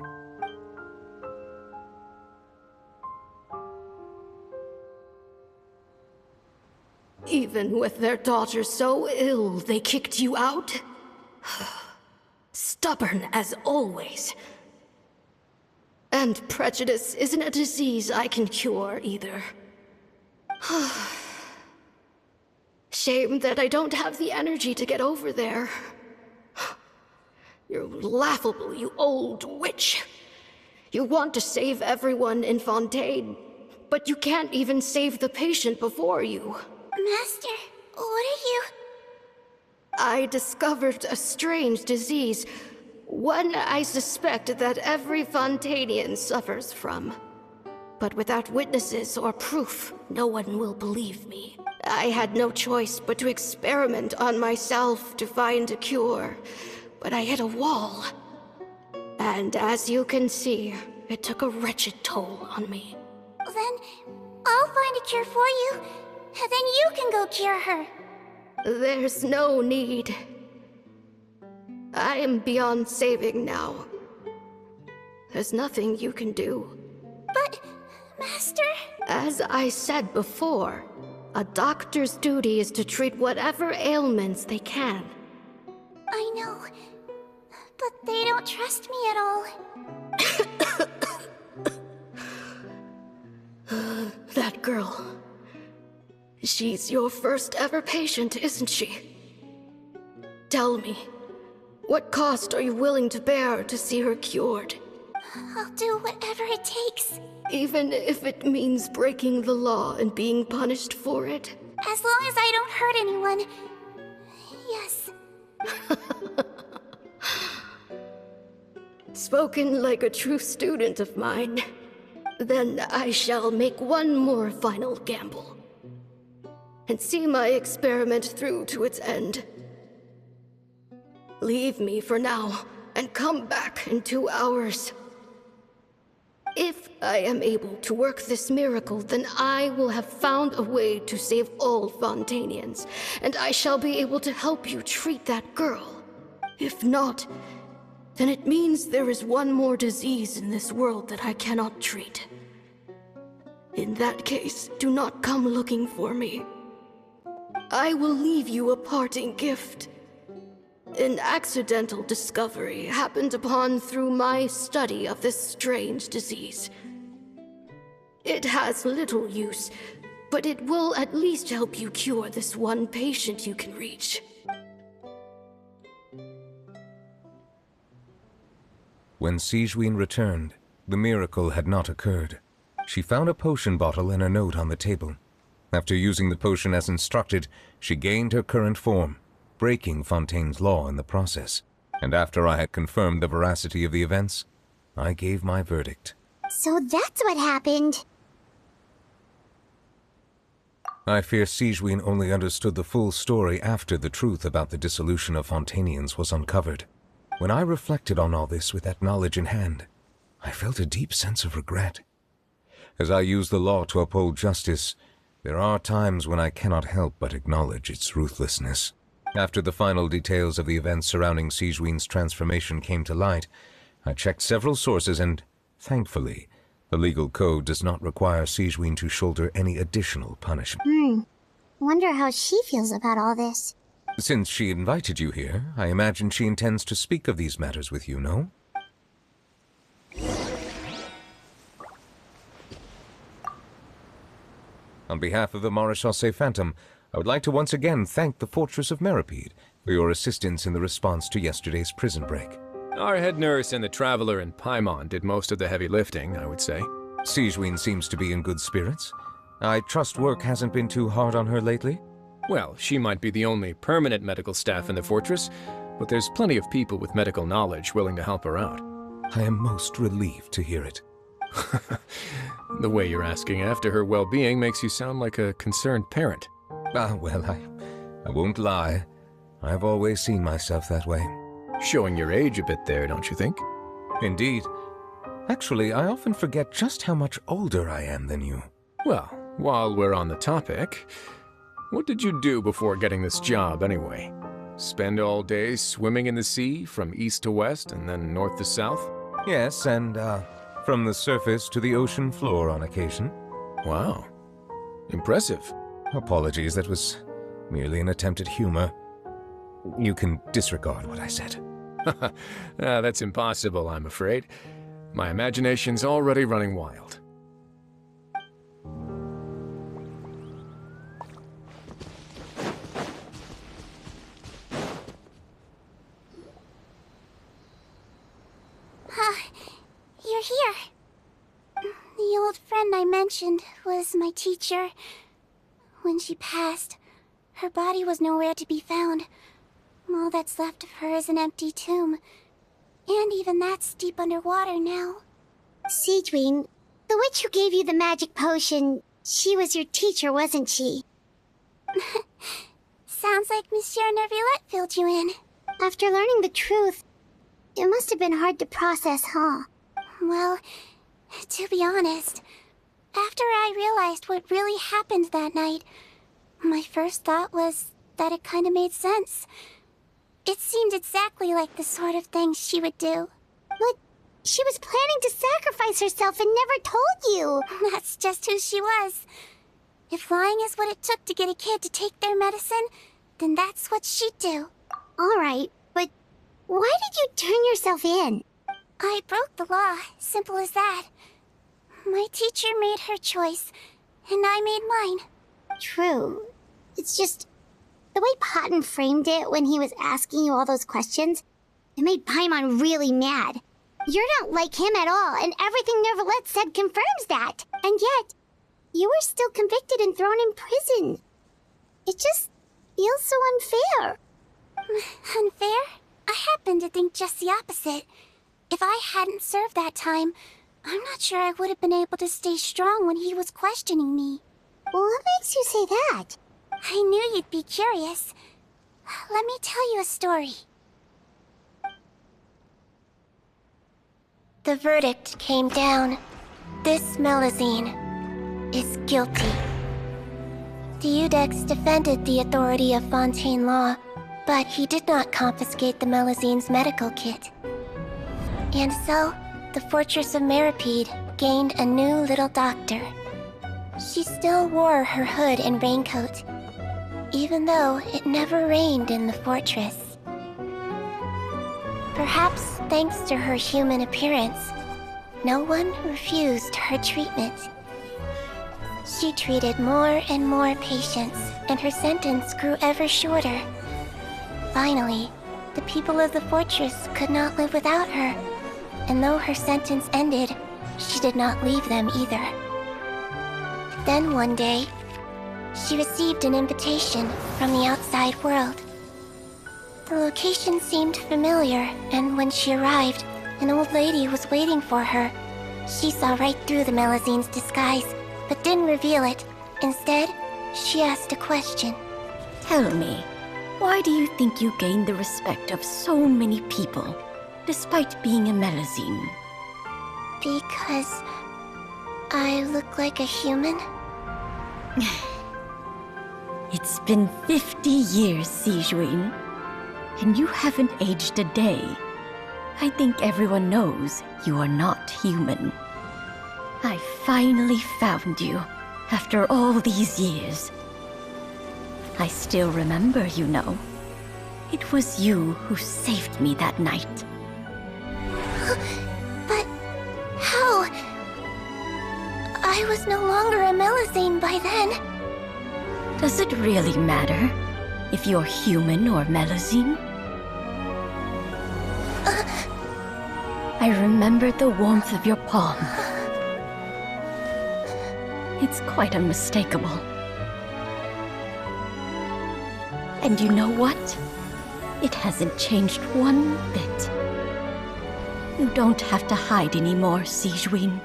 D: Even with their daughter so ill, they kicked you out? Stubborn as always. And prejudice isn't a disease I can cure, either. Shame that I don't have the energy to get over there. You're laughable, you old witch. You want to save everyone in Fontaine, but you can't even save the patient before you.
B: Master, what are you...
D: I discovered a strange disease, one I suspect that every Fontainian suffers from. But without witnesses or proof, no one will believe me. I had no choice but to experiment on myself to find a cure, but I hit a wall. And as you can see, it took a wretched toll on me.
B: Then I'll find a cure for you, and then you can go cure her.
D: There's no need. I am beyond saving now. There's nothing you can do.
B: But, Master...
D: As I said before, a doctor's duty is to treat whatever ailments they can.
B: I know, but they don't trust me at all.
D: That girl. She's your first ever patient, isn't she? Tell me, what cost are you willing to bear to see her cured?
B: I'll do whatever it takes.
D: Even if it means breaking the law and being punished for it?
B: As long as I don't hurt anyone. Yes.
D: Spoken like a true student of mine. Then I shall make one more final gamble. And see my experiment through to its end. Leave me for now, and come back in 2 hours. If I am able to work this miracle, then I will have found a way to save all Fontanians, and I shall be able to help you treat that girl. If not, then it means there is one more disease in this world that I cannot treat. In that case, do not come looking for me. I will leave you a parting gift. An accidental discovery happened upon through my study of this strange disease. It has little use, but it will at least help you cure this one patient you can reach.
T: When Sigewinne returned, the miracle had not occurred. She found a potion bottle and a note on the table. After using the potion as instructed, she gained her current form, breaking Fontaine's law in the process. And after I had confirmed the veracity of the events, I gave my verdict.
A: So that's what happened.
T: I fear Sigewinne only understood the full story after the truth about the dissolution of Fontanians was uncovered. When I reflected on all this with that knowledge in hand, I felt a deep sense of regret. As I use the law to uphold justice, there are times when I cannot help but acknowledge its ruthlessness. After the final details of the events surrounding Sigewinne's transformation came to light, I checked several sources and, thankfully, the legal code does not require Sigewinne to shoulder any additional punishment.
A: Wonder how she feels about all this.
T: Since she invited you here, I imagine she intends to speak of these matters with you, no? On behalf of the Maréchaussée Phantom, I would like to once again thank the Fortress of Meripede for your assistance in the response to yesterday's prison break.
I: Our head nurse and the Traveler in Paimon did most of the heavy lifting, I would say.
T: Sigewinne seems to be in good spirits. I trust work hasn't been too hard on her lately?
I: Well, she might be the only permanent medical staff in the fortress, but there's plenty of people with medical knowledge willing to help her out.
T: I am most relieved to hear it.
I: The way you're asking after her well-being makes you sound like a concerned parent.
T: Well, I won't lie. I've always seen myself that way.
I: Showing your age a bit there, don't you think?
T: Indeed. Actually, I often forget just how much older I am than you.
I: Well, while we're on the topic, what did you do before getting this job, anyway? Spend all day swimming in the sea, from east to west, and then north to south?
T: Yes, and, from the surface to the ocean floor on occasion.
I: Wow. Impressive.
T: Apologies, that was merely an attempt at humor. You can disregard what I said.
I: That's impossible, I'm afraid. My imagination's already running wild.
B: You're here. The old friend I mentioned was my teacher. When she passed, her body was nowhere to be found. All that's left of her is an empty tomb. And even that's deep underwater now.
A: Sigewinne, the witch who gave you the magic potion, she was your teacher, wasn't she?
B: Sounds like Monsieur Neuvillette filled you in.
A: After learning the truth, it must have been hard to process, huh?
B: Well, to be honest, after I realized what really happened that night, my first thought was that it kind of made sense. It seemed exactly like the sort of thing she would do.
A: But she was planning to sacrifice herself and never told you.
B: That's just who she was. If lying is what it took to get a kid to take their medicine, then that's what she'd do.
A: All right, but why did you turn yourself in?
B: I broke the law, simple as that. My teacher made her choice, and I made mine.
A: True. It's just, the way Potton framed it when he was asking you all those questions, it made Paimon really mad. You're not like him at all, and everything Neuvillette said confirms that. And yet, you were still convicted and thrown in prison. It just feels so unfair.
B: Unfair? I happen to think just the opposite. If I hadn't served that time, I'm not sure I would have been able to stay strong when he was questioning me.
A: Well, what makes you say that?
B: I knew you'd be curious. Let me tell you a story. The verdict came down. This Melusine is guilty. The Iudex defended the authority of Fontaine law, but he did not confiscate the Melusine's medical kit. And so, the Fortress of Meripede gained a new little doctor. She still wore her hood and raincoat, even though it never rained in the fortress. Perhaps thanks to her human appearance, no one refused her treatment. She treated more and more patients, and her sentence grew ever shorter. Finally, the people of the fortress could not live without her, and though her sentence ended, she did not leave them either. Then one day, she received an invitation from the outside world. The location seemed familiar, and when she arrived, an old lady was waiting for her. She saw right through the Melusine's disguise, but didn't reveal it. Instead, she asked a question.
D: Tell me, why do you think you gained the respect of so many people, despite being a Melusine?
B: Because I look like a human?
D: It's been 50 years, Sigewinne, and you haven't aged a day. I think everyone knows you are not human. I finally found you, after all these years. I still remember, you know. It was you who saved me that night.
B: But how? I was no longer a Melusine by then.
D: Does it really matter if you're human or Melusine? I remember the warmth of your palm. It's quite unmistakable. And you know what? It hasn't changed one bit. You don't have to hide anymore, Sigewinne.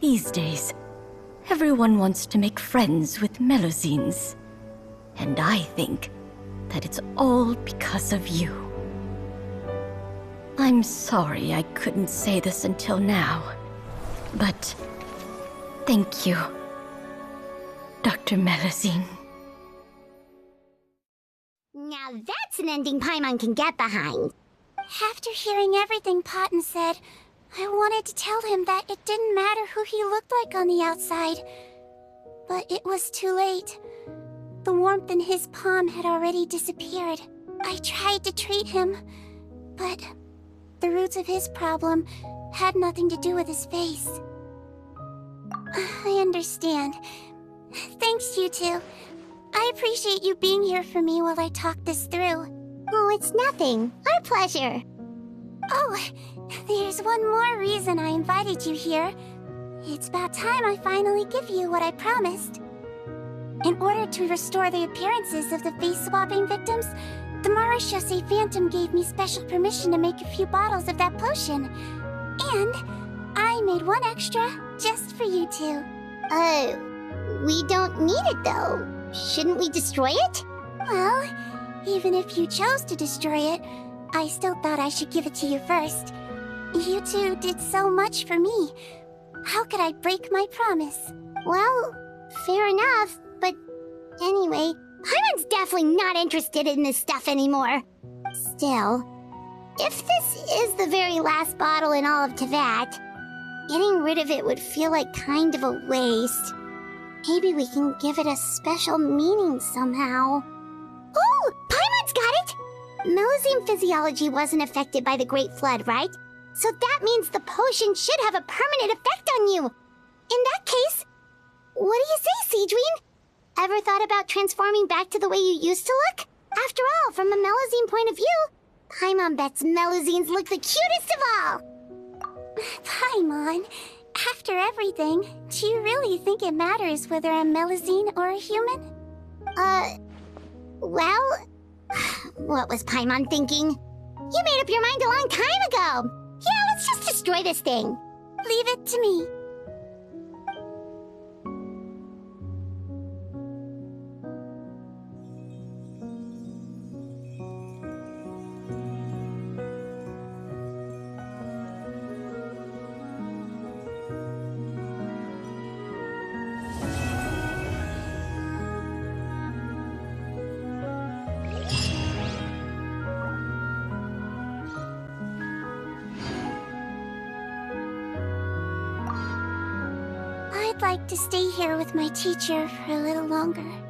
D: These days, everyone wants to make friends with Melusines. And I think that it's all because of you. I'm sorry I couldn't say this until now, but thank you, Dr. Melusine.
A: Now that's an ending Paimon can get behind.
B: After hearing everything Paten said, I wanted to tell him that it didn't matter who he looked like on the outside. But it was too late. The warmth in his palm had already disappeared. I tried to treat him, but the roots of his problem had nothing to do with his face. I understand. Thanks, you two. I appreciate you being here for me while I talk this through.
A: Oh, it's nothing. Our pleasure.
B: Oh, there's one more reason I invited you here. It's about time I finally give you what I promised. In order to restore the appearances of the face-swapping victims, the Marechaussee Phantom gave me special permission to make a few bottles of that potion. And I made one extra just for you two.
A: We don't need it though. Shouldn't we destroy it?
B: Well, even if you chose to destroy it, I still thought I should give it to you first. You two did so much for me. How could I break my promise?
A: Well, fair enough, but anyway, Paimon's definitely not interested in this stuff anymore. Still, if this is the very last bottle in all of Teyvat, getting rid of it would feel like kind of a waste. Maybe we can give it a special meaning somehow. Oh, Paimon's got it! Melusine physiology wasn't affected by the Great Flood, right? So that means the potion should have a permanent effect on you. In that case, what do you say, Sigewinne? Ever thought about transforming back to the way you used to look? After all, from a Melusine point of view, Paimon bets Melusines look the cutest of all.
B: Paimon, after everything, do you really think it matters whether I'm Melusine or a human?
A: Well, what was Paimon thinking? You made up your mind a long time ago. Yeah, let's just destroy this thing.
B: Leave it to me. I'd like to stay here with my teacher for a little longer.